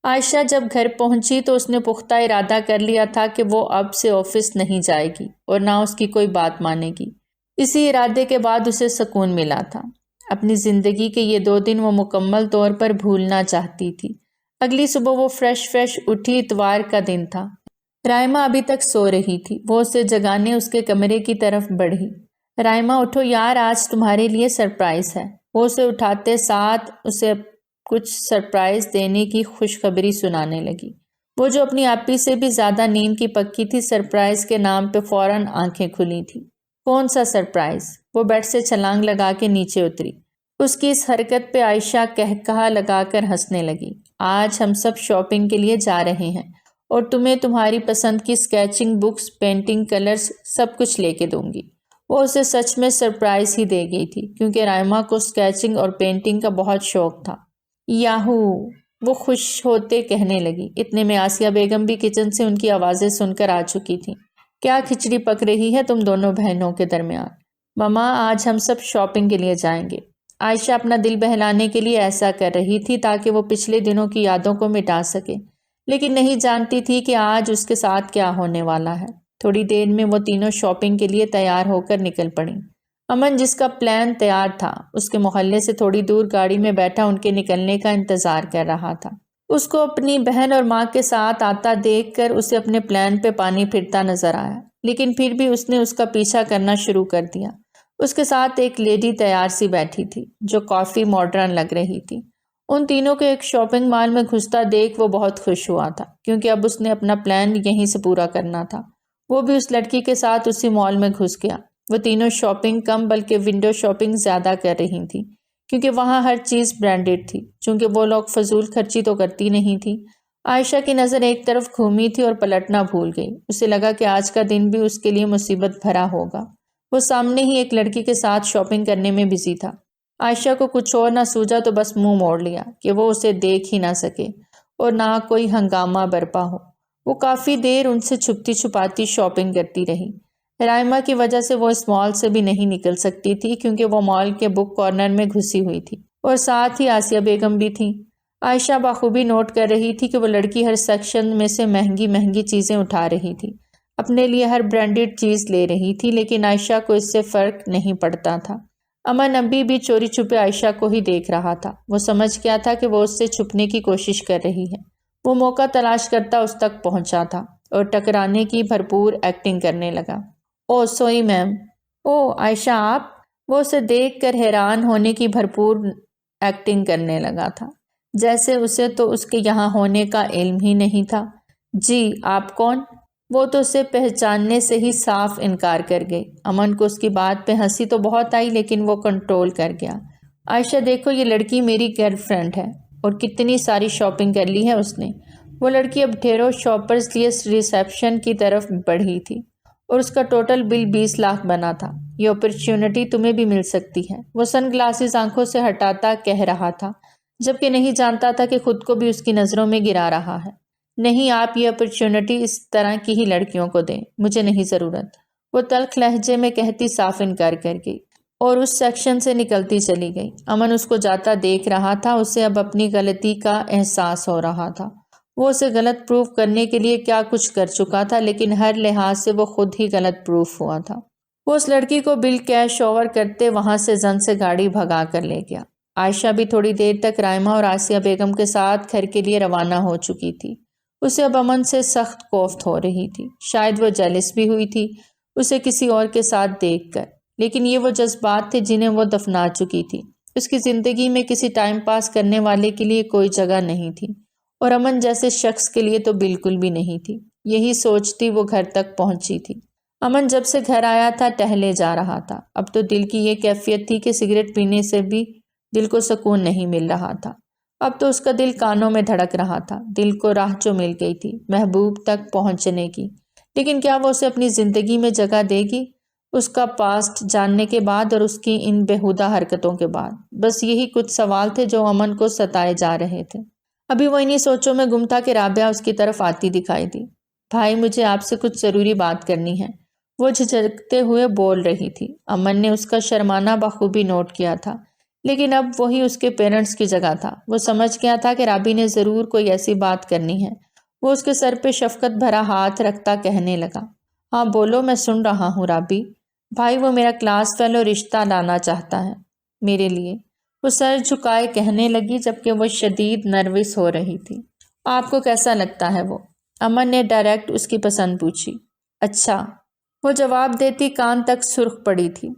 عائشہ جب گھر پہنچی تو اس نے پختہ ارادہ کر لیا تھا کہ وہ اب سے آفس نہیں جائے گی اور نہ اس کی کوئی بات مانے گی۔ اسی ارادے کے بعد اسے سکون ملا تھا۔ اپنی زندگی کے یہ 2 دن وہ مکمل طور پر بھولنا چاہتی تھی۔ اگلی صبح وہ فریش اٹھی، اتوار کا دن تھا۔ رائمہ ابھی تک سو رہی تھی۔ وہ اسے جگانے اس کے کمرے کی طرف بڑھی۔ رائمہ اٹھو یار، آج تمہارے لیے سرپرائز ہے۔ وہ اسے اٹھاتے ساتھ اسے کچھ سرپرائز دینے کی خوشخبری سنانے لگی۔ وہ جو اپنی آپی سے بھی زیادہ نیند کی پکی تھی، سرپرائز کے نام پہ فوراً آنکھیں کھلی تھی۔ کون سا سرپرائز؟ وہ بیڈ سے چھلانگ لگا کے نیچے اتری۔ اس کی اس حرکت پہ عائشہ کہا لگا کر ہنسنے لگی۔ آج ہم سب شاپنگ کے لیے جا رہے ہیں اور تمہیں تمہاری پسند کی اسکیچنگ بکس، پینٹنگ کلرز سب کچھ لے کے دوں گی۔ وہ اسے سچ میں سرپرائز ہی دے گئی تھی، کیونکہ رائمہ کو اسکیچنگ اور پینٹنگ کا بہت شوق تھا۔ یاہو! وہ خوش ہوتے کہنے لگی۔ اتنے میں آسیہ بیگم بھی کچن سے ان کی آوازیں سن کر آ چکی تھیں۔ کیا کھچڑی پک رہی ہے تم دونوں بہنوں کے درمیان؟ مما، آج ہم سب شاپنگ کے لیے جائیں گے۔ عائشہ اپنا دل بہلانے کے لیے ایسا کر رہی تھی تاکہ وہ پچھلے دنوں کی یادوں کو مٹا سکے، لیکن نہیں جانتی تھی کہ آج اس کے ساتھ کیا ہونے والا ہے۔ تھوڑی دیر میں وہ تینوں شاپنگ کے لیے تیار ہو کر نکل پڑیں۔ امن جس کا پلان تیار تھا اس کے محلے سے تھوڑی دور گاڑی میں بیٹھا ان کے نکلنے کا انتظار کر رہا تھا۔ اس کو اپنی بہن اور ماں کے ساتھ آتا دیکھ کر اسے اپنے پلان پہ پانی پھرتا نظر آیا، لیکن پھر بھی اس نے اس کا پیچھا کرنا شروع کر دیا۔ اس کے ساتھ ایک لیڈی تیار سی بیٹھی تھی جو کافی ماڈرن لگ رہی تھی۔ ان تینوں کے ایک شاپنگ مال میں گھستا دیکھ وہ بہت خوش ہوا تھا کیونکہ اب اس نے اپنا پلان یہیں سے پورا کرنا تھا۔ وہ بھی اس لڑکی کے ساتھ اسی مال میں گھس گیا۔ وہ تینوں شاپنگ کم بلکہ ونڈو شاپنگ زیادہ کر رہی تھی کیونکہ وہاں ہر چیز برانڈڈ تھی، چونکہ وہ لوگ فضول خرچی تو کرتی نہیں تھی۔ عائشہ کی نظر ایک طرف گھومی تھی اور پلٹنا بھول گئی۔ اسے لگا کہ آج کا دن بھی اس کے لیے مصیبت بھرا ہوگا۔ وہ سامنے ہی ایک لڑکی کے ساتھ شاپنگ کرنے میں بزی تھا۔ عائشہ کو کچھ اور نہ سوجا تو بس منہ موڑ لیا کہ وہ اسے دیکھ ہی نہ سکے اور نہ کوئی ہنگامہ برپا ہو۔ وہ کافی دیر ان سے چھپتی چھپاتی شاپنگ کرتی رہی۔ رائمہ کی وجہ سے وہ اس مال سے بھی نہیں نکل سکتی تھی کیونکہ وہ مال کے بک کارنر میں گھسی ہوئی تھی اور ساتھ ہی آسیہ بیگم بھی تھی۔ عائشہ بخوبی نوٹ کر رہی تھی کہ وہ لڑکی ہر سیکشن میں سے مہنگی مہنگی چیزیں اٹھا رہی تھی، اپنے لیے ہر برانڈڈ چیز لے رہی تھی، لیکن عائشہ کو اس سے فرق نہیں پڑتا تھا۔ امن ابھی بھی چوری چھپے عائشہ کو ہی دیکھ رہا تھا۔ وہ سمجھ گیا تھا کہ وہ اس سے چھپنے کی کوشش کر رہی ہے۔ وہ موقع تلاش کرتا اس تک پہنچا تھا اور ٹکرانے کی بھرپور ایکٹنگ کرنے لگا۔ او سوئی میم، او عائشہ آپ؟ وہ اسے دیکھ کر حیران ہونے کی بھرپور ایکٹنگ کرنے لگا تھا، جیسے اسے تو اس کے یہاں ہونے کا علم ہی نہیں تھا۔ جی آپ کون؟ وہ تو اسے پہچاننے سے ہی صاف انکار کر گئی۔ امن کو اس کی بات پہ ہنسی تو بہت آئی لیکن وہ کنٹرول کر گیا۔ عائشہ دیکھو یہ لڑکی میری گرل فرینڈ ہے اور کتنی ساری شاپنگ کر لی ہے اس نے۔ وہ لڑکی اب ڈھیروں شاپرز لیے ریسیپشن کی طرف بڑھی تھی اور اس کا ٹوٹل بل 20 لاکھ بنا تھا۔ یہ اپرچونٹی تمہیں بھی مل سکتی ہے، وہ سن گلاسز آنکھوں سے ہٹاتا کہہ رہا تھا، جبکہ نہیں جانتا تھا کہ خود کو بھی اس کی نظروں میں گرا رہا ہے۔ نہیں، آپ یہ اپرچونٹی اس طرح کی ہی لڑکیوں کو دیں، مجھے نہیں ضرورت، وہ تلخ لہجے میں کہتی صاف انکار کر گئی اور اس سیکشن سے نکلتی چلی گئی۔ امن اس کو جاتا دیکھ رہا تھا، اسے اب اپنی غلطی کا احساس ہو رہا تھا۔ وہ اسے غلط پروف کرنے کے لیے کیا کچھ کر چکا تھا، لیکن ہر لحاظ سے وہ خود ہی غلط پروف ہوا تھا۔ وہ اس لڑکی کو بل کیش اوور کرتے وہاں سے زن سے گاڑی بھگا کر لے گیا۔ عائشہ بھی تھوڑی دیر تک رائمہ اور آسیہ بیگم کے ساتھ گھر کے لیے روانہ ہو چکی تھی۔ اسے اب امن سے سخت کوفت ہو رہی تھی، شاید وہ جیلس بھی ہوئی تھی اسے کسی اور کے ساتھ دیکھ کر، لیکن یہ وہ جذبات تھے جنہیں وہ دفنا چکی تھی۔ اس کی زندگی میں کسی ٹائم پاس کرنے والے کے لیے کوئی جگہ نہیں تھی اور امن جیسے شخص کے لیے تو بالکل بھی نہیں تھی۔ یہی سوچتی وہ گھر تک پہنچی تھی۔ امن جب سے گھر آیا تھا ٹہلے جا رہا تھا۔ اب تو دل کی یہ کیفیت تھی کہ سگریٹ پینے سے بھی دل کو سکون نہیں مل رہا تھا۔ اب تو اس کا دل کانوں میں دھڑک رہا تھا۔ دل کو راہ جو مل گئی تھی محبوب تک پہنچنے کی، لیکن کیا وہ اسے اپنی زندگی میں جگہ دے گی؟ اس کا پاسٹ جاننے کے بعد اور اس کی ان بیہودہ حرکتوں کے بعد، بس یہی کچھ سوال تھے جو امن کو ستائے جا رہے تھے۔ ابھی وہ انہی سوچوں میں گم تھا کہ رابعہ اس کی طرف آتی دکھائی دی۔ بھائی مجھے آپ سے کچھ ضروری بات کرنی ہے، وہ جھجکتے ہوئے بول رہی تھی۔ امن نے اس کا شرمانہ بخوبی نوٹ کیا تھا، لیکن اب وہی اس کے پیرنٹس کی جگہ تھا۔ وہ سمجھ گیا تھا کہ رابی نے ضرور کوئی ایسی بات کرنی ہے۔ وہ اس کے سر پہ شفقت بھرا ہاتھ رکھتا کہنے لگا، ہاں بولو، میں سن رہا ہوں رابی۔ بھائی وہ میرا کلاس فیلو رشتہ لانا چاہتا ہے میرے لیے، وہ سر جھکائے کہنے لگی جبکہ وہ شدید نروس ہو رہی تھی۔ آپ کو کیسا لگتا ہے وہ؟ امن نے ڈائریکٹ اس کی پسند پوچھی۔ اچھا، وہ جواب دیتی کان تک سرخ پڑی تھی۔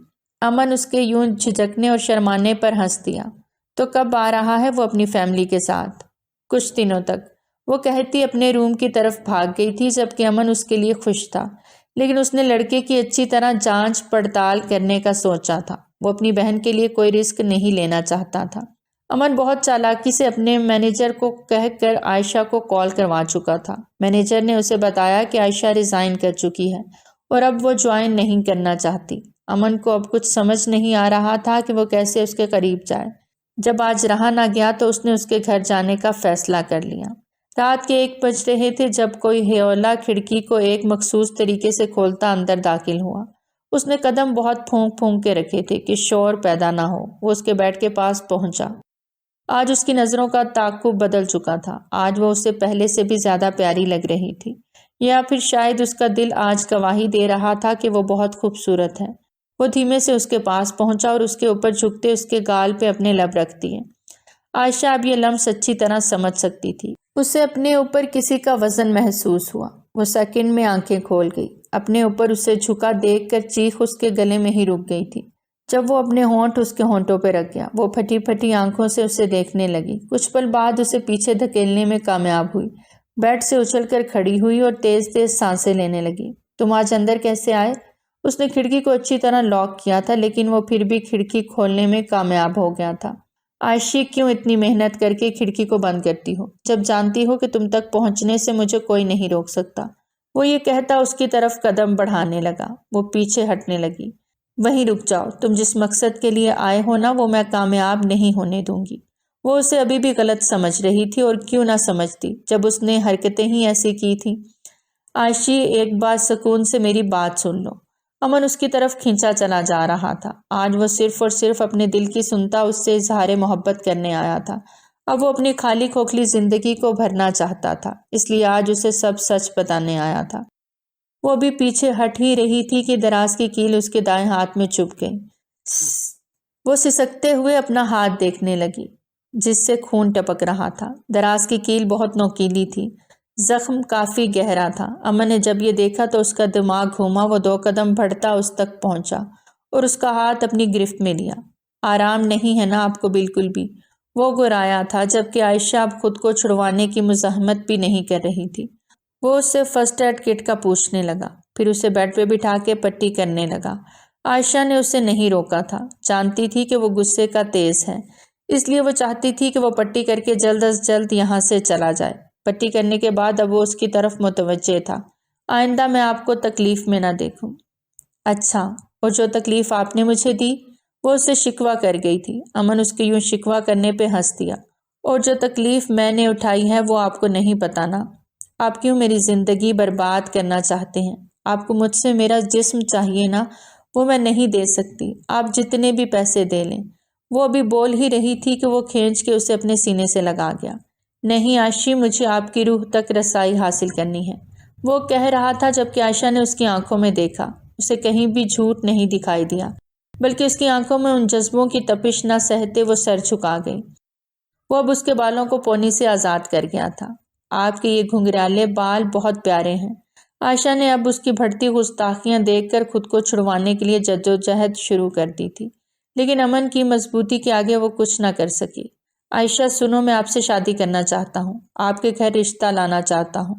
امن اس کے یوں جھجکنے اور شرمانے پر ہنس دیا۔ تو کب آ رہا ہے وہ اپنی فیملی کے ساتھ؟ کچھ دنوں تک، وہ کہتی اپنے روم کی طرف بھاگ گئی تھی، جبکہ امن اس کے لیے خوش تھا، لیکن اس نے لڑکے کی اچھی طرح جانچ پڑتال کرنے کا سوچا تھا۔ وہ اپنی بہن کے لیے کوئی رسک نہیں لینا چاہتا تھا۔ امن بہت چالاکی سے اپنے مینیجر کو کہہ کر عائشہ کو کال کروا چکا تھا۔ مینیجر نے اسے بتایا کہ عائشہ ریزائن کر چکی ہے اور اب وہ جوائن نہیں کرنا چاہتی۔ امن کو اب کچھ سمجھ نہیں آ رہا تھا کہ وہ کیسے اس کے قریب جائے۔ جب آج رہا نہ گیا تو اس نے اس کے گھر جانے کا فیصلہ کر لیا۔ رات کے 1 بج رہے تھے جب کوئی ہیولا کھڑکی کو ایک مخصوص طریقے سے کھولتا اندر داخل ہوا۔ اس نے قدم بہت پھونک پھونک کے رکھے تھے کہ شور پیدا نہ ہو۔ وہ اس کے بیڈ کے پاس پہنچا۔ آج اس کی نظروں کا تعاقب بدل چکا تھا۔ آج وہ اس سے پہلے سے بھی زیادہ پیاری لگ رہی تھی، یا پھر شاید اس کا دل آج گواہی دے رہا تھا کہ وہ بہت خوبصورت ہے۔ وہ دھیمے سے اس کے پاس پہنچا اور اس کے اوپر جھکتے اس کے گال پہ اپنے لب رکھ دیے۔ عائشہ اب یہ لمس اچھی طرح سمجھ سکتی تھی۔ اسے اپنے اوپر کسی کا وزن محسوس ہوا۔ وہ سیکنڈ میں آنکھیں کھول گئی۔ اپنے اوپر اسے جھکا دیکھ کر چیخ اس کے گلے میں ہی رک گئی تھی۔ جب وہ اپنے ہونٹ اس کے ہونٹوں پہ رکھ گیا، وہ پھٹی پھٹی آنکھوں سے اسے دیکھنے لگی۔ کچھ پل بعد اسے پیچھے دھکیلنے میں کامیاب ہوئی، بیڈ سے اچھل کر کھڑی ہوئی اور تیز تیز سانسیں لینے لگی۔ تم آج اندر کیسے آئے؟ اس نے کھڑکی کو اچھی طرح لاک کیا تھا، لیکن وہ پھر بھی کھڑکی کھولنے میں کامیاب ہو گیا تھا۔ عائشہ کیوں اتنی محنت کر کے کھڑکی کو بند کرتی ہو، جب جانتی ہو کہ تم تک پہنچنے سے مجھے کوئی نہیں روک سکتا؟ وہ یہ کہتا اس کی طرف قدم بڑھانے لگا۔ وہ پیچھے ہٹنے لگی۔ وہیں رک جاؤ، تم جس مقصد کے لیے آئے ہو نا، وہ میں کامیاب نہیں ہونے دوں گی۔ وہ اسے ابھی بھی غلط سمجھ رہی تھی، اور کیوں نہ سمجھتی جب اس نے حرکتیں ہی ایسی کی تھی۔ عائشہ ایک بار سکون سے میری بات سن لو۔ امن اس کی طرف کھینچا چلا جا رہا تھا۔ آج وہ صرف اور صرف اپنے دل کی سنتا اس سے اظہار محبت کرنے آیا تھا۔ اب وہ اپنی خالی کھوکھلی زندگی کو بھرنا چاہتا تھا، اس لیے آج اسے سب سچ بتانے آیا تھا۔ وہ ابھی پیچھے ہٹ ہی رہی تھی کہ دراز کی کیل اس کے دائیں ہاتھ میں چبھ گئی۔ وہ سسکتے ہوئے اپنا ہاتھ دیکھنے لگی جس سے خون ٹپک رہا تھا۔ دراز کی کیل بہت نوکیلی تھی، زخم کافی گہرا تھا۔ امن نے جب یہ دیکھا تو اس کا دماغ گھوما۔ وہ 2 قدم بڑھتا اس تک پہنچا اور اس کا ہاتھ اپنی گرفت میں لیا۔ آرام نہیں ہے نا آپ کو بالکل بھی؟ وہ گرایا تھا، جبکہ عائشہ اب خود کو چھڑوانے کی مزاحمت بھی نہیں کر رہی تھی۔ وہ اس سے فرسٹ ایڈ کٹ کا پوچھنے لگا، پھر اسے بیڈ پہ بٹھا کے پٹی کرنے لگا۔ عائشہ نے اسے نہیں روکا تھا، جانتی تھی کہ وہ غصے کا تیز ہے، اس لیے وہ چاہتی تھی کہ وہ پٹی کر کے جلد از جلد یہاں سے چلا جائے۔ پٹی کرنے کے بعد اب وہ اس کی طرف متوجہ تھا۔ آئندہ میں آپ کو تکلیف میں نہ دیکھوں۔ اچھا، اور جو تکلیف آپ نے مجھے دی وہ اس سے شکوہ کر گئی تھی۔ امن اس کے یوں شکوہ کرنے پہ ہنس دیا۔ اور جو تکلیف میں نے اٹھائی ہے وہ آپ کو نہیں پتہ نا؟ آپ کیوں میری زندگی برباد کرنا چاہتے ہیں؟ آپ کو مجھ سے میرا جسم چاہیے نا، وہ میں نہیں دے سکتی، آپ جتنے بھی پیسے دے لیں۔ وہ ابھی بول ہی رہی تھی کہ وہ کھینچ کے اسے اپنے سینے سے لگا گیا۔ نہیں عائشہ، مجھے آپ کی روح تک رسائی حاصل کرنی ہے، وہ کہہ رہا تھا، جبکہ عائشہ نے اس کی آنکھوں میں دیکھا۔ اسے کہیں بھی جھوٹ نہیں دکھائی دیا، بلکہ اس کی آنکھوں میں ان جذبوں کی تپش نہ سہتے وہ سر جھکا گئی۔ وہ اب اس کے بالوں کو پونی سے آزاد کر گیا تھا۔ آپ کے یہ گھنگرالے بال بہت پیارے ہیں۔ عائشہ نے اب اس کی بڑھتی گستاخیاں دیکھ کر خود کو چھڑوانے کے لیے جدوجہد شروع کر دی تھی، لیکن امن کی مضبوطی کے آگے وہ کچھ نہ کر سکی۔ عائشہ سنو، میں آپ سے شادی کرنا چاہتا ہوں، آپ کے گھر رشتہ لانا چاہتا ہوں۔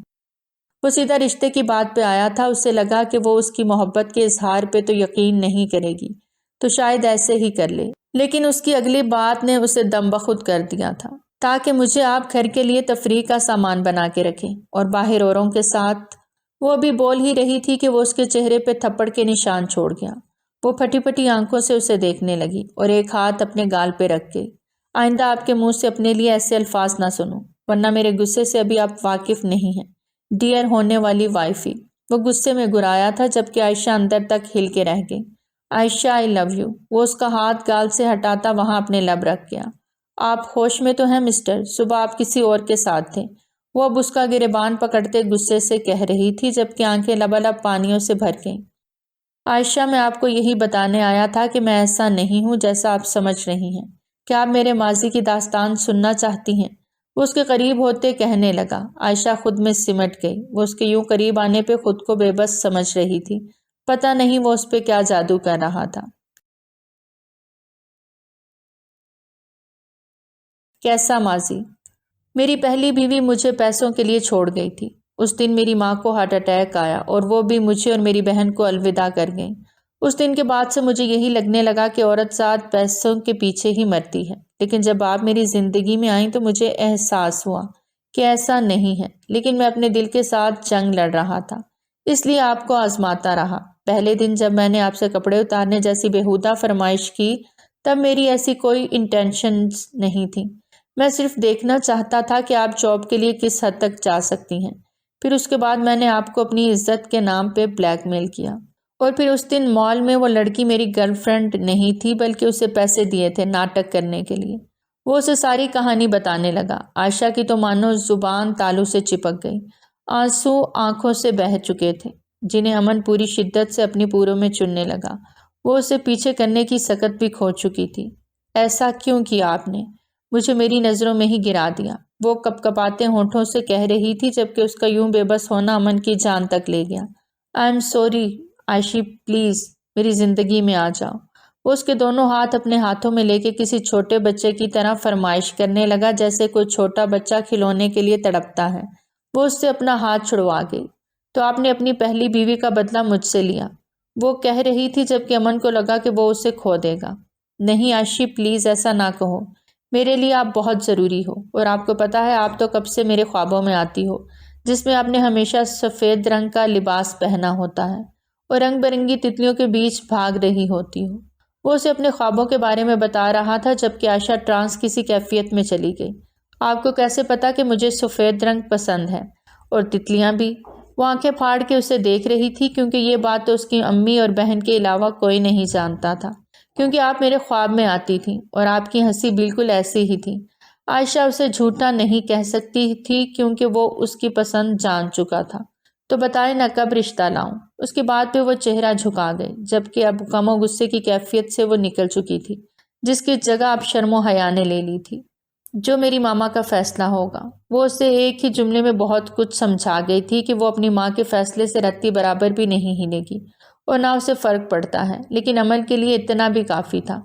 وہ سیدھا رشتے کی بات پہ آیا تھا۔ اسے لگا کہ وہ اس کی محبت کے اظہار پہ تو یقین نہیں کرے گی، تو شاید ایسے ہی کر لے، لیکن اس کی اگلی بات نے اسے دم بخود کر دیا تھا۔ تاکہ مجھے آپ گھر کے لیے تفریح کا سامان بنا کے رکھیں اور باہر اوروں کے ساتھ۔ وہ ابھی بول ہی رہی تھی کہ وہ اس کے چہرے پہ تھپڑ کے نشان چھوڑ گیا۔ وہ پھٹی پھٹی آنکھوں سے اسے دیکھنے لگی اور ایک ہاتھ اپنے گال پہ رکھ کے، آئندہ آپ کے منہ سے اپنے لیے ایسے الفاظ نہ سنوں، ورنہ میرے غصے سے ابھی آپ واقف نہیں ہیں، ڈیئر ہونے والی وائفی۔ وہ غصے میں گرایا تھا، جبکہ عائشہ اندر تک ہل کے رہ گئی۔ عائشہ، آئی لو یو۔ وہ اس کا ہاتھ گال سے ہٹاتا وہاں اپنے لب رکھ گیا۔ آپ ہوش میں تو ہیں مسٹر؟ صبح آپ کسی اور کے ساتھ تھے۔ وہ اب اس کا گریبان پکڑتے غصے سے کہہ رہی تھی، جبکہ آنکھیں لبالب پانیوں سے بھر گئیں۔ عائشہ، میں آپ کو یہی بتانے آیا تھا کہ میں ایسا نہیں ہوں جیسا آپ سمجھ رہی ہیں۔ کیا آپ میرے ماضی کی داستان سننا چاہتی ہیں؟ وہ اس کے قریب ہوتے کہنے لگا۔ عائشہ خود میں سمٹ گئی۔ وہ اس کے یوں قریب آنے پہ خود کو بے بس سمجھ رہی تھی۔ پتہ نہیں وہ اس پہ کیا جادو کر رہا تھا۔ کیسا ماضی؟ میری پہلی بیوی مجھے پیسوں کے لیے چھوڑ گئی تھی۔ اس دن میری ماں کو ہارٹ اٹیک آیا اور وہ بھی مجھے اور میری بہن کو الوداع کر گئیں۔ اس دن کے بعد سے مجھے یہی لگنے لگا کہ عورت ذات پیسوں کے پیچھے ہی مرتی ہے، لیکن جب آپ میری زندگی میں آئیں تو مجھے احساس ہوا کہ ایسا نہیں ہے، لیکن میں اپنے دل کے ساتھ جنگ لڑ رہا تھا، اس لیے آپ کو آزماتا رہا۔ پہلے دن جب میں نے آپ سے کپڑے اتارنے جیسی بےہودہ فرمائش کی، تب میری ایسی کوئی انٹینشنز نہیں تھی۔ میں صرف دیکھنا چاہتا تھا کہ آپ جاب کے لیے کس حد تک جا سکتی ہیں۔ پھر اس کے بعد میں نے آپ کو اپنی عزت کے نام پہ بلیک میل کیا، اور پھر اس دن مال میں وہ لڑکی میری گرل فرینڈ نہیں تھی، بلکہ اسے پیسے دیے تھے ناٹک کرنے کے لیے۔ وہ اسے ساری کہانی بتانے لگا۔ عائشہ کی تو مانو زبان تالو سے چپک گئی، آنسو آنکھوں سے بہہ چکے تھے، جنہیں امن پوری شدت سے اپنی پوروں میں چننے لگا۔ وہ اسے پیچھے کرنے کی سکت بھی کھو چکی تھی۔ ایسا کیوں کیا آپ نے؟ مجھے میری نظروں میں ہی گرا دیا، وہ کپ کپاتے ہونٹوں سے کہہ رہی تھی، جبکہ اس کا یوں بے بس ہونا امن کی جان تک لے گیا۔ آئی ایم سوری عائشی، پلیز میری زندگی میں آ جاؤ۔ وہ اس کے دونوں ہاتھ اپنے ہاتھوں میں لے کے کسی چھوٹے بچے کی طرح فرمائش کرنے لگا، جیسے کوئی چھوٹا بچہ کھلونے کے لیے تڑپتا ہے۔ وہ اس سے اپنا ہاتھ چھڑوا گئی۔ تو آپ نے اپنی پہلی بیوی کا بدلہ مجھ سے لیا، وہ کہہ رہی تھی، جبکہ امن کو لگا کہ وہ اسے کھو دے گا۔ نہیں عائشی، پلیز ایسا نہ کہو، میرے لیے آپ بہت ضروری ہو، اور آپ کو پتا ہے آپ تو کب سے میرے خوابوں میں آتی ہو، جس میں آپ نے ہمیشہ سفید رنگ کا لباس پہنا ہوتا ہے اور رنگ برنگی تتلیوں کے بیچ بھاگ رہی ہوتی ہو۔ وہ اسے اپنے خوابوں کے بارے میں بتا رہا تھا، جبکہ عائشہ ٹرانس کسی کیفیت میں چلی گئی۔ آپ کو کیسے پتا کہ مجھے سفید رنگ پسند ہے، اور تتلیاں بھی؟ وہ آنکھیں پھاڑ کے اسے دیکھ رہی تھی، کیونکہ یہ بات تو اس کی امی اور بہن کے علاوہ کوئی نہیں جانتا تھا، کیونکہ آپ میرے خواب میں آتی تھیں اور آپ کی ہنسی بالکل ایسی ہی تھی۔ عائشہ اسے جھوٹا نہیں کہہ سکتی تھی، کیونکہ وہ اس کی پسند جان چکا تھا۔ تو بتائے نہ کب رشتہ لاؤں؟ اس کی بات پہ وہ چہرہ جھکا گئی، جبکہ اب غم و غصے کی کیفیت سے وہ نکل چکی تھی، جس کی جگہ اب شرم و حیا نے لے لی تھی۔ جو میری ماما کا فیصلہ ہوگا۔ وہ اسے ایک ہی جملے میں بہت کچھ سمجھا گئی تھی کہ وہ اپنی ماں کے فیصلے سے رتی برابر بھی نہیں ہلے گی، اور نہ اسے فرق پڑتا ہے، لیکن عمل کے لیے اتنا بھی کافی تھا۔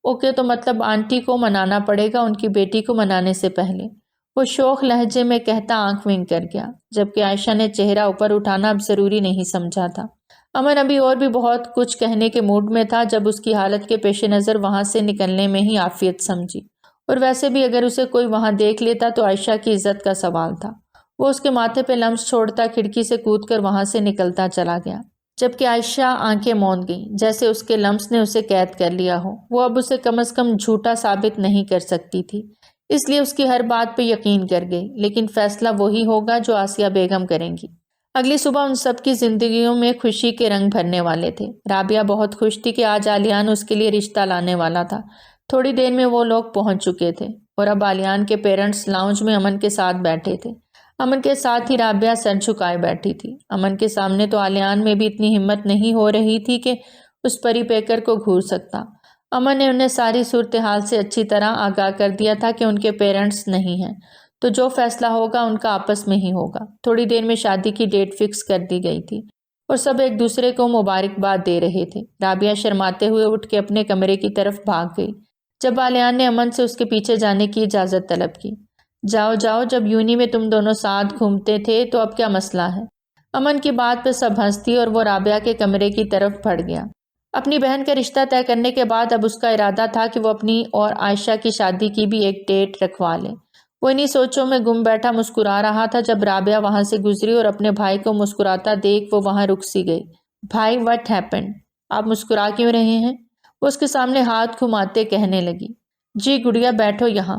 اوکے، تو مطلب آنٹی کو منانا پڑے گا ان کی بیٹی کو منانے سے پہلے، وہ شوخ لہجے میں کہتا آنکھ ونک کر گیا، جبکہ عائشہ نے چہرہ اوپر اٹھانا اب ضروری نہیں سمجھا تھا۔ امن ابھی اور بھی بہت کچھ کہنے کے موڈ میں تھا جب اس کی حالت کے پیش نظر وہاں سے نکلنے میں ہی عافیت سمجھی، اور ویسے بھی اگر اسے کوئی وہاں دیکھ لیتا تو عائشہ کی عزت کا سوال تھا۔ وہ اس کے ماتھے پہ لمس چھوڑتا کھڑکی سے کود کر وہاں سے نکلتا چلا گیا، جبکہ عائشہ آنکھیں موند گئی، جیسے اس کے لمس نے اسے قید کر لیا ہو۔ وہ اب اسے کم از کم جھوٹا ثابت نہیں کر سکتی تھی، اس لیے اس کی ہر بات پہ یقین کر گئی، لیکن فیصلہ وہی ہوگا جو آسیہ بیگم کریں گی۔ اگلی صبح ان سب کی زندگیوں میں خوشی کے رنگ بھرنے والے تھے۔ رابعہ بہت خوش تھی کہ آج عالیان اس کے لیے رشتہ لانے والا تھا۔ تھوڑی دیر میں وہ لوگ پہنچ چکے تھے، اور اب عالیان کے پیرنٹس لاؤنج میں امن کے ساتھ بیٹھے تھے۔ امن کے ساتھ ہی رابعہ سر جھکائے بیٹھی تھی۔ امن کے سامنے تو عالیان میں بھی اتنی ہمت نہیں ہو رہی تھی کہ اس پری پیکر کو گھور سکتا۔ امن نے انہیں ساری صورتحال سے اچھی طرح آگاہ کر دیا تھا کہ ان کے پیرنٹس نہیں ہیں، تو جو فیصلہ ہوگا ان کا آپس میں ہی ہوگا۔ تھوڑی دیر میں شادی کی ڈیٹ فکس کر دی گئی تھی، اور سب ایک دوسرے کو مبارکباد دے رہے تھے۔ رابعہ شرماتے ہوئے اٹھ کے اپنے کمرے کی طرف بھاگ گئی، جب عالیان نے امن سے اس کے پیچھے جانے کی اجازت طلب کی۔ جاؤ جاؤ، جب یونی میں تم دونوں ساتھ گھومتے تھے تو اب کیا مسئلہ ہے؟ امن کی بات پہ سب ہنستی، اور وہ رابعہ کے کمرے کی طرف بڑھ گیا۔ اپنی بہن کا رشتہ طے کرنے کے بعد اب اس کا ارادہ تھا کہ وہ اپنی اور عائشہ کی شادی کی بھی ایک ڈیٹ رکھوا لے۔ وہ انہی سوچوں میں گم بیٹھا مسکرا رہا تھا جب رابعہ وہاں سے گزری، اور اپنے بھائی کو مسکراتا دیکھ وہ وہاں رک سی گئی۔ بھائی، واٹ ہیپنڈ؟ آپ مسکرا کیوں رہے ہیں؟ وہ اس کے سامنے ہاتھ گھماتے کہنے لگی۔ جی گڑیا، بیٹھو یہاں۔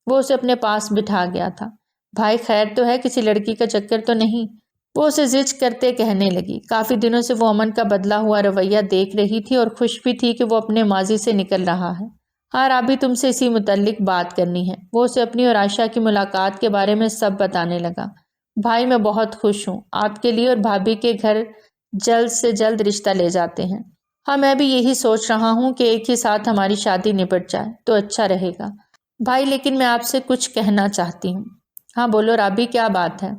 وہ اسے اپنے پاس بٹھا گیا تھا۔ بھائی، خیر تو ہے؟ کسی لڑکی کا چکر تو نہیں؟ وہ اسے زج کرتے کہنے لگی۔ کافی دنوں سے وہ امن کا بدلا ہوا رویہ دیکھ رہی تھی، اور خوش بھی تھی کہ وہ اپنے ماضی سے نکل رہا ہے۔ ہاں رابی، تم سے اسی متعلق بات کرنی ہے۔ وہ اسے اپنی اور عائشہ کی ملاقات کے بارے میں سب بتانے لگا۔ بھائی، میں بہت خوش ہوں، آپ کے لیے اور بھابھی کے گھر جلد سے جلد رشتہ لے جاتے ہیں۔ ہاں، میں بھی یہی سوچ رہا ہوں کہ ایک ہی ساتھ ہماری شادی نپٹ جائے تو اچھا رہے گا۔ بھائی، لیکن میں آپ سے کچھ کہنا چاہتی ہوں۔ ہاں بولو رابی، کیا بات ہے؟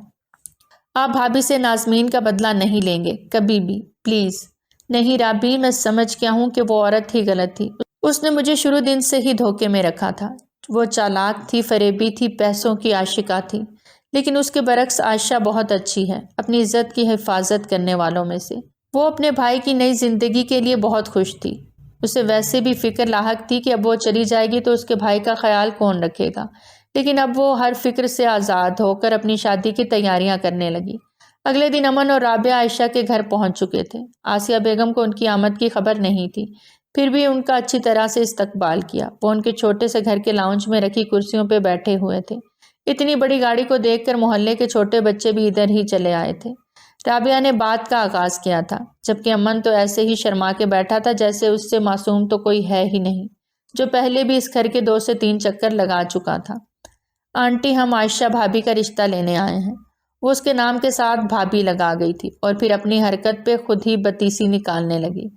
آپ بھابھی سے نازمین کا بدلہ نہیں لیں گے کبھی بھی، پلیز۔ نہیں رابی، میں سمجھ گیا ہوں کہ وہ عورت ہی غلط تھی۔ اس نے مجھے شروع دن سے ہی دھوکے میں رکھا تھا۔ وہ چالاک تھی، فریبی تھی، پیسوں کی عاشقہ تھی، لیکن اس کے برعکس عائشہ بہت اچھی ہے، اپنی عزت کی حفاظت کرنے والوں میں سے۔ وہ اپنے بھائی کی نئی زندگی کے لیے بہت خوش تھی۔ اسے ویسے بھی فکر لاحق تھی کہ اب وہ چلی جائے گی تو اس کے بھائی کا خیال کون رکھے گا، لیکن اب وہ ہر فکر سے آزاد ہو کر اپنی شادی کی تیاریاں کرنے لگی۔ اگلے دن امن اور رابعہ عائشہ کے گھر پہنچ چکے تھے۔ آسیہ بیگم کو ان کی آمد کی خبر نہیں تھی، پھر بھی ان کا اچھی طرح سے استقبال کیا۔ وہ ان کے چھوٹے سے گھر کے لاؤنج میں رکھی کرسیوں پہ بیٹھے ہوئے تھے۔ اتنی بڑی گاڑی کو دیکھ کر محلے کے چھوٹے بچے بھی ادھر ہی چلے آئے تھے۔ رابعہ نے بات کا آغاز کیا تھا، جبکہ امن تو ایسے ہی شرما کے بیٹھا تھا جیسے اس سے معصوم تو کوئی ہے ہی نہیں، جو پہلے بھی اس گھر کے 2 سے 3 چکر لگا چکا تھا۔ آنٹی، ہم عائشہ بھابھی کا رشتہ لینے آئے ہیں۔ وہ اس کے نام کے ساتھ بھابھی لگا گئی تھی، اور پھر اپنی حرکت پہ خود ہی بتیسی نکالنے لگی۔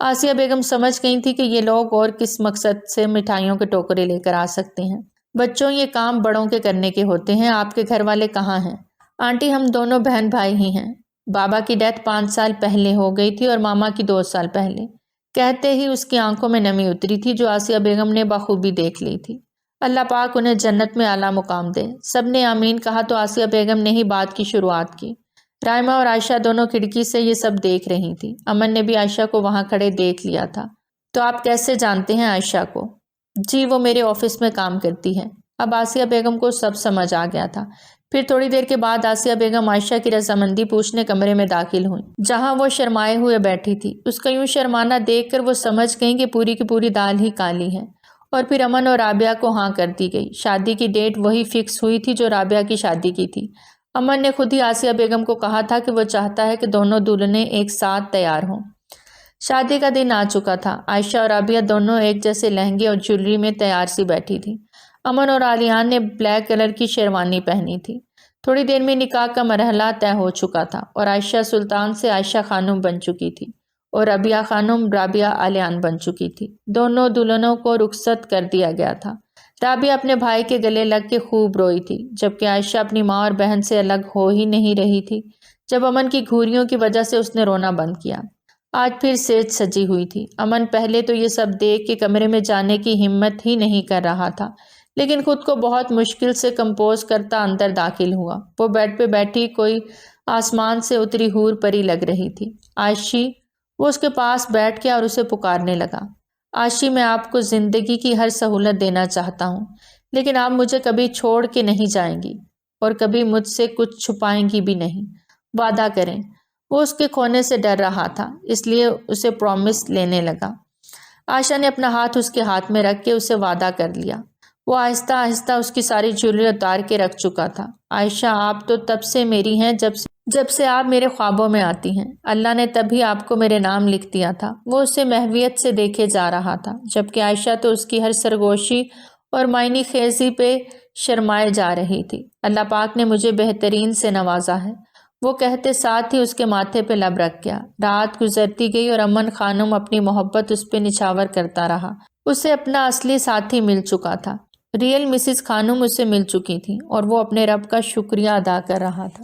آسیہ بیگم سمجھ گئی تھی کہ یہ لوگ اور کس مقصد سے مٹھائیوں کے ٹوکرے لے کر آ سکتے ہیں۔ بچوں، یہ کام بڑوں کے کرنے کے ہوتے ہیں، آپ کے گھر والے کہاں ہیں؟ آنٹی، ہم دونوں بہن بھائی ہی ہیں۔ بابا کی ڈیتھ 5 سال پہلے ہو گئی تھی اور ماما کی 2 سال پہلے۔ کہتے ہی اس کی آنکھوں میں نمی اتری تھی جو آسیہ بیگم نے بخوبی دیکھ لی تھی۔ اللہ پاک انہیں جنت میں اعلیٰ مقام دے۔ سب نے آمین کہا تو آسیہ بیگم نے ہی بات کی شروعات کی۔ رائمہ اور عائشہ دونوں کھڑکی سے یہ سب دیکھ رہی تھی۔ امن نے بھی عائشہ کو وہاں کھڑے دیکھ لیا تھا۔ تو آپ کیسے جانتے ہیں عائشہ کو؟ جی، وہ میرے آفس میں کام کرتی ہے۔ اب آسیہ بیگم کو سب سمجھ آ گیا تھا۔ پھر تھوڑی دیر کے بعد آسیہ بیگم عائشہ کی رضامندی پوچھنے کمرے میں داخل ہوئیں، جہاں وہ شرمائے ہوئے بیٹھی تھی۔ اس کا یوں شرمانا دیکھ کر وہ سمجھ گئیں کہ پوری کی پوری دال ہی کالی ہے، اور پھر امن اور رابعہ کو ہاں کر دی گئی۔ شادی کی ڈیٹ وہی فکس ہوئی تھی جو رابعہ کی شادی کی تھی۔ امن نے خود ہی آسیہ بیگم کو کہا تھا کہ وہ چاہتا ہے کہ دونوں دلہنیں ایک ساتھ تیار ہوں۔ شادی کا دن آ چکا تھا۔ عائشہ اور رابعہ دونوں ایک جیسے لہنگے اور جویلری میں تیار سی بیٹھی تھی۔ امن اور عالیان نے بلیک کلر کی شیروانی پہنی تھی۔ تھوڑی دیر میں نکاح کا مرحلہ طے ہو چکا تھا اور عائشہ سلطان سے عائشہ خانم بن چکی تھی اور رابعہ خانم رابعہ عالیان بن چکی تھی۔ دونوں دلہنوں کو رخصت کر دیا گیا تھا۔ رابعہ اپنے بھائی کے گلے لگ کے خوب روئی تھی، جبکہ عائشہ اپنی ماں اور بہن سے الگ ہو ہی نہیں رہی تھی۔ جب امن کی گھوریوں کی وجہ سے اس نے رونا بند کیا۔ آج پھر سیج سجی ہوئی تھی۔ امن پہلے تو یہ سب دیکھ کے کمرے میں جانے کی ہمت ہی نہیں کر رہا تھا، لیکن خود کو بہت مشکل سے کمپوز کرتا اندر داخل ہوا۔ وہ بیڈ پہ بیٹھی کوئی آسمان سے اتری حور پری لگ رہی تھی۔ عائشی، وہ اس کے پاس بیٹھ گیا اور اسے پکارنے لگا۔ عائشی، میں آپ کو زندگی کی ہر سہولت دینا چاہتا ہوں، لیکن آپ مجھے کبھی چھوڑ کے نہیں جائیں گی اور کبھی مجھ سے کچھ چھپائیں گی بھی نہیں۔ وعدہ کریں۔ وہ اس کے کھونے سے ڈر رہا تھا، اس لیے اسے پرومس لینے لگا۔ عائشہ نے اپنا ہاتھ اس کے ہاتھ میں رکھ کے اسے وعدہ کر لیا۔ وہ آہستہ آہستہ اس کی ساری جویلری اتار کے رکھ چکا تھا۔ عائشہ، آپ تو تب سے میری ہیں جب سے آپ میرے خوابوں میں آتی ہیں۔ اللہ نے تبھی آپ کو میرے نام لکھ دیا تھا۔ وہ اسے محویت سے دیکھے جا رہا تھا، جبکہ عائشہ تو اس کی ہر سرگوشی اور معنی خیزی پہ شرمائے جا رہی تھی۔ اللہ پاک نے مجھے بہترین سے نوازا ہے، وہ کہتے ساتھ ہی اس کے ماتھے پہ لب رکھ گیا۔ رات گزرتی گئی اور امن خانم اپنی محبت اس پہ نچھاور کرتا رہا۔ اسے اپنا اصلی ساتھی مل چکا تھا۔ ریئل مسز خانم اسے مل چکی تھی اور وہ اپنے رب کا شکریہ ادا کر رہا تھا۔